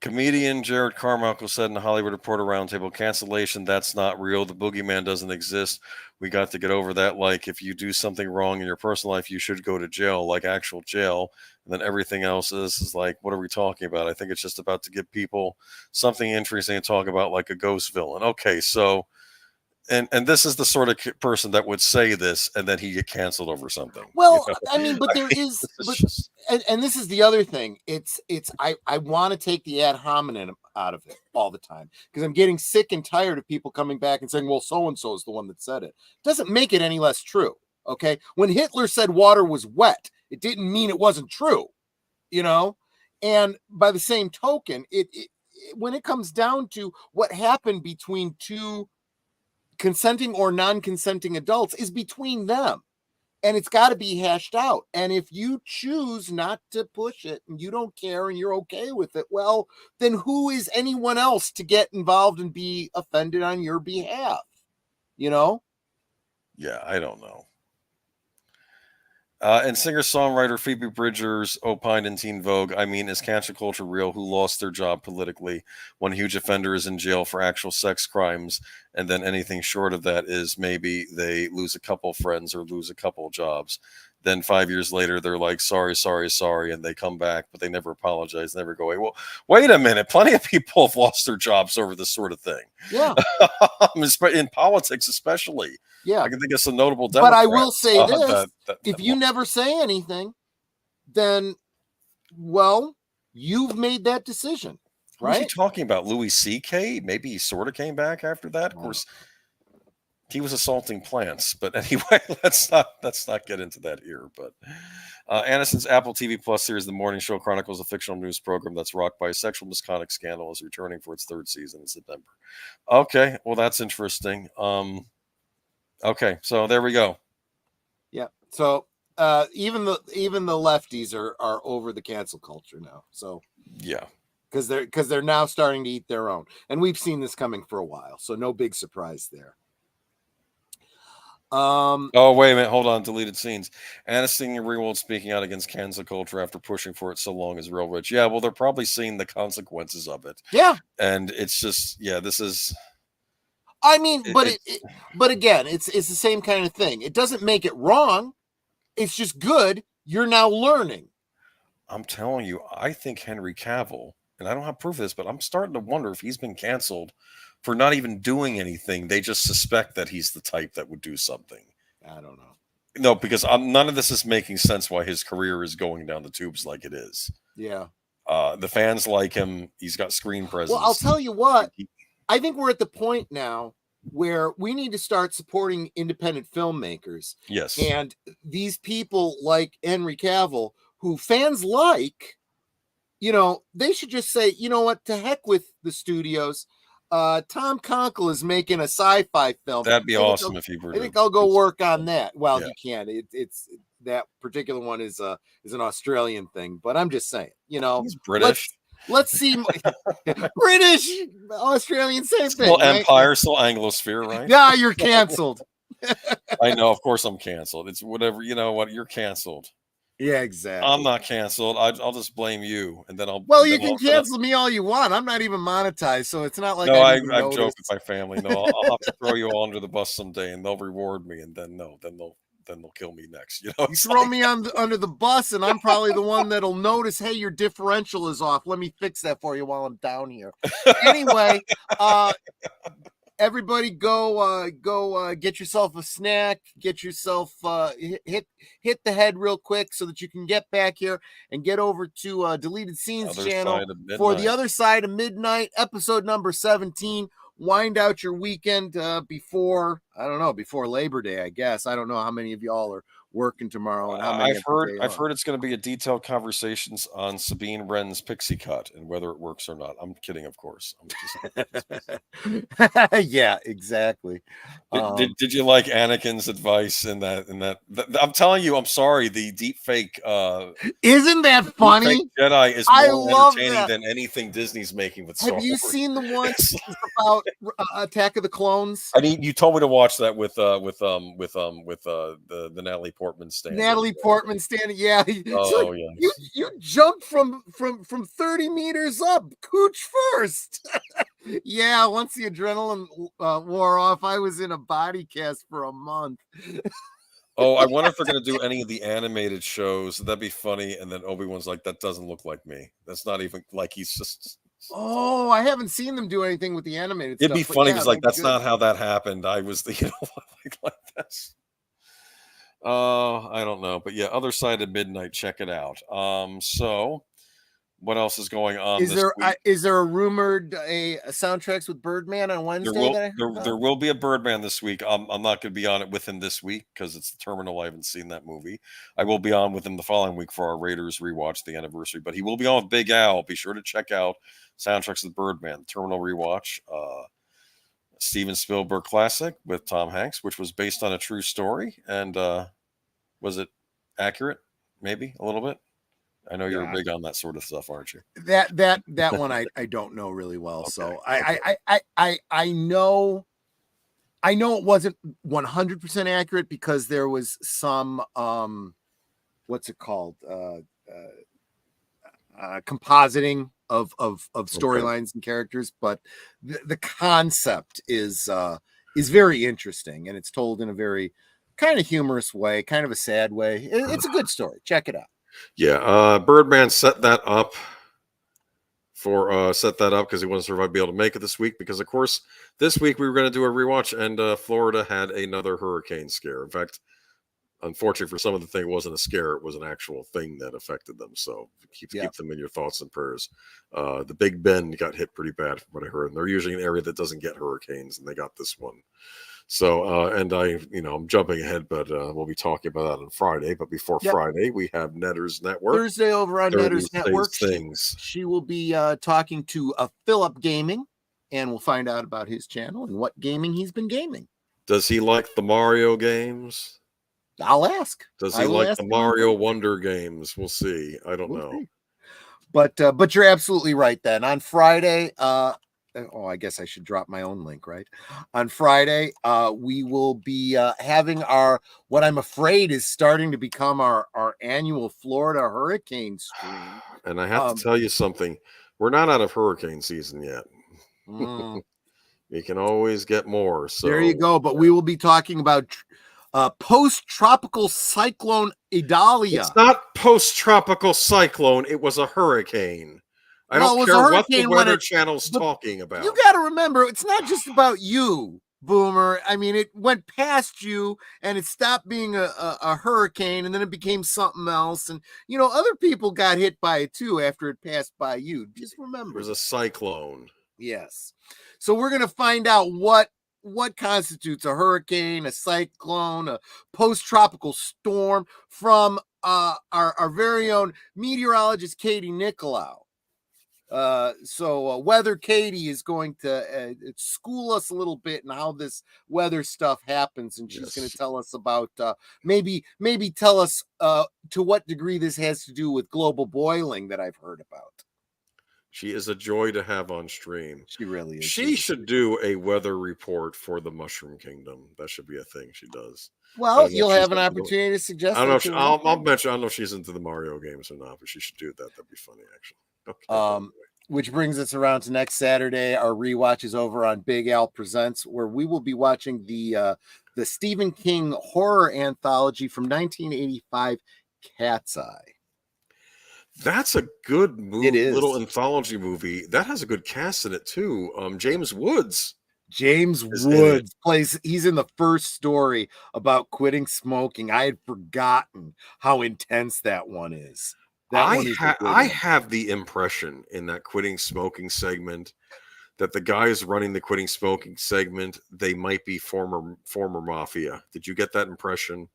Comedian Jared Carmichael said in the Hollywood Reporter Roundtable, cancellation, that's not real. The boogeyman doesn't exist. We got to get over that. Like, if you do something wrong in your personal life, you should go to jail, like actual jail. And then everything else is like, what are we talking about? I think it's just about to give people something interesting to talk about, like a ghost villain. Okay, so... And this is the sort of person that would say this and then he get canceled over something. Well, I mean, but there is, and this is the other thing. I want to take the ad hominem out of it all the time because I'm getting sick and tired of people coming back and saying, well, so-and-so is the one that said it. Doesn't make it any less true. Okay. When Hitler said water was wet, it didn't mean it wasn't true, and by the same token, it when it comes down to what happened between two consenting or non-consenting adults is between them, and it's got to be hashed out. And if you choose not to push it and you don't care and you're okay with it, well, then who is anyone else to get involved and be offended on your behalf? Yeah, I don't know. And singer-songwriter Phoebe Bridgers opined in Teen Vogue, I mean, is cancel culture real? Who lost their job politically? One huge offender is in jail for actual sex crimes, and then anything short of that is maybe they lose a couple friends or lose a couple jobs. Then 5 years later, they're like, sorry, sorry, sorry. And they come back, but they never apologize, never go away. Well, wait a minute. Plenty of people have lost their jobs over this sort of thing. Yeah. In politics, especially. Yeah. I can think of some notable Democrats. But I will say this, if you never say anything, then, well, you've made that decision. Right? What are you talking about? Louis C.K.? Maybe he sort of came back after that. Of course, he was assaulting plants. But anyway, let's not get into that here. But Aniston's Apple TV Plus series, The Morning Show, chronicles a fictional news program that's rocked by a sexual misconduct scandal, is returning for its 3rd season in September. Okay, well, that's interesting. Okay, so there we go. Yeah. So even the lefties are over the cancel culture now. So yeah. Because they're now starting to eat their own. And we've seen this coming for a while. So no big surprise there. Oh, wait a minute. Hold on. Deleted scenes. Aniston and Ringwald speaking out against cancel culture after pushing for it so long as real rich. Yeah, well, they're probably seeing the consequences of it. Yeah. And it's just, yeah, this is... I mean, but again, it's the same kind of thing. It doesn't make it wrong. It's just good. You're now learning. I'm telling you, I think Henry Cavill, and I don't have proof of this, but I'm starting to wonder if he's been canceled for not even doing anything. They just suspect that he's the type that would do something. I don't know. No, because none of this is making sense why his career is going down the tubes like it is. Yeah. The fans like him. He's got screen presence. Well, I'll tell you what. I think we're at the point now where we need to start supporting independent filmmakers. Yes. And these people like Henry Cavill, who fans like, they should just say, you know what, to heck with the studios. Tom Conkle is making a sci-fi film. That'd be awesome if he were. I think I'll go work on that. Well, yeah. You can't. It's that particular one is an Australian thing, but I'm just saying, he's British. Let's see. British, Australian, same thing. Still Empire, right? Still Anglosphere, right? Yeah, you're canceled. I know. Of course, I'm canceled. It's whatever. You know what? You're canceled. Yeah, exactly. I'm not canceled. I'll just blame you, and then I'll. Well, you can cancel me all you want. I'm not even monetized, so it's not like. No, I joke with my family. No, I'll have to throw you all under the bus someday, and they'll reward me, and then they'll kill me next. You throw me under the bus, and I'm probably the one that'll notice. Hey, your differential is off. Let me fix that for you while I'm down here. Anyway, everybody, go get yourself a snack. Get yourself hit the head real quick so that you can get back here and get over to Deleted Scenes channel for The Other Side of Midnight, episode number 17. Wind out your weekend before Labor Day, I guess. I don't know how many of y'all are working tomorrow and how many. I've heard it's going to be a detailed conversations on Sabine Wren's pixie cut and whether it works or not. I'm kidding, of course. Yeah, exactly. Did you like Anakin's advice in that? I'm telling you, I'm sorry. The deep fake isn't that funny? Jedi is more entertaining than anything Disney's making with Star Wars. Have you seen the one about Attack of the Clones? I mean, you told me to watch that with the Natalie Portman stand. Natalie Portman standing, yeah. Oh, like, yeah. You jumped from 30 meters up, cooch first. Yeah, once the adrenaline wore off, I was in a body cast for a month. Oh, I wonder if they're going to do any of the animated shows. That'd be funny. And then Obi-Wan's like, that doesn't look like me. That's not even like he's just. Oh, I haven't seen them do anything with the animated It'd stuff. It'd be funny because that's not how that happened. I was like this. I don't know, but yeah, Other Side of Midnight. Check it out. So, what else is going on? Is there a rumored soundtracks with Birdman on Wednesday? There will be a Birdman this week. I'm not going to be on it with him this week because it's the Terminal. I haven't seen that movie. I will be on with him the following week for our Raiders rewatch, the anniversary. But he will be on with Big Al. Be sure to check out soundtracks with Birdman, Terminal rewatch. Steven Spielberg classic with Tom Hanks, which was based on a true story. And was it accurate? Maybe a little bit. I know you're big on that sort of stuff, aren't you? That one I don't know really well. Okay. So I know it wasn't 100% accurate because there was some what's it called? Compositing of storylines and characters, but the concept is very interesting, and it's told in a very kind of humorous way, kind of a sad way. It's a good story. Check it out. Yeah, Birdman set that up because he wasn't sure if I'd be able to make it this week, because of course this week we were going to do a rewatch, and Florida had another hurricane scare. In fact, unfortunately for some of the thing, it wasn't a scare, it was an actual thing that affected them. So keep them in your thoughts and prayers. The Big Bend got hit pretty bad from what I heard, and they're usually an area that doesn't get hurricanes, and they got this one. So and I'm jumping ahead, but we'll be talking about that on Friday. But before Friday, we have Netter's Network. Thursday over on Netter's Network. Things. She will be talking to Philip Gaming, and we'll find out about his channel and what gaming he's been gaming. Does he like the Mario games? I'll ask. Does he like the Mario Wonder games? We'll see. I don't know. See. But you're absolutely right. Then on Friday, I guess I should drop my own link, right? On Friday, we will be having what I'm afraid is starting to become our annual Florida hurricane stream. And I have to tell you something. We're not out of hurricane season yet. You can always get more. So there you go. But we will be talking about post-tropical cyclone Idalia. It's not post-tropical cyclone. It was a hurricane. I don't care what the Weather Channel's talking about. You got to remember, it's not just about you, Boomer. I mean, it went past you and it stopped being a hurricane, and then it became something else. And, other people got hit by it too after it passed by you. Just remember. It was a cyclone. Yes. So we're going to find out what constitutes a hurricane, a cyclone, a post-tropical storm from our very own meteorologist, Katie Nicolau. So Weather Katie is going to school us a little bit in how this weather stuff happens, and she's going to tell us about maybe tell us to what degree this has to do with global boiling that I've heard about. She is a joy to have on stream. She really is. She should do a weather report for the Mushroom Kingdom. That should be a thing she does. Well, you'll have an opportunity to suggest. I don't know. I'll mention. I don't know if she's into the Mario games or not, but she should do that. That'd be funny, actually. Okay. Which brings us around to next Saturday. Our rewatch is over on Big Al Presents, where we will be watching the Stephen King horror anthology from 1985, Cat's Eye. That's a good movie. It is. Little anthology movie that has a good cast in it too. James Woods. James Woods plays. He's in the first story about quitting smoking. I had forgotten how intense that one is. I have the impression in that quitting smoking segment that the guys running the quitting smoking segment, they might be former mafia. Did you get that impression?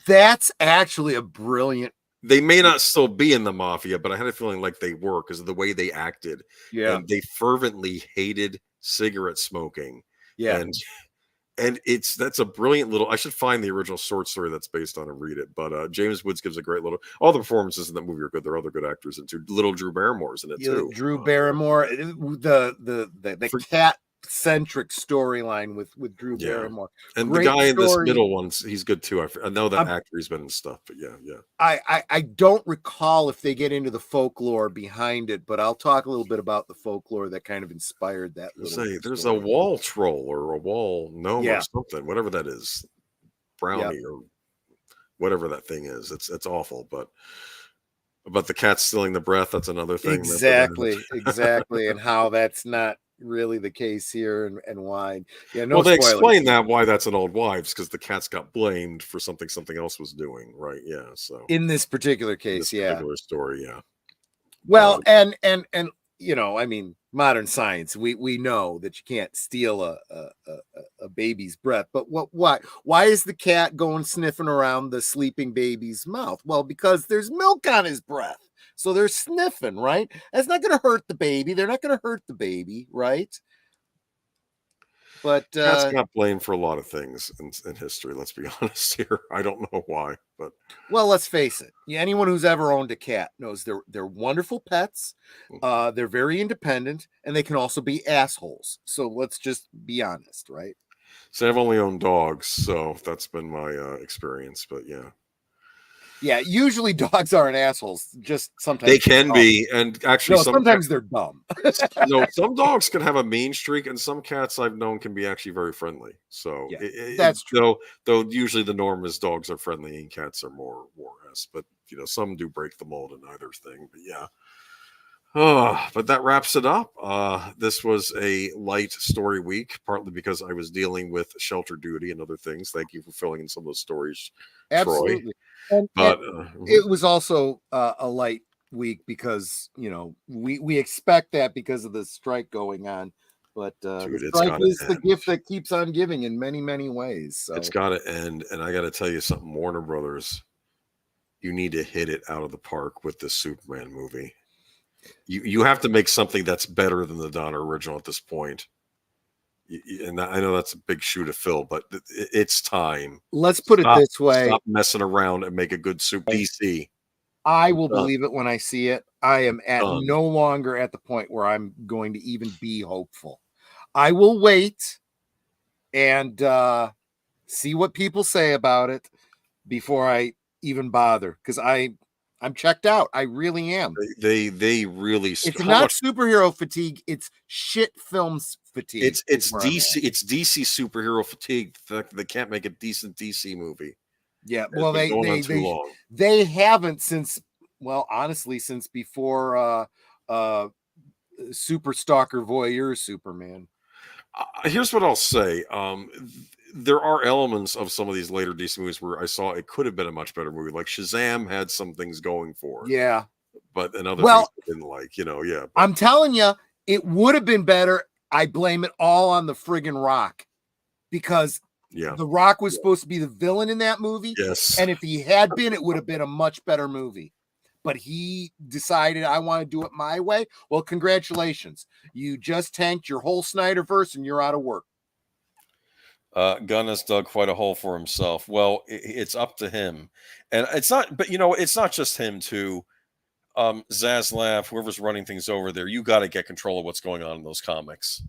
That's actually a brilliant. They may not still be in the mafia, but I had a feeling like they were because of the way they acted. Yeah, and they fervently hated cigarette smoking. Yeah, and that's a brilliant little. I should find the original short story that's based on and read it. But James Woods gives a great little. All the performances in that movie are good. There are other good actors in too. Little Drew Barrymore's in it too. Drew Barrymore, the cat centric storyline with Drew Barrymore, and great the guy in this middle one, he's good too. I know that actor, he's been in stuff, but yeah. I don't recall if they get into the folklore behind it, but I'll talk a little bit about the folklore that kind of inspired that. There's a wall troll or a wall gnome or something, whatever that is, brownie or whatever that thing is. It's awful, but the cat stealing the breath, that's another thing. Exactly, and how that's not really the case here and why. They explain that why that's an old wives, because the cats got blamed for something else was doing, right? So in this particular case, particular story, well, and I mean, modern science, we know that you can't steal a baby's breath, but why is the cat going sniffing around the sleeping baby's mouth? Well, because there's milk on his breath. So they're sniffing, right? That's not going to hurt the baby. They're not going to hurt the baby, right? But cats got blamed for a lot of things in history. Let's be honest here. I don't know why, but let's face it. Anyone who's ever owned a cat knows they're wonderful pets. They're very independent, and they can also be assholes. So let's just be honest, right? So I've only owned dogs, so that's been my experience. But yeah. Yeah, usually dogs aren't assholes. Just sometimes They they're can dumb. be, and actually, No, sometimes they're dumb. some dogs can have a mean streak, and some cats I've known can be actually very friendly. So, Yeah, that's true. though usually the norm is dogs are friendly and cats are more warrants. But some do break the mold in either thing. But yeah. Oh, but that wraps it up. This was a light story week, partly because I was dealing with shelter duty and other things. Thank you for filling in some of those stories, Troy. Absolutely. And But it was also a light week because we expect that because of the strike going on. But dude, the it's strike gotta is the end. gift that keeps on giving in many, many ways. So It's got to end. And I got to tell you something, Warner Brothers, you need to hit it out of the park with this Superman movie. You have to make something that's better than the Donner original at this point. And I know that's a big shoe to fill, but it's time. let's put it this way. Stop messing around and make a good DC. I will believe it when I see it. I am Done. no longer at the point where I'm going to even be hopeful. I will wait and see what people say about it before I even bother, because I'm checked out. I really am. They really. It's not superhero fatigue. It's shit films fatigue. It's DC. It's DC superhero fatigue. They can't make a decent DC movie. Yeah, well, they haven't since, well, honestly, since before Super Stalker Voyeur Superman. Here's what I'll say. There are elements of some of these later DC movies where I saw it could have been a much better movie. Like Shazam had some things going for it. Yeah. But another thing I didn't like, yeah. But I'm telling you, it would have been better. I blame it all on the friggin' Rock, because the Rock was supposed to be the villain in that movie. Yes. And if he had been, it would have been a much better movie. But he decided, I want to do it my way. Well, congratulations. You just tanked your whole Snyderverse and you're out of work. Gunn has dug quite a hole for himself. Well, it's up to him. And it's not, but it's not just him too. Zaslav, whoever's running things over there, you got to get control of what's going on in those comics.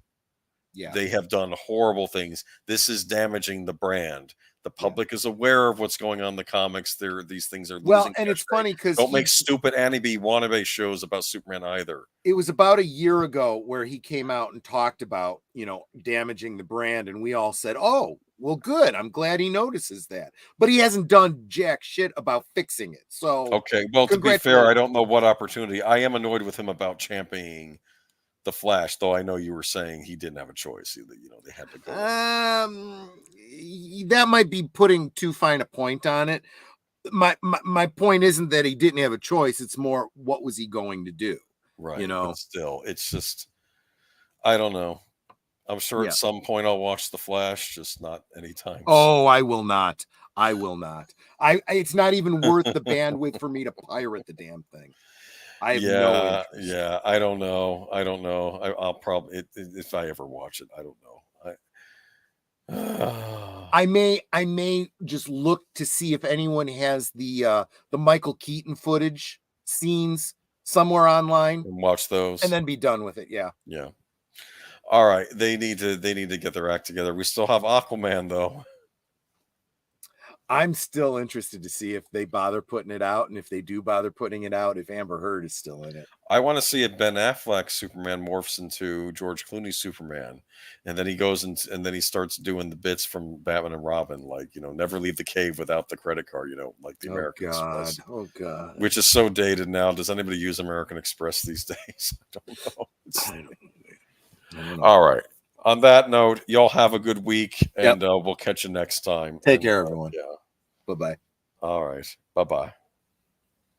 Yeah. They have done horrible things. This is damaging the brand. The public is aware of what's going on in the comics. These things are losing. And it's funny because don't make stupid wannabe shows about Superman either. It was about a year ago where he came out and talked about, damaging the brand, and we all said, "Oh, well, good. I'm glad he notices that." But he hasn't done jack shit about fixing it. So okay, well, to be fair, I don't know what opportunity. I am annoyed with him about championing the Flash, though. I know you were saying he didn't have a choice. They had to go. That might be putting too fine a point on it. My point isn't that he didn't have a choice. It's more, what was he going to do? Right. But still, it's just, I don't know. I'm sure at some point I'll watch the Flash, just not anytime. Oh, I will not. I will not. It's not even worth the bandwidth for me to pirate the damn thing. I have no interest. Yeah. I don't know. I'll probably, if I ever watch it, I don't know. I may just look to see if anyone has the Michael Keaton footage scenes somewhere online and watch those, and then be done with it. Yeah. All right. They need to get their act together. We still have Aquaman though. I'm still interested to see if they bother putting it out, and if they do bother putting it out, if Amber Heard is still in it. I want to see if Ben Affleck Superman morphs into George Clooney Superman, and then he goes and then he starts doing the bits from Batman and Robin, like never leave the cave without the credit card, like the American Express. Oh God, which is so dated now. Does anybody use American Express these days? I don't know. All right. On that note, y'all have a good week, and we'll catch you next time. Take care, everyone. Yeah. Bye-bye. All right. Bye-bye.